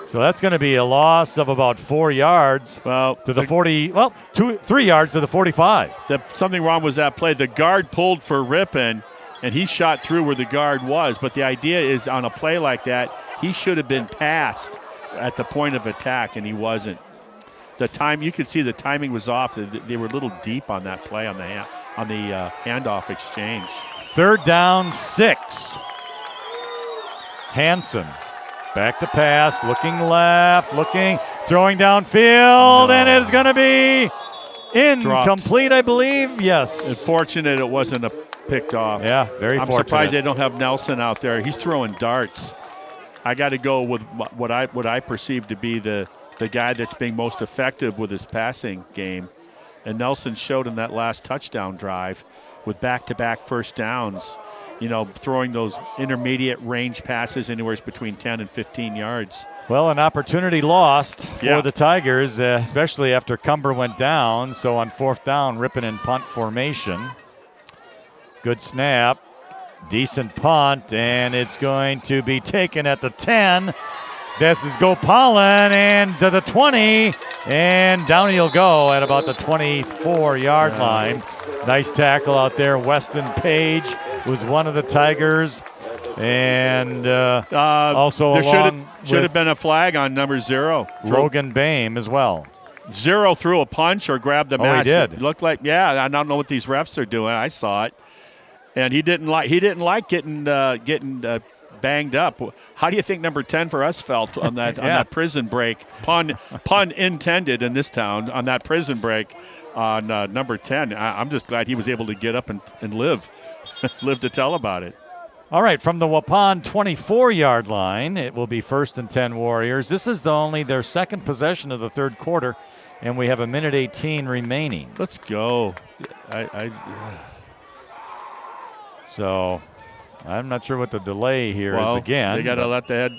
So that's going to be a loss of about 4 yards to the 40, 3 yards to the 45. Something wrong was that play. The guard pulled for Ripon, and he shot through where the guard was. But the idea is on a play like that, he should have been passed at the point of attack, and he wasn't. You could see the timing was off. They were a little deep on that play on the handoff exchange. 3rd down, 6. Hansen. Back to pass, looking left, throwing downfield, and it's going to be incomplete, I believe. Yes. Unfortunate it wasn't picked off. Yeah, very fortunate. I'm surprised they don't have Nelson out there. He's throwing darts. I got to go with what I perceive to be the guy that's being most effective with his passing game. And Nelson showed in that last touchdown drive with back-to-back first downs. Throwing those intermediate range passes anywhere between 10 and 15 yards. Well, an opportunity lost for the Tigers, especially after Cumber went down. So on 4th down, Ripon in punt formation. Good snap. Decent punt, and it's going to be taken at the 10. This is Gopalin, and to the 20, and down he'll go at about the 24-yard line. Nice tackle out there. Weston Page was one of the Tigers, and also there should have been a flag on number 0. Logan Bame as well. 0 threw a punch or grabbed the match. He did. It looked like, I don't know what these refs are doing. I saw it, and he didn't like getting banged up. How do you think number 10 for us felt on that on that prison break? Pun intended in this town on that prison break on number 10. I'm just glad he was able to get up and live to tell about it. All right, from the Waupun 24-yard line, it will be 1st and 10 Warriors. This is only their second possession of the 3rd quarter, and we have a minute 18 remaining. Let's go. So I'm not sure what the delay here is again. They got to let the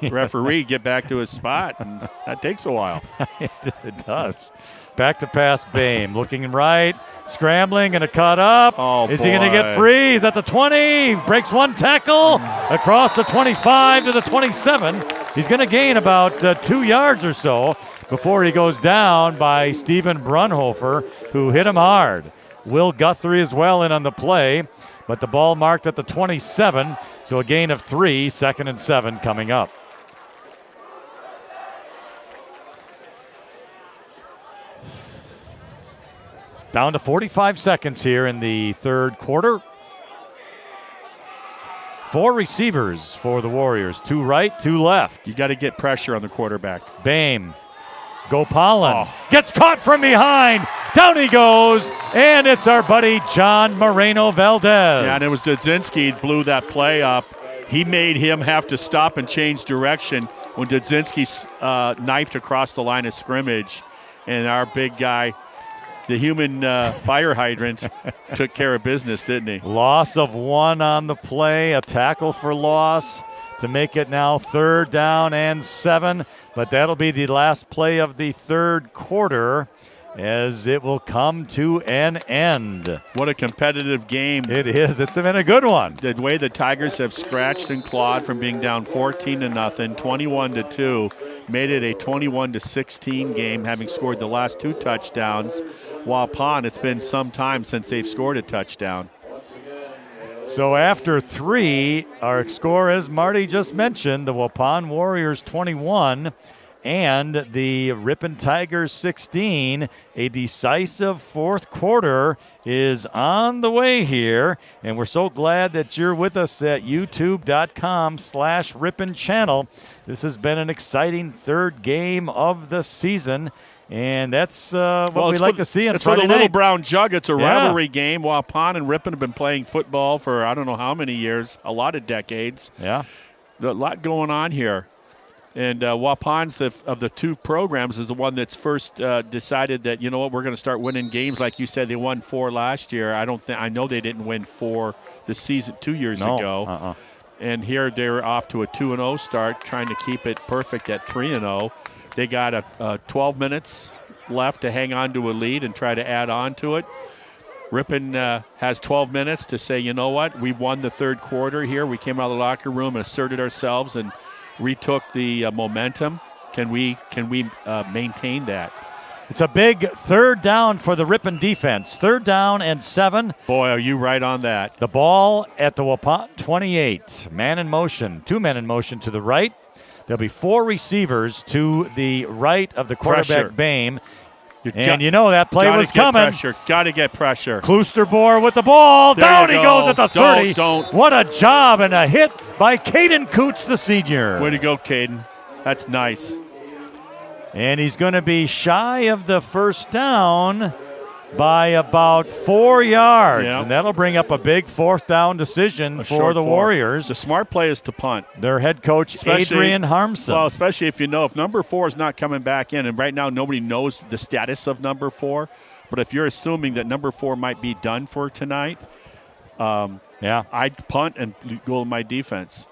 head referee get back to his spot, and that takes a while. It does. Back to pass, Bame. Looking right, scrambling, going to cut up. Is he going to get free? He's at the 20. Breaks one tackle across the 25 to the 27. He's going to gain about 2 yards or so before he goes down by Stephen Brunhofer, who hit him hard. Will Guthrie as well in on the play. But the ball marked at the 27, so a gain of 3, 2nd and 7 coming up. Down to 45 seconds here in the 3rd quarter. 4 receivers for the Warriors, 2 right, 2 left. You got to get pressure on the quarterback. Bame. Gopalin gets caught from behind. Down he goes, and it's our buddy John Moreno Valdez. Yeah, and it was Dudzinski blew that play up. He made him have to stop and change direction when Dudzinski knifed across the line of scrimmage. And our big guy, the human fire hydrant, took care of business, didn't he? Loss of 1 on the play, a tackle for loss to make it now 3rd down and 7. But that'll be the last play of the 3rd quarter as it will come to an end. What a competitive game. It is. It's been a good one. The way the Tigers have scratched and clawed from being down 14-0, 21-2, made it a 21-16 game, having scored the last 2 touchdowns. Waupun, it's been some time since they've scored a touchdown. So after 3, our score, as Marty just mentioned, the Waupun Warriors 21 and the Ripon Tigers 16. A decisive 4th quarter is on the way here, and we're so glad that you're with us at youtube.com/Ripon channel. This has been an exciting 3rd game of the season. And that's what we like to see on Friday night. It's for the Little Brown Jug. It's a rivalry game. Waupun and Ripon have been playing football for I don't know how many years, a lot of decades. Yeah. A lot going on here. And Waupun's, of the 2 programs, is the one that's first decided that, you know what, we're going to start winning games. Like you said, they won 4 last year. I know they didn't win 4 this season 2 years ago. And here they're off to a 2-0 start, trying to keep it perfect at 3-0. They got 12 minutes left to hang on to a lead and try to add on to it. Ripon has 12 minutes to say, you know what, we won the third quarter here. We came out of the locker room and asserted ourselves and retook the momentum. Can we maintain that? It's a big third down for the Ripon defense. 3rd down and 7. Boy, are you right on that. The ball at the Waupun 28. Man in motion. 2 men in motion to the right. There'll be 4 receivers to the right of the quarterback, Bame. You know that play was coming. Got to get pressure. Kloosterboer with the ball. Down he goes at the 30. Don't. What a job and a hit by Caden Coots, the senior. Way to go, Caden. That's nice. And he's going to be shy of the first down by about 4 yards. Yep. And that'll bring up a big 4th down decision for the Warriors. The smart play is to punt. Their head coach, Adrian Harmson. Well, especially if number 4 is not coming back in, and right now nobody knows the status of number 4. But if you're assuming that number 4 might be done for tonight, I'd punt and go with my defense.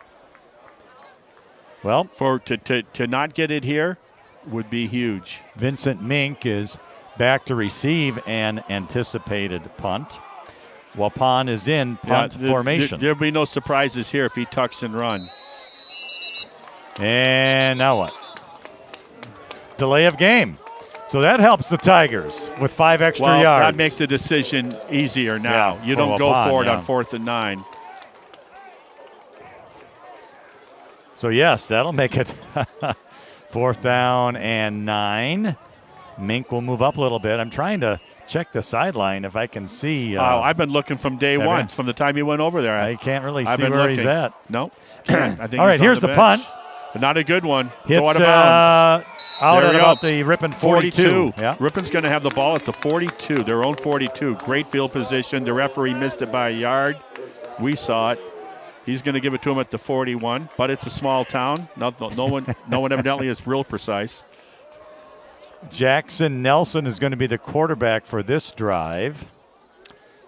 Well, to not get it here would be huge. Vincent Mink is back to receive an anticipated punt. Waupun is in punt formation. There'll be no surprises here if he tucks and run. And now what? Delay of game. So that helps the Tigers with 5 extra yards. That makes the decision easier now. You don't go for it on 4th and 9. So, yes, that'll make it 4th down and 9. Mink will move up a little bit. I'm trying to check the sideline if I can see. I've been looking from day one, from the time he went over there. I can't really see where he's at. No. I think all right, here's the punt. But not a good one. Hits out of bounds. Out at about the Ripon 42. Yeah. Ripon's going to have the ball at the 42, their own 42. Great field position. The referee missed it by a yard. We saw it. He's going to give it to him at the 41, but it's a small town. No one evidently is real precise. Jackson Nelson is going to be the quarterback for this drive.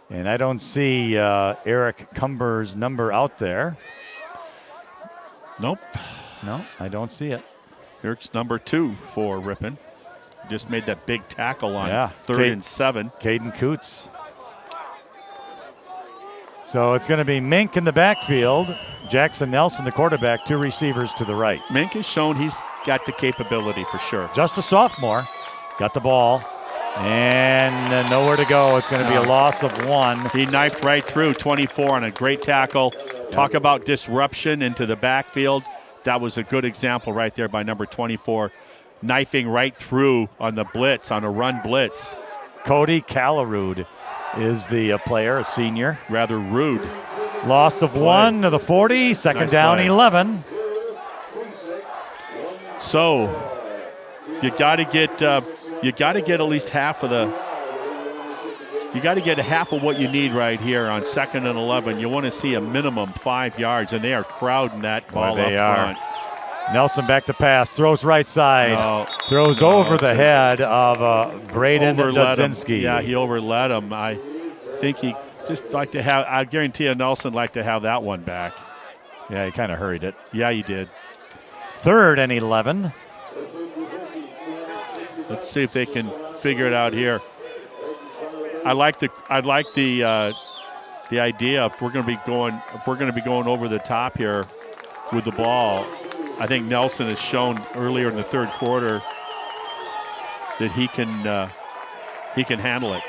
And I don't see Eric Cumber's number out there. Nope. No, I don't see it. Eric's number 2 for Ripon. Just made that big tackle on 3rd and 7. Caden Coots. So it's going to be Mink in the backfield. Jackson Nelson, the quarterback, 2 receivers to the right. Mink has shown he's got the capability for sure. Just a sophomore. Got the ball. And nowhere to go. It's going to be a loss of 1. He knifed right through 24 on a great tackle. Talk about disruption into the backfield. That was a good example right there by number 24. Knifing right through on the blitz, on a run blitz. Cody Callarud is the player, a senior. Rather rude. Loss of 1 to the 40, second down, 11. So you got to get at least half of the. You got to get half of what you need right here on 2nd and 11. You want to see a minimum 5 yards, and they are crowding that ball up front. Nelson back to pass, throws right side, throws over the head of Braden Dudzinski. Yeah, he overled him. I think he just like to have. I guarantee you, Nelson like to have that one back. Yeah, he kind of hurried it. Yeah, he did. 3rd and 11. Let's see if they can figure it out here. I like the idea if we're going to be going over the top here with the ball. I think Nelson has shown earlier in the 3rd quarter that he can handle it.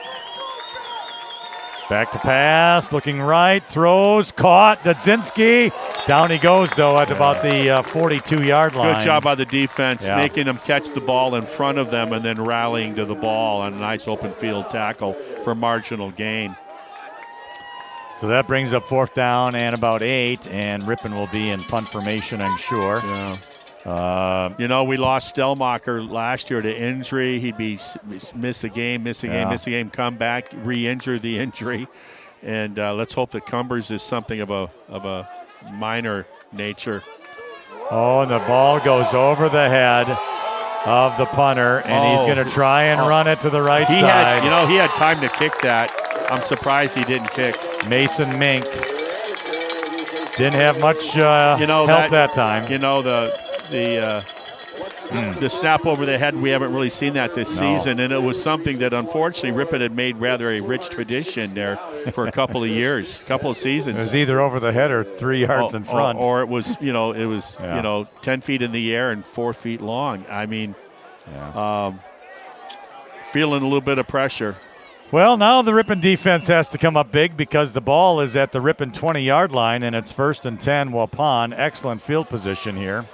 Back to pass, looking right, throws, caught, Dudzinski. Down he goes, though, at about the 42-yard line. Good job by the defense, making them catch the ball in front of them and then rallying to the ball on a nice open field tackle for marginal gain. So that brings up 4th down and about 8, and Ripon will be in punt formation, I'm sure. Yeah. We lost Stellmacher last year to injury. He'd be miss a game, come back, re-injure the injury. And let's hope that Cumbers is something of a minor nature. Oh, and the ball goes over the head of the punter, and he's going to try and run it to the right side. He had time to kick that. I'm surprised he didn't kick. Mason Mink didn't have much help that time. The snap over the head, we haven't really seen that this season, and it was something that unfortunately Ripon had made rather a rich tradition there for a couple of years, couple of seasons. It was either over the head or 3 yards in front. Or it was, 10 feet in the air and 4 feet long. I mean, feeling a little bit of pressure. Well, now the Ripon defense has to come up big because the ball is at the Ripon 20-yard line, and it's 1st and 10, Waupun. Excellent field position here.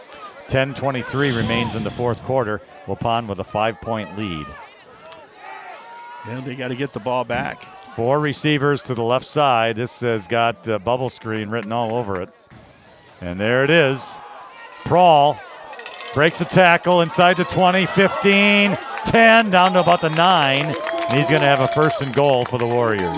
10:23 remains in the fourth quarter. Waupun with a 5-point lead. Yeah, they got to get the ball back. 4 receivers to the left side. This has got bubble screen written all over it. And there it is. Prawl breaks the tackle inside the 20, 15, 10, down to about the 9. And he's going to have a 1st and goal for the Warriors.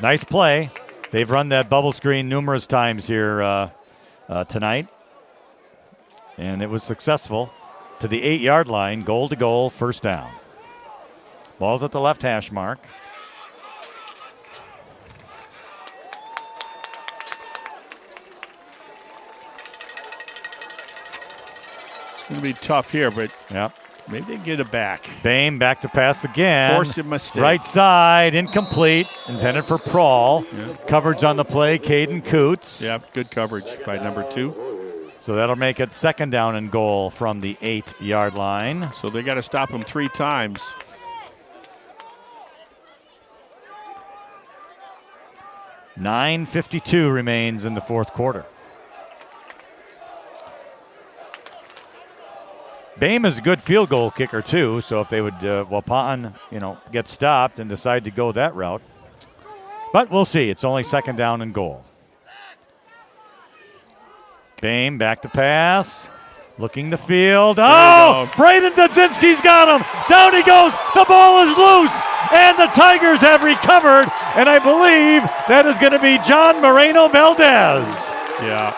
Nice play. They've run that bubble screen numerous times here tonight. And it was successful to the 8-yard line, goal to goal, 1st down. Ball's at the left hash mark. It's going to be tough here, but yep. Maybe they can get it back. Bame back to pass again. Force a mistake. Right side, incomplete. Intended for Prawl. Yeah. Coverage on the play, Caden Coots. Yep, good coverage by number 2. So that'll make it 2nd down and goal from the 8-yard line. So they got to stop him 3 times. $9:52 remains in the fourth quarter. Bame is a good field goal kicker too, so if they would, Waupun, get stopped and decide to go that route. But we'll see. It's only 2nd down and goal. Bame back to pass. Looking the field. Oh, Braden Dudzinski's got him. Down he goes. The ball is loose. And the Tigers have recovered. And I believe that is going to be John Moreno Valdez. Yeah.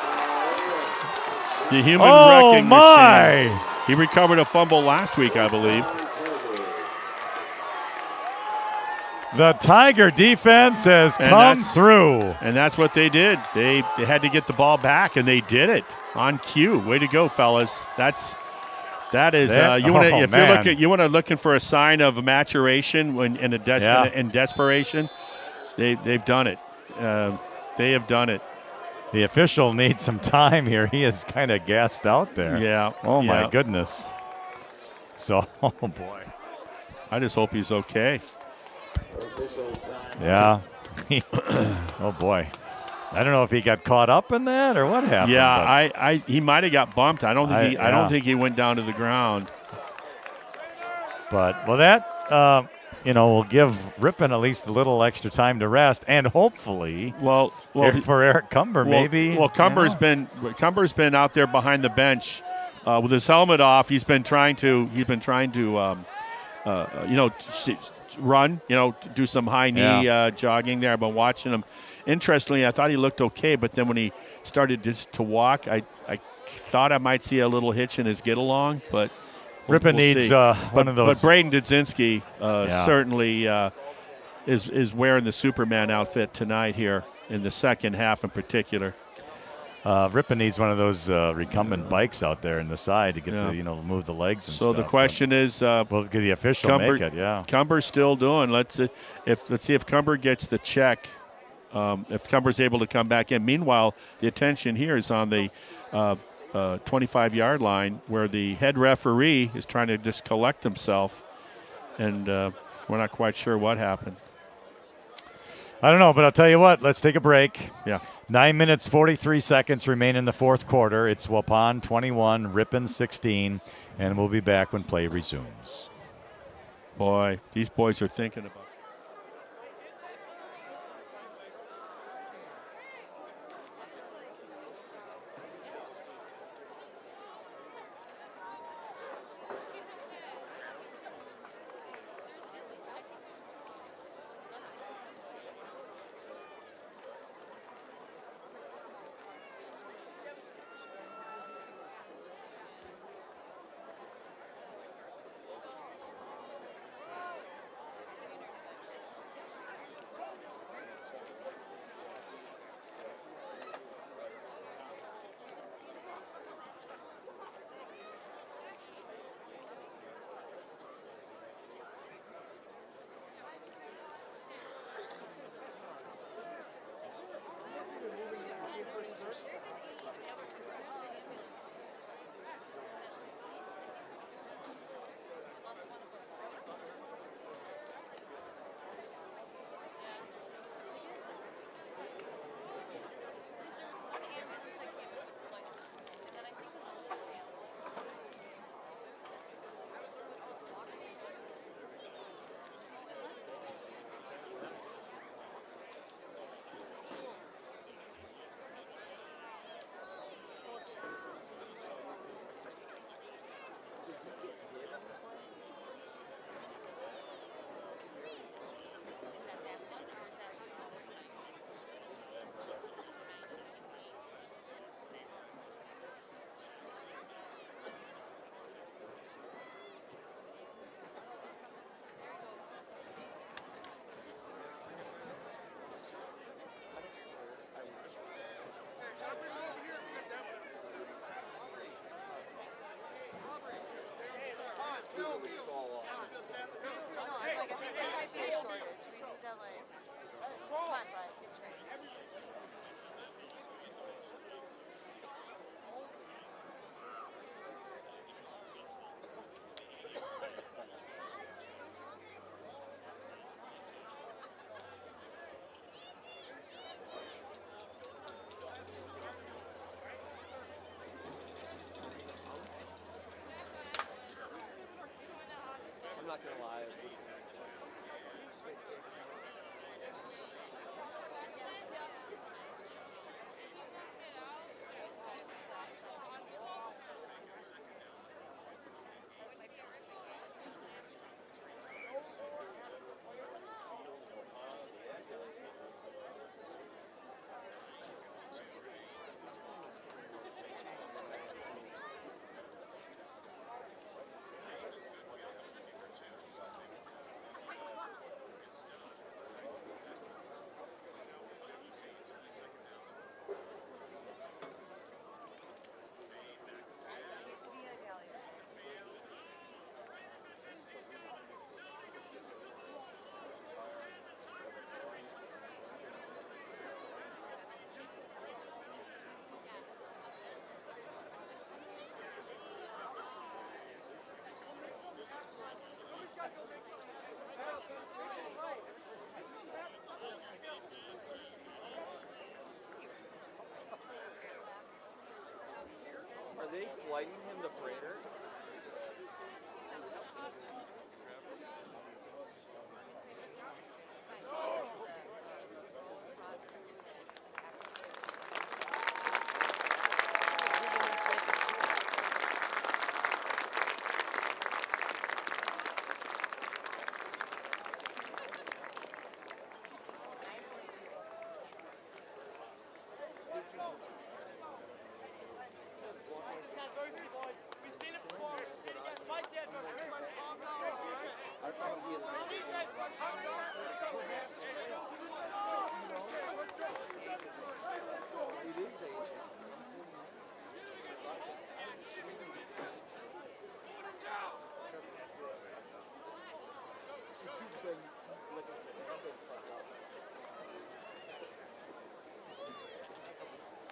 The human wrecking machine. My. He recovered a fumble last week, I believe. The Tiger defense has come through. And that's what they did. They had to get the ball back, and they did it on cue. Way to go, fellas. You want to looking for a sign of maturation in desperation. They've done it. They have done it. The official needs some time here. He is kind of gassed out there. Yeah. Oh, my goodness. So, oh, boy. I just hope he's okay. Yeah. Oh, boy. I don't know if he got caught up in that or what happened. Yeah, he might have got bumped. I don't think he went down to the ground. But, well, that, will give Ripon at least a little extra time to rest, and hopefully, for Eric Cumber, maybe. Well, Cumber's been out there behind the bench with his helmet off. He's been trying to run, do some high knee jogging there. I've been watching him. Interestingly, I thought he looked okay, but then when he started to walk, I thought I might see a little hitch in his get along, but. Ripon needs one of those. But Braden Dudzinski certainly is wearing the Superman outfit tonight here in the second half in particular. Ripon needs one of those recumbent bikes out there in the side to get to move the legs and stuff. So the question is, will the official make it? Yeah, Cumber's still doing. Let's see if Cumber gets the check. If Cumber's able to come back in. Meanwhile, the attention here is on the 25-yard line where the head referee is trying to just collect himself, and we're not quite sure what happened. I don't know, but I'll tell you what. Let's take a break. Yeah. 9 minutes, 43 seconds remain in the fourth quarter. It's Waupun 21, Ripon 16, and we'll be back when play resumes. Boy, these boys are thinking about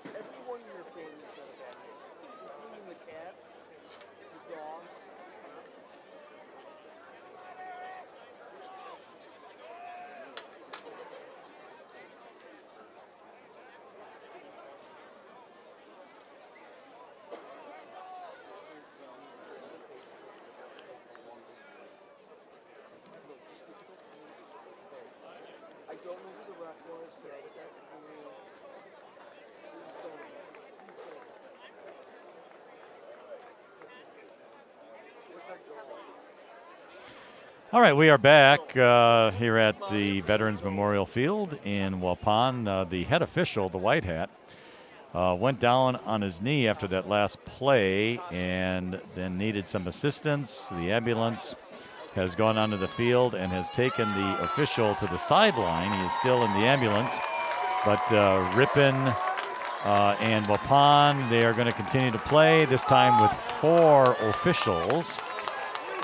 Everyone in your family is going to bed, including the cats, the dogs. I don't know who the ref was, so I just have to All right, we are back here at the Veterans Memorial Field in Waupun. The head official, the white hat, went down on his knee after that last play and then needed some assistance. The ambulance has gone onto the field and has taken the official to the sideline. He is still in the ambulance, but Ripon and Waupun, they are going to continue to play, this time with 4 officials.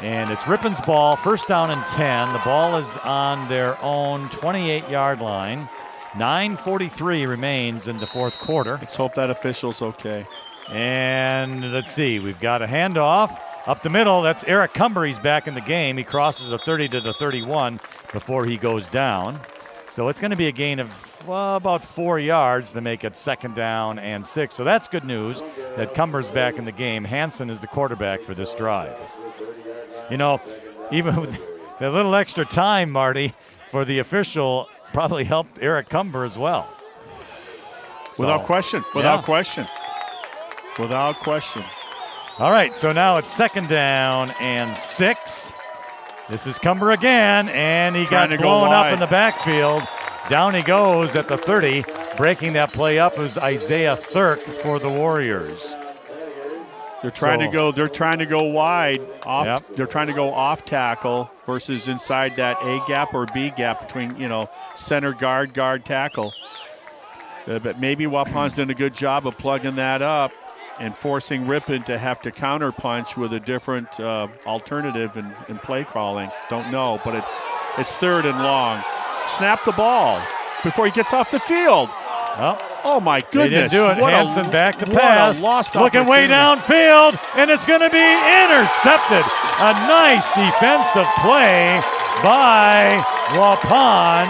And it's Ripon's ball, first down and 10. The ball is on their own 28-yard line. 9:43 remains in the fourth quarter. Let's hope that official's okay. And let's see, we've got a handoff up the middle. That's Eric Cumber. He's back in the game. He crosses the 30 to the 31 before he goes down. So it's going to be a gain of about 4 yards to make it second down and 6. So that's good news that Cumber's back in the game. Hansen is the quarterback for this drive. You know, even with the little extra time, Marty, for the official probably helped Eric Cumber as well. Without question. Without question. Without question. All right, so now it's second down and 6. This is Cumber again, and he got blown up in the backfield. Down he goes at the 30. Breaking that play up was Isaiah Thurk for the Warriors. They're trying to go wide off. Yep. They're trying to go off tackle versus inside that A gap or B gap between, center guard tackle. But maybe Waupun's done a good job of plugging that up and forcing Ripon to have to counterpunch with a different alternative in play calling. Don't know, but it's third and long. Snap the ball before he gets off the field. Oh, my goodness. They didn't do it. Hansen back to pass. Looking way downfield, and it's going to be intercepted. A nice defensive play by Waupun.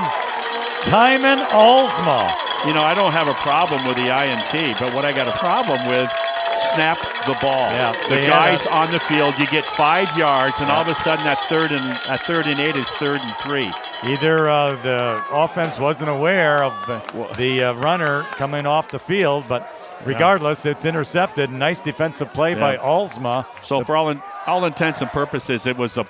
Timon Olsma. I don't have a problem with the INT, but what I got a problem with, snap the ball. Yeah, the guy's on the field. You get 5 yards, and all of a sudden that third and 8 is 3rd and 3. Either the offense wasn't aware of the runner coming off the field, but regardless, it's intercepted. Nice defensive play by Olsma. So for all intents and purposes, it was a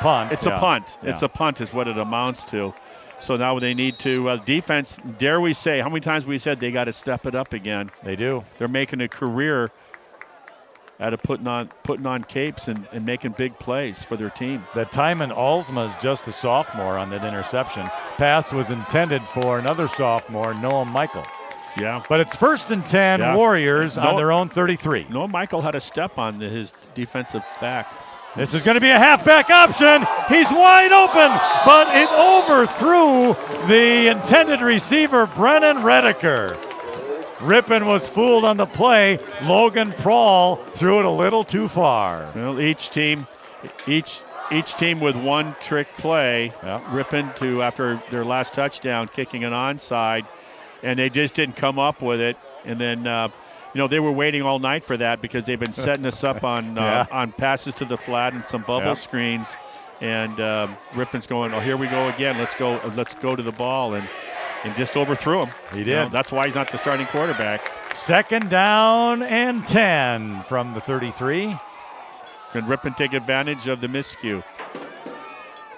punt. It's a punt. Yeah. It's a punt is what it amounts to. So now they need to defense. Dare we say how many times we said they got to step it up again? They do. They're making a career out of putting on capes and making big plays for their team. That Timon Olsma is just a sophomore on that interception. Pass was intended for another sophomore, Noah Michael. Yeah. But it's 1st and 10, Warriors on their own 33. Noah Michael had a step on his defensive back. This is going to be a halfback option. He's wide open, but it overthrew the intended receiver, Brennan Redeker. Ripon was fooled on the play. Logan Prawl threw it a little too far. Well, each team with one trick play. Ripon to after their last touchdown, kicking an onside, and they just didn't come up with it. And then they were waiting all night for that because they've been setting us up on passes to the flat and some bubble screens. And Ripon's going, oh, here we go again. Let's go to the ball, and just overthrew him. He did. That's why he's not the starting quarterback. 2nd down and 10 from the 33. Can Ripon take advantage of the miscue?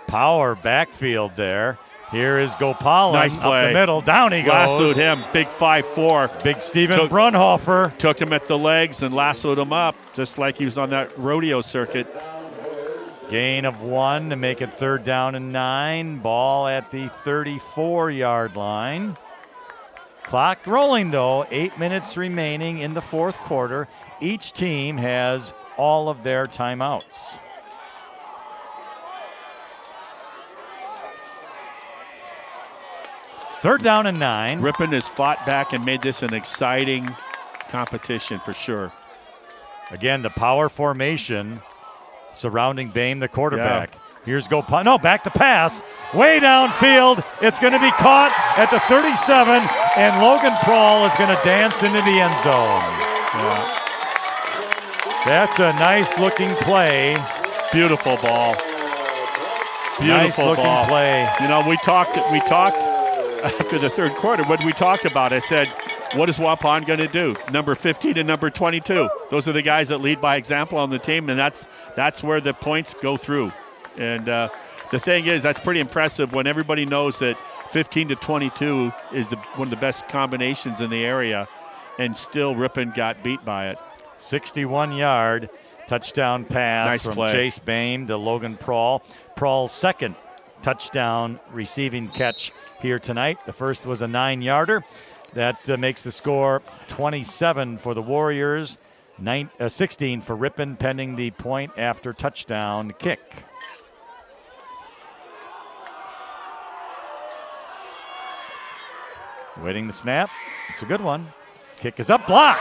Power backfield there. Here is Gopalan Nice play. Up the middle. Down he goes. Lassoed him. Big 5'4". Big Steven Brunhofer. Took him at the legs and lassoed him up, just like he was on that rodeo circuit. Gain of 1 to make it 3rd down and 9. Ball at the 34-yard line. Clock rolling, though. 8 minutes remaining in the 4th quarter. Each team has all of their timeouts. Third down and 9. Ripon has fought back and made this an exciting competition for sure. Again, the power formation surrounding Boehm, the quarterback. Here's no, back to pass. Way downfield. It's going to be caught at the 37, and Logan Prawl is going to dance into the end zone. That's a nice-looking play. Beautiful ball. Beautiful nice-looking play. We talked after the 3rd quarter. What did we talk about? I said, what is Waupun going to do? Number 15 and number 22. Those are the guys that lead by example on the team, and that's where the points go through. And the thing is, that's pretty impressive when everybody knows that 15 to 22 is one of the best combinations in the area, and still Ripon got beat by it. 61-yard touchdown pass from play. Chase Boehm to Logan Prawl. Prawl's 2nd touchdown receiving catch here tonight. The first was a 9-yarder. That makes the score 27 for the Warriors, 16 for Ripon, pending the point after touchdown kick. Waiting the snap. It's a good one. Kick is up, blocked.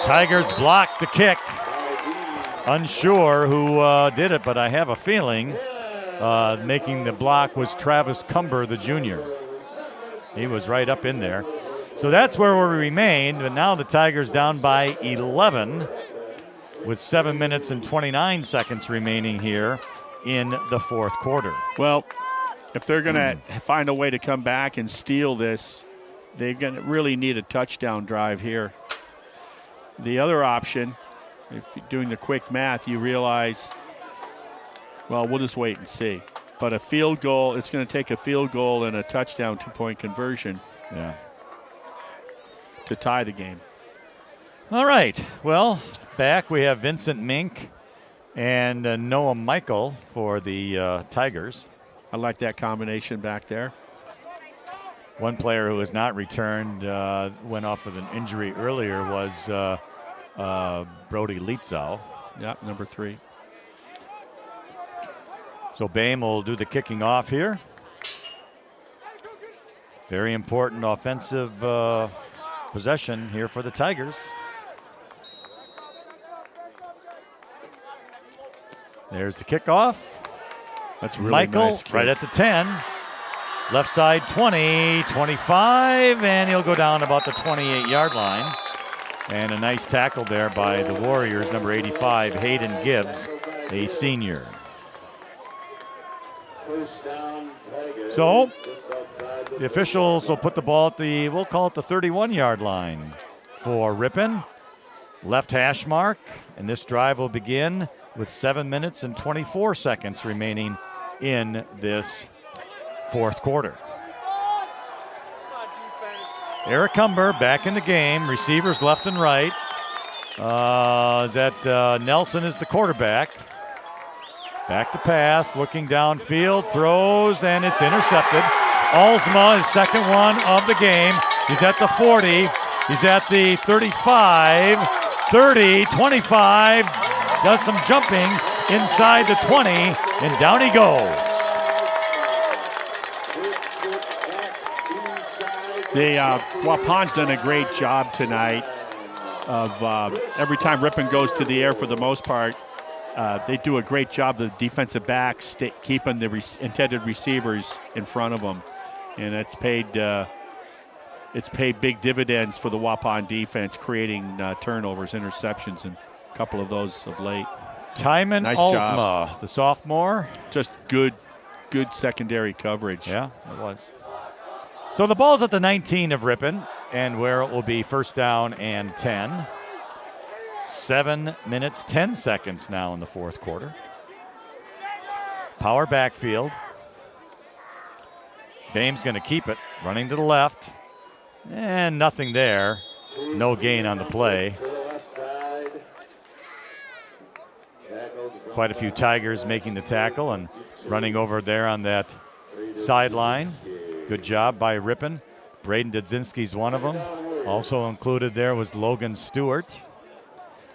Tigers blocked the kick. Unsure who did it, but I have a feeling making the block was Travis Cumber, the junior. He was right up in there. So that's where we remained, but now the Tigers down by 11 with 7 minutes and 29 seconds remaining here in the 4th quarter. Well, if they're going to find a way to come back and steal this, they're going to really need a touchdown drive here. The other option, if you're doing the quick math, you realize, well, we'll just wait and see. But a field goal, it's going to take a field goal and a touchdown 2-point conversion to tie the game. All right. Well, back we have Vincent Mink and Noah Michael for the Tigers. I like that combination back there. One player who has not returned, went off with an injury earlier, was Brody Lietzau. Yeah, number 3. So Boehm will do the kicking off here. Very important offensive possession here for the Tigers. There's the kickoff. That's really Michael nice kick. Right at the 10. Left side 20, 25, and he'll go down about the 28-yard line. And a nice tackle there by the Warriors, number 85, Hayden Gibbs, a senior. So the officials will put the ball at the, we'll call it the 31-yard line for Ripon. Left hash mark, and this drive will begin with 7 minutes and 24 seconds remaining in this 4th quarter. Eric Cumber back in the game. Receivers left and right. Nelson is the quarterback. Back to pass, looking downfield, throws, and it's intercepted. Alsma, his 2nd one of the game. He's at the 40. He's at the 35, 30, 25. Does some jumping inside the 20, and down he goes. Waupun's done a great job tonight of every time Ripon goes to the air for the most part. They do a great job, the defensive backs keeping the intended receivers in front of them. And it's paid it's paid big dividends for the Waupun defense, creating turnovers, interceptions, and a couple of those of late. Timon Nice Alsma, job. the sophomore. Just good secondary coverage. Yeah, it was. So the ball's at the 19 of Ripon, and where it will be first down and 10. 7 minutes, 10 seconds now in the fourth quarter. Power backfield. Bame's going to keep it, running to the left. And nothing there. No gain on the play. Quite a few Tigers making the tackle and running over there on that sideline. Good job by Ripon. Braden Dudzinski's one of them. Also included there was Logan Stewart.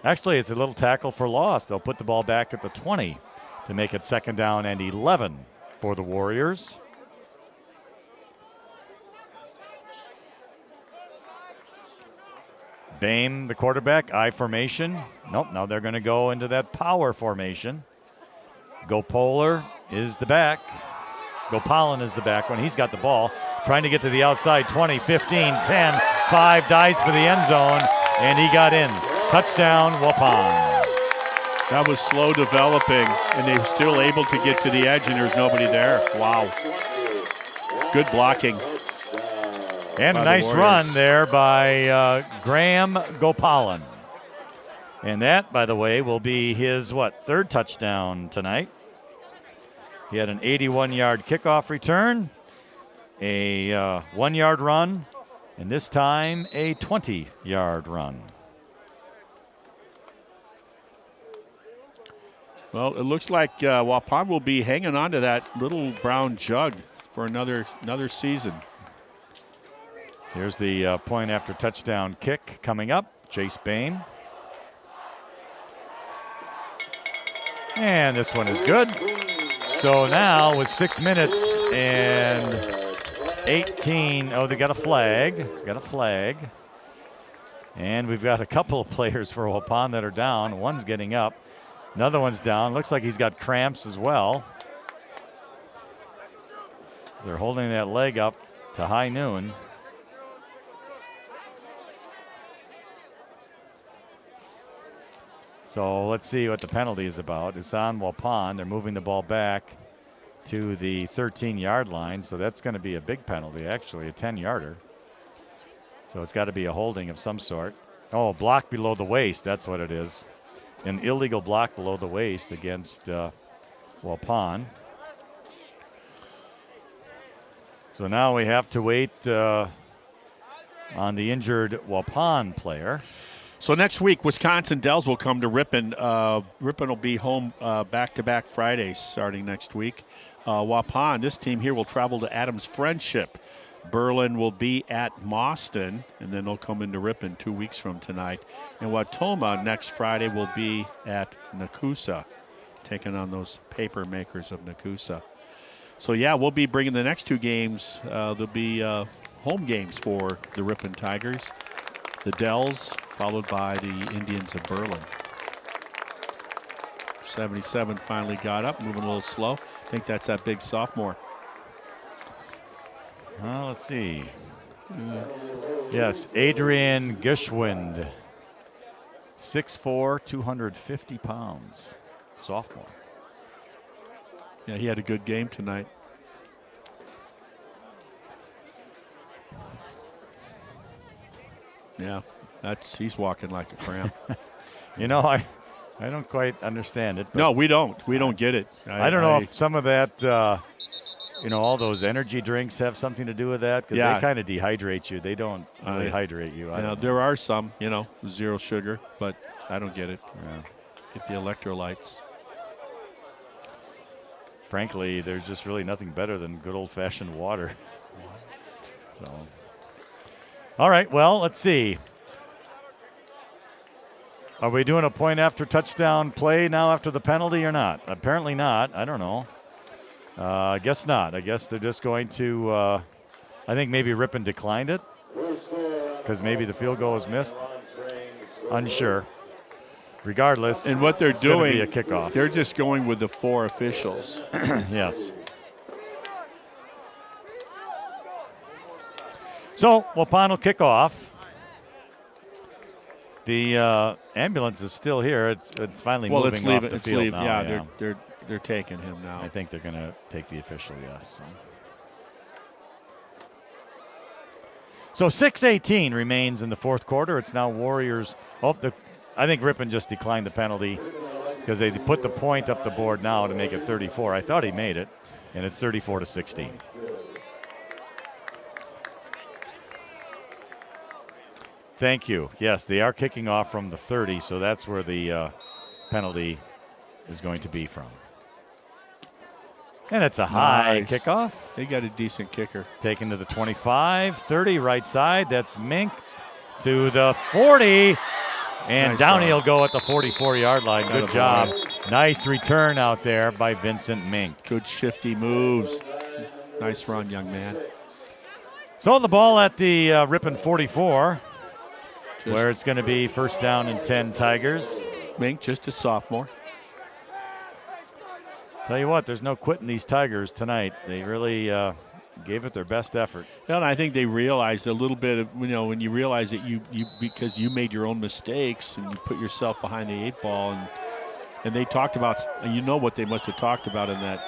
Actually, it's a little tackle for loss. They'll put the ball back at the 20 to make it second down and 11 for the Warriors. Bame, the quarterback, I formation. Nope, now they're going to go into that power formation. Gopoler is the back. Gopalan is the back when he's got the ball. Trying to get to the outside, 20, 15, 10, 5, dives for the end zone, and he got in. Touchdown, Waupun. That was slow developing, and they were still able to get to the edge, and there's nobody there. Wow. Good blocking. And a nice run there by Graham Gopalan. And that, by the way, will be his, third touchdown tonight. He had an 81-yard kickoff return, a 1-yard run, and this time a 20-yard run. Well, it looks like Waupun will be hanging on to that little brown jug for another season. Here's the point after touchdown kick coming up. Chase Bame. And this one is good. So now with 6 minutes and 18, they got a flag. And we've got a couple of players for Waupun that are down. One's getting up. Another one's down. Looks like he's got cramps as well. They're holding that leg up to high noon. So let's see what the penalty is about. It's on Waupun. They're moving the ball back to the 13-yard line, so that's going to be a big penalty, actually, a 10-yarder. So it's got to be a holding of some sort. Oh, a block below the waist, that's what it is. An illegal block below the waist against Waupun. So now we have to wait on the injured Waupun player. So next week, Wisconsin Dells will come to Ripon. Ripon will be home back-to-back Fridays starting next week. Waupun, this team here, will travel to Adams Friendship. Berlin will be at Mauston, and then they'll come into Ripon 2 weeks from tonight. And Watoma next Friday will be at Nakusa, taking on those paper makers of Nakusa. So, yeah, we'll be bringing the next two games. There'll be home games for the Ripon Tigers. The Dells, followed by the Indians of Berlin. 77 finally got up, moving a little slow. I think that's that big sophomore. Let's see. Yes, Adrian Geschwind. 6'4", 250 pounds. Sophomore. Yeah, he had a good game tonight. Yeah, he's walking like a cramp. I don't quite understand it. No, we don't. We don't get it. I don't know if some of that, all those energy drinks have something to do with that, because they kind of dehydrate you. They don't really hydrate you. There are some, zero sugar, but I don't get it. Yeah. Get the electrolytes. Frankly, there's just really nothing better than good old-fashioned water. So, all right, well, let's see. Are we doing a point after touchdown play now after the penalty or not? Apparently not. I don't know. I guess not. I guess they're just going to I think maybe Ripon declined it because maybe the field goal was missed. Unsure. Regardless, and what they're doing, be a kickoff. They're just going with the four officials. Yes. So Waupun will kick off. The ambulance is still here. It's finally moving off the field now. Yeah, they're taking him now. I think they're going to take the official, yes. So 6:18 remains in the fourth quarter. It's now Warriors. I think Ripon just declined the penalty because they put the point up the board now to make it 34. I thought he made it, and it's 34-16. Thank you. Yes, they are kicking off from the 30, so that's where the penalty is going to be from. And it's a high kickoff. They got a decent kicker. Taken to the 25, 30, right side. That's Mink to the 40. And Nice down job. he'll go at the 44-yard line. Good job. Nice return out there by Vincent Mink. Good shifty moves. Nice run, young man. So the ball at the Ripon 44, where it's going to be first down and 10 Tigers. Mink, just a sophomore. Tell you what, there's no quitting these Tigers tonight. They really gave it their best effort. Yeah, and I think they realized a little bit of, when you realize that you because you made your own mistakes and you put yourself behind the 8 ball, and they talked about, what they must have talked about in that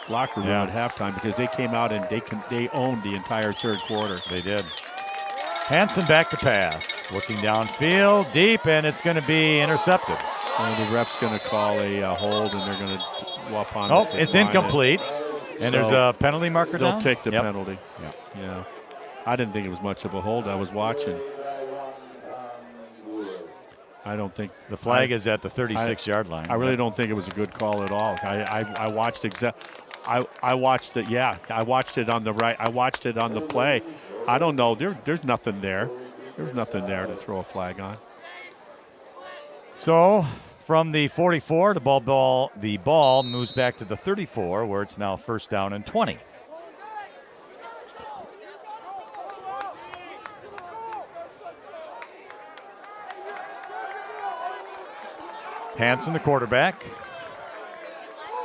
locker room at halftime, because they came out and they owned the entire third quarter. They did. Hansen back to pass, looking downfield, deep, and it's going to be intercepted. And the ref's going to call a hold, and they're going to Waupun. Oh, it's incomplete. And there's a penalty marker They'll down? take the penalty. Yep. Yeah. I didn't think it was much of a hold. I was watching. I don't think the flag is at the 36-yard line. I really don't think it was a good call at all. I watched I watched it. Yeah, I watched it on the right. I watched it on the play. I don't know. There's nothing there. There's nothing there to throw a flag on. So from the 44, the ball moves back to the 34, where it's now first down and 20. Hansen, the quarterback.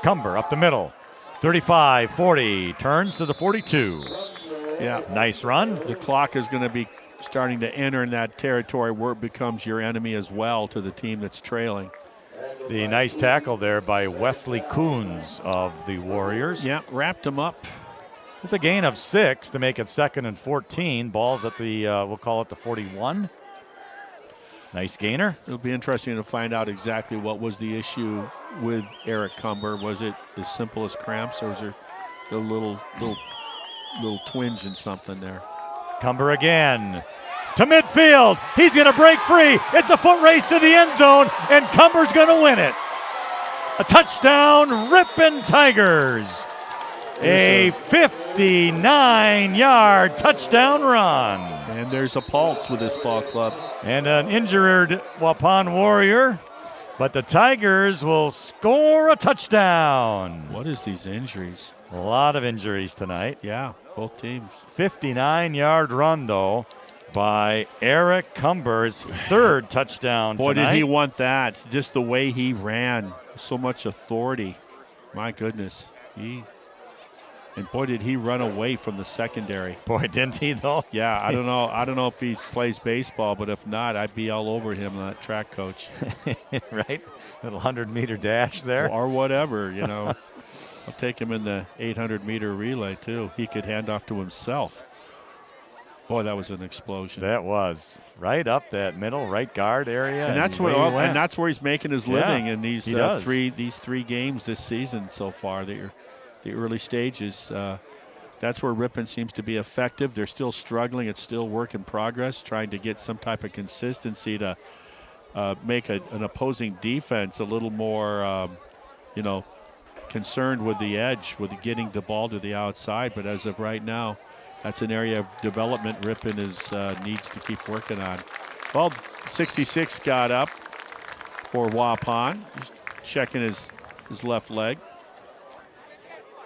Cumber up the middle. 35, 40, turns to the 42. Yeah. Nice run. The clock is going to be starting to enter in that territory where it becomes your enemy as well to the team that's trailing. The nice tackle there by Wesley Coons of the Warriors. Yeah, wrapped him up. It's a gain of 6 to make it 2nd and 14. Ball's at the, we'll call it the 41. Nice gainer. It'll be interesting to find out exactly what was the issue with Eric Cumber. Was it as simple as cramps, or was there a little twinge in something there? Cumber again to midfield. He's going to break free. It's a foot race to the end zone, and Cumber's going to win it. A touchdown, Ripon Tigers. A 59-yard touchdown run. And there's a pulse with this ball club. And an injured Waupun Warrior, but the Tigers will score a touchdown. What is these injuries? A lot of injuries tonight. Yeah, both teams. 59-yard run, though, by Eric Cumber's 3rd touchdown Boy, tonight. did he want that. Just the way he ran. So much authority. My goodness. And boy, did he run away from the secondary. Boy, didn't he, though? Yeah, I don't know. I don't know if he plays baseball, but if not, I'd be all over him, that track coach. Right? Little 100-meter dash there. Or whatever, I'll take him in the 800-meter relay, too. He could hand off to himself. Boy, that was an explosion. That was right up that middle right guard area. And that's where he's making his living in these three games this season so far. The early stages. That's where Ripon seems to be effective. They're still struggling. It's still work in progress, trying to get some type of consistency to make an opposing defense a little more, concerned with the edge, with getting the ball to the outside. But as of right now, that's an area of development Ripon needs to keep working on. Well, 66 got up for Waupun. He's checking his left leg.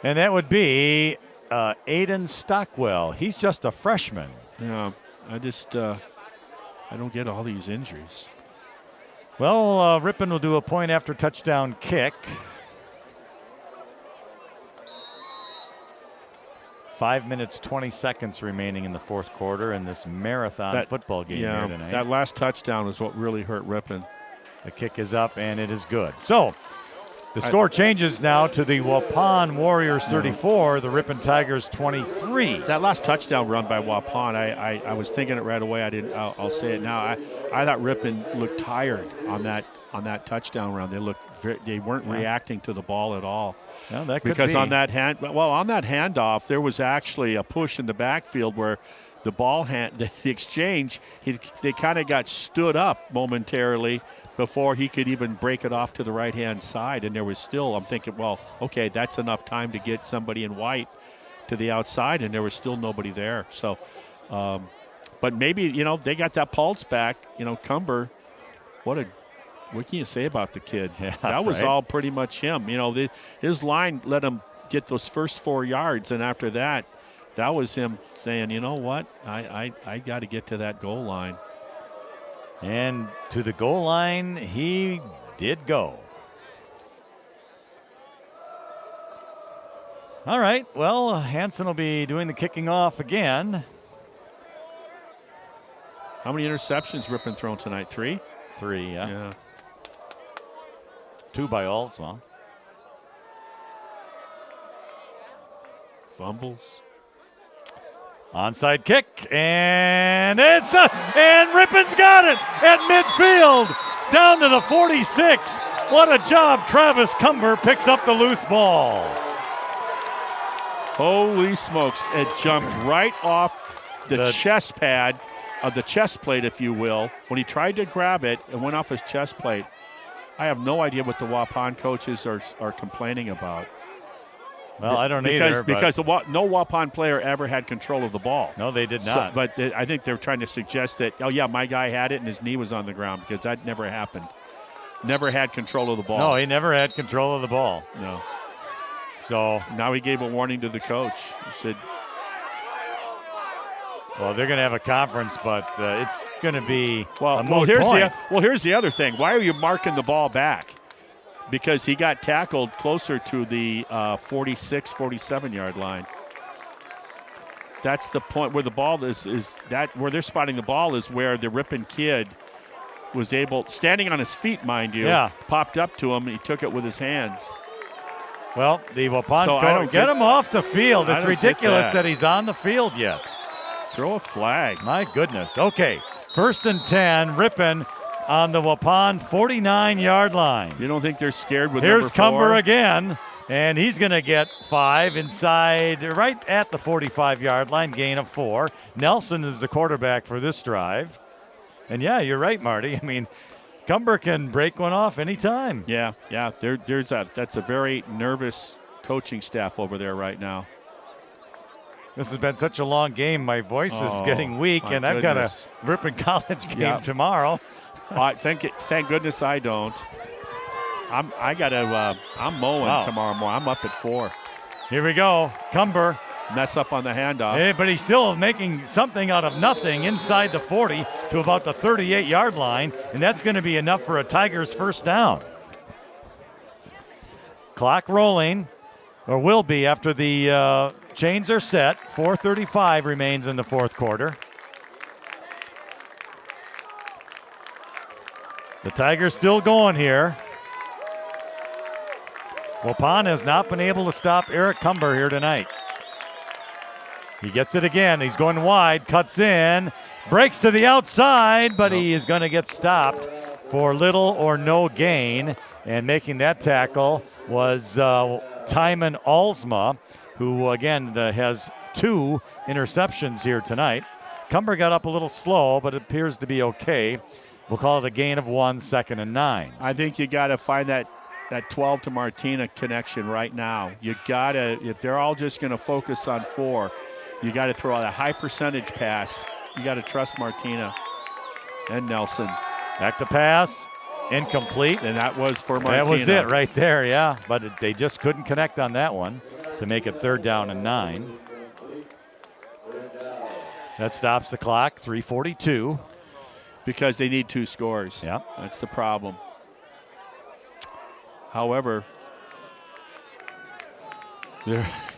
And that would be Aiden Stockwell. He's just a freshman. Yeah, I don't get all these injuries. Well, Ripon will do a point after touchdown kick. 5 minutes, 20 seconds remaining in the fourth quarter in this marathon football game here tonight. That last touchdown was what really hurt Ripon. The kick is up, and it is good. So the score changes now to the Waupun Warriors 34, the Ripon Tigers 23. That last touchdown run by Waupun, I was thinking it right away. I'll say it now. I thought Ripon looked tired on that touchdown run. They weren't reacting to the ball at all. Well, that could because be. on that handoff, there was actually a push in the backfield where the the exchange, they kind of got stood up momentarily before he could even break it off to the right-hand side. And there was still, I'm thinking, well, okay, that's enough time to get somebody in white to the outside, and there was still nobody there. So, but maybe, they got that pulse back. Cumber, what can you say about the kid? Yeah, that was right? all pretty much him. His line let him get those first 4 yards, and after that was him saying, you know what, I got to get to that goal line. And to the goal line, he did go. All right, well, Hansen will be doing the kicking off again. How many interceptions Ripon thrown tonight? 3? 3, yeah. Yeah. 2 by Alsma. Fumbles. Onside kick, and and Ripon's got it at midfield, down to the 46. What a job. Travis Cumber picks up the loose ball. Holy smokes. It jumped right off the chest pad of the chest plate, if you will. When he tried to grab it, it went off his chest plate. I have no idea what the Waupun coaches are complaining about. Well, I don't because no Waupun player ever had control of the ball. No, they did not. But I think they're trying to suggest that, oh, yeah, my guy had it and his knee was on the ground, because that never happened. Never had control of the ball. No, he never had control of the ball. No. So now he gave a warning to the coach. He said, well, they're going to have a conference, but it's going to be a moot point. Here's the other thing. Why are you marking the ball back? Because he got tackled closer to the 46, 47-yard line. That's the point where the ball is that where they're spotting the ball is where the Ripon kid was standing on his feet, mind you, popped up to him, and he took it with his hands. Well, the Waupun get him off the field. It's ridiculous that he's on the field yet. Throw a flag. My goodness. Okay, 1st and 10, Ripon on the Waupun 49-yard line. You don't think they're scared with Here's number 4? Cumber again, and he's going to get 5 inside right at the 45-yard line, gain of 4. Nelson is the quarterback for this drive. And, yeah, you're right, Marty. I mean, Cumber can break one off anytime. Yeah. That's a very nervous coaching staff over there right now. This has been such a long game. My voice is getting weak, and I've got a Ripon College game tomorrow. Thank goodness I don't. I'm mowing tomorrow morning. I'm up at 4. Here we go. Cumber. Mess up on the handoff. Hey, but he's still making something out of nothing inside the 40 to about the 38-yard line, and that's going to be enough for a Tigers first down. Clock rolling, or will be after the chains are set. 4:35 remains in the fourth quarter. The Tigers still going here. Waupun has not been able to stop Eric Cumber here tonight. He gets it again. He's going wide, cuts in, breaks to the outside, but he is going to get stopped for little or no gain. And making that tackle was Timon Alsma, who, again, has 2 interceptions here tonight. Cumber got up a little slow, but it appears to be okay. We'll call it a gain of 1, 2nd and 9. I think you got to find that 12 to Martina connection right now. You got to, if they're all just going to focus on 4, you got to throw out a high percentage pass. You got to trust Martina and Nelson. Back to pass, incomplete. And that was for Martina. That was it right there, yeah. But they just couldn't connect on that one to make it 3rd down and 9. That stops the clock, 3:42. Because they need 2 scores. Yeah. That's the problem. However,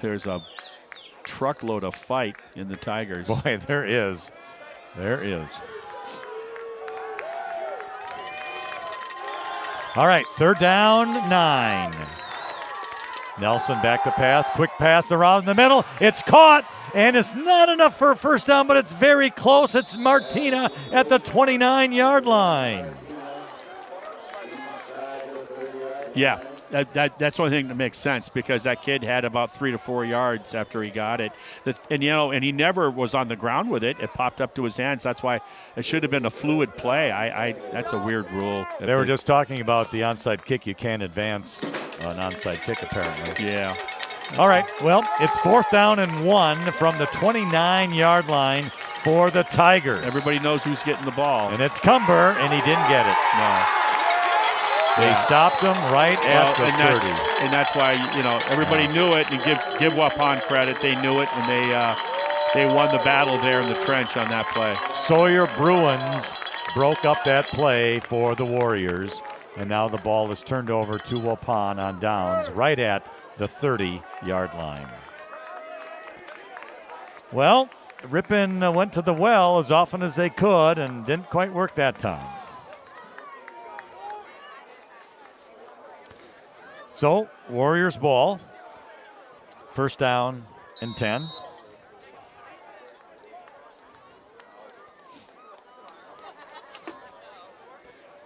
there's a truckload of fight in the Tigers. Boy, there is. There is. All right, 3rd down, 9. Nelson back to pass. Quick pass around the middle. It's caught, and it's not enough for a first down, but it's very close. It's Martina at the 29-yard line. Yeah, that's the only thing that makes sense, because that kid had about 3 to 4 yards after he got it. And he never was on the ground with it. It popped up to his hands. That's why it should have been a fluid play. That's a weird rule. They were just talking about the onside kick. You can't advance an onside kick, apparently. Yeah. All right, well, it's 4th down and 1 from the 29-yard line for the Tigers. Everybody knows who's getting the ball. And it's Cumber, and he didn't get it. No. They stopped him right at the 30. And that's why, everybody knew it. And give Waupun credit. They knew it, and they won the battle there in the trench on that play. Sawyer Bruins broke up that play for the Warriors, and now the ball is turned over to Waupun on downs right at the 30-yard line. Well, Ripon went to the well as often as they could and didn't quite work that time. So, Warriors ball, 1st down and 10.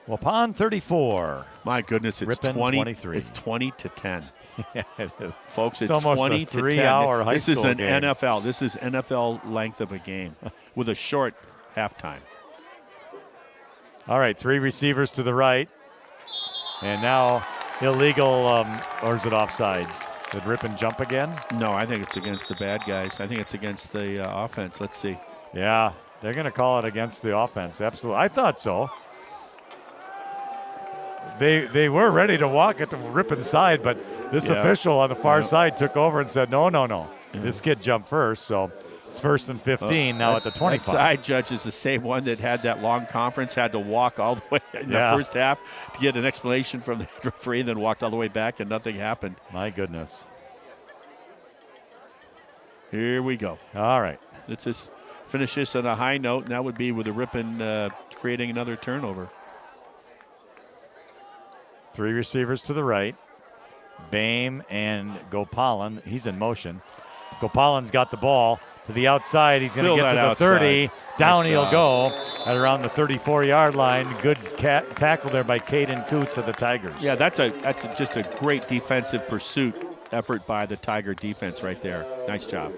Waupun 34. My goodness, it's Ripon 23. It's 20 to 10. Yeah, it is. Folks, it's almost 20 a to 10. 3-hour high school game. This is NFL length of a game with a short halftime. All right, 3 receivers to the right. And now illegal, or is it offsides? Did Ripon jump again? No, I think it's against the bad guys. I think it's against the offense. Let's see. Yeah, they're going to call it against the offense. Absolutely. I thought so. They were ready to walk at the Ripon side, but this official on the far side took over and said, no. Yeah. This kid jumped first, so it's 1st and 15 now at the 25. That side judge is the same one that had that long conference, had to walk all the way in the first half to get an explanation from the referee, then walked all the way back and nothing happened. My goodness. Here we go. All right. Let's just finish this on a high note, and that would be with the Ripon creating another turnover. 3 receivers to the right. Bame and Gopalan. He's in motion. Gopalan's got the ball to the outside. He's going to get to the 30. Down he'll go at around the 34-yard line. Good tackle there by Caden Coots of the Tigers. Yeah, that's just a great defensive pursuit effort by the Tiger defense right there. Nice job.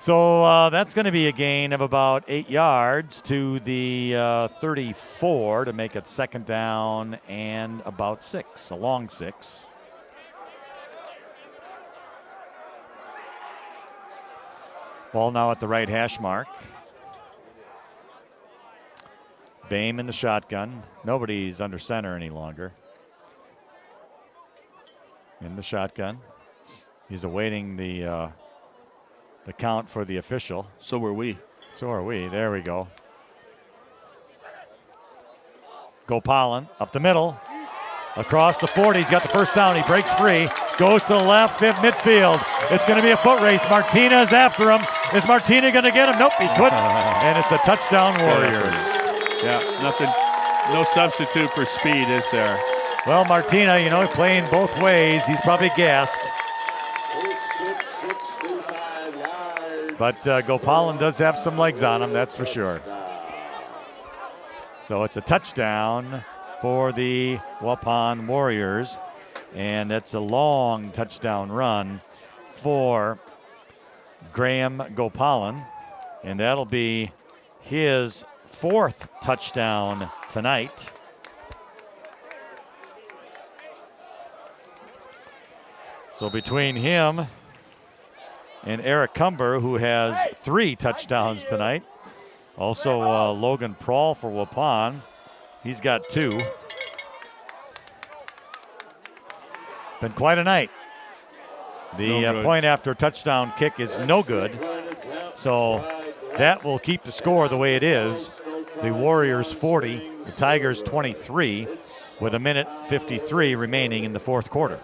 So that's going to be a gain of about 8 yards to the 34 to make it 2nd down and about 6, a long 6. Ball now at the right hash mark. Bame in the shotgun. Nobody's under center any longer. In the shotgun. He's awaiting the count for the official. So were we. So are we. There we go. Gopalan up the middle. Across the 40. He's got the first down. He breaks free. Goes to the left, midfield. It's going to be a foot race. Martina is after him. Is Martina going to get him? Nope, he couldn't. And it's a touchdown, Warriors. Yeah, nothing. No substitute for speed, is there? Well, Martina, playing both ways. He's probably gassed. But Gopalan does have some legs on him, that's for sure. So it's a touchdown for the Waupun Warriors. And that's a long touchdown run for Graham Gopalan. And that'll be his 4th touchdown tonight. So between him and Eric Cumber, who has 3 touchdowns tonight. Also Logan Prawl for Waupun. He's got 2. Been quite a night. The point after touchdown kick is no good. So that will keep the score the way it is. The Warriors 40, the Tigers 23, with 1:53 remaining in the 4th quarter.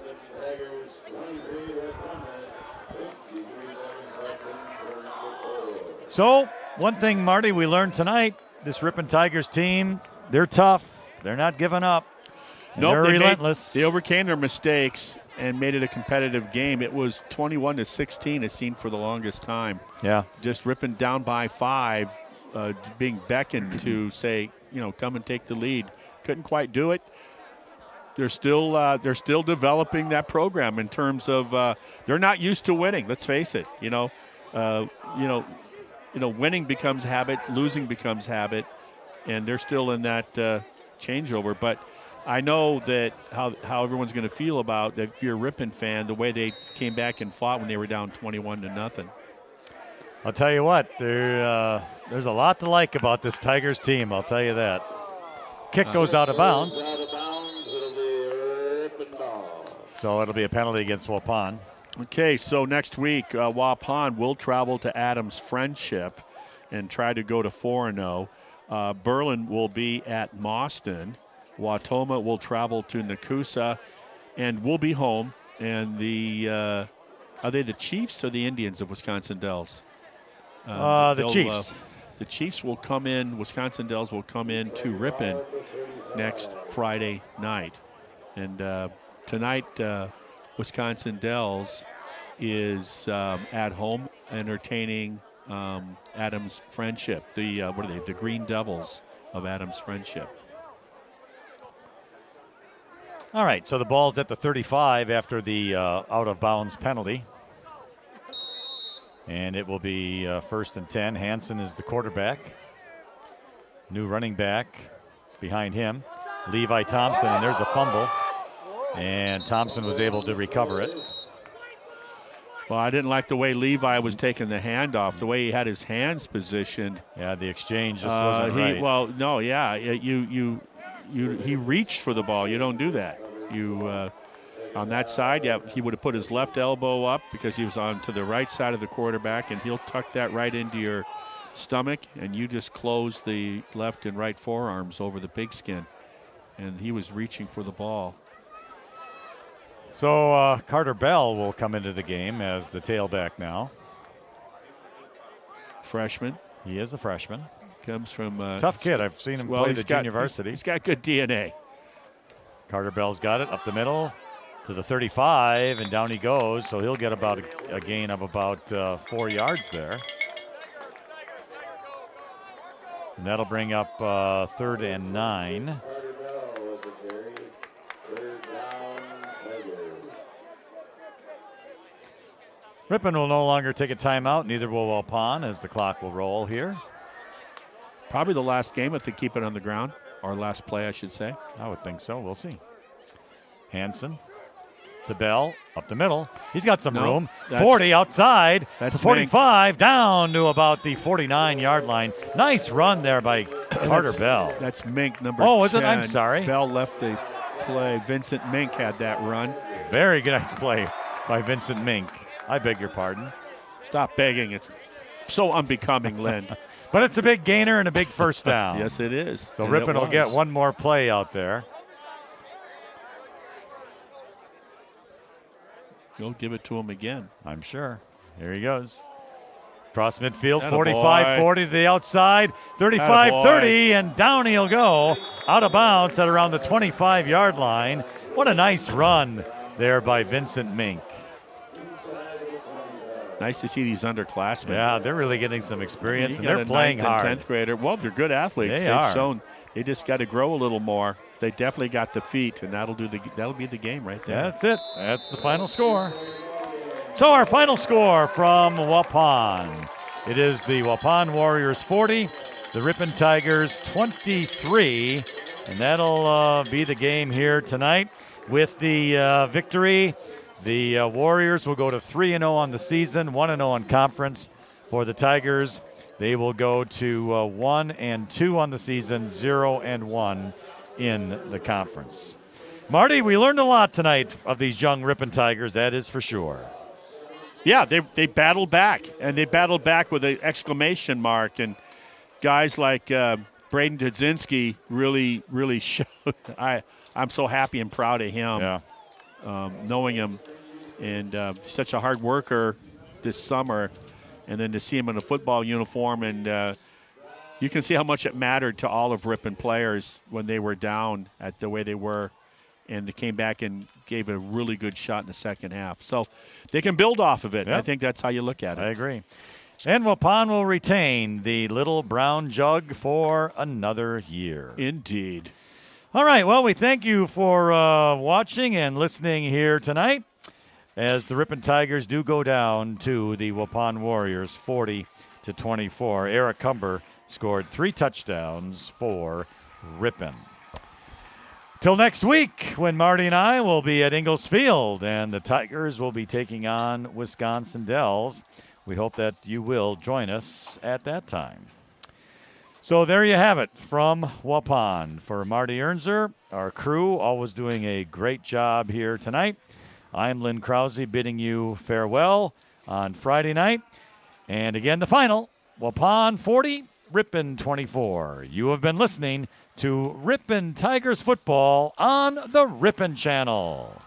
So, one thing, Marty, we learned tonight, this Ripon Tigers team, they're tough. They're not giving up. They're relentless. They overcame their mistakes and made it a competitive game. It was 21-16, it seemed, for the longest time. Yeah. Just Ripon down by 5, being beckoned to say, come and take the lead. Couldn't quite do it. They're still developing that program in terms of they're not used to winning. Let's face it. Winning becomes habit, losing becomes habit, and they're still in that changeover. But I know that how everyone's going to feel about that. If you're a Ripon fan, the way they came back and fought when they were down 21-0. I'll tell you what, there's a lot to like about this Tigers team. I'll tell you that. Kick goes out of bounds. So it'll be a penalty against Waupun. Okay, so next week, Waupun will travel to Adams Friendship and try to go to 4-0. Berlin will be at Mauston. Wautoma will travel to Nakusa, and we'll be home. And are they the Chiefs or the Indians of Wisconsin Dells? The Chiefs. The Chiefs will come in, Wisconsin Dells will come in to Ripon next Friday night. And tonight, Wisconsin Dells is at home entertaining Adams Friendship, the Green Devils of Adams Friendship. All right, so the ball's at the 35 after the out-of-bounds penalty. And it will be 1st and 10. Hansen is the quarterback. New running back behind him, Levi Thompson, and there's a fumble. And Thompson was able to recover it. Well, I didn't like the way Levi was taking the handoff, the way he had his hands positioned. Yeah, the exchange just wasn't right. Well, no, yeah, he reached for the ball. You don't do that. On that side, yeah, he would have put his left elbow up because he was on to the right side of the quarterback, and he'll tuck that right into your stomach, and you just close the left and right forearms over the pigskin. And he was reaching for the ball. So Carter Bell will come into the game as the tailback now. Freshman. He is a freshman. Comes from tough kid. I've seen him play the junior varsity. He's got good DNA. Carter Bell's got it up the middle to the 35, and down he goes. So he'll get about a gain of about 4 yards there. And that'll bring up 3rd and 9. Ripon will no longer take a timeout, neither will Waupun, as the clock will roll here. Probably the last game if they keep it on the ground, or last play, I should say. I would think so. We'll see. Hansen, the Bell, up the middle. He's got some room. 40 outside to 45, Mink. Down to about the 49-yard line. Nice run there by Carter Bell. That's Mink, number 10. Oh, is it? I'm sorry. Bell left the play. Vincent Mink had that run. Very good play by Vincent Mink. I beg your pardon. Stop begging. It's so unbecoming, Lynn. But it's a big gainer and a big first down. Yes, it is. So Ripon will get one more play out there. You'll give it to him again. I'm sure. Here he goes. Cross midfield, 45-40 to the outside, 35-30, and down he'll go. Out of bounds at around the 25-yard line. What a nice run there by Vincent Mink. Nice to see these underclassmen. Yeah, they're really getting some experience, and they're playing hard. 10th grader. Well, they're good athletes. They've shown they just got to grow a little more. They definitely got the feet, and that'll be the game right there. That's it. That's the final score. So our final score from Waupun. It is the Waupun Warriors 40, the Ripon Tigers 23, and that'll be the game here tonight. With the victory, the Warriors will go to 3-0 on the season, 1-0 on conference. For the Tigers, they will go to 1-2 on the season, 0-1 in the conference. Marty, we learned a lot tonight of these young Ripon Tigers, that is for sure. Yeah, they battled back, and they battled back with an exclamation mark. And guys like Braden Dudzinski really showed. I'm so happy and proud of him, knowing him. And such a hard worker this summer. and then to see him in a football uniform, and you can see how much it mattered to all of Ripon players when they were down at the way they were, and they came back and gave a really good shot in the second half. So they can build off of it. Yep. I think that's how you look at it. I agree. And Waupun will retain the little brown jug for another year. Indeed. All right, well, we thank you for watching and listening here tonight as the Ripon Tigers do go down to the Waupun Warriors 40-24. Eric Cumber scored 3 touchdowns for Ripon. Till next week, when Marty and I will be at Ingalls Field and the Tigers will be taking on Wisconsin Dells. We hope that you will join us at that time. So there you have it from Waupun. For Marty Ernzer, our crew, always doing a great job here tonight. I'm Lynn Krause bidding you farewell on Friday night. And again, the final, Waupun 40, Ripon 24. You have been listening to Ripon Tigers football on the Ripon Channel.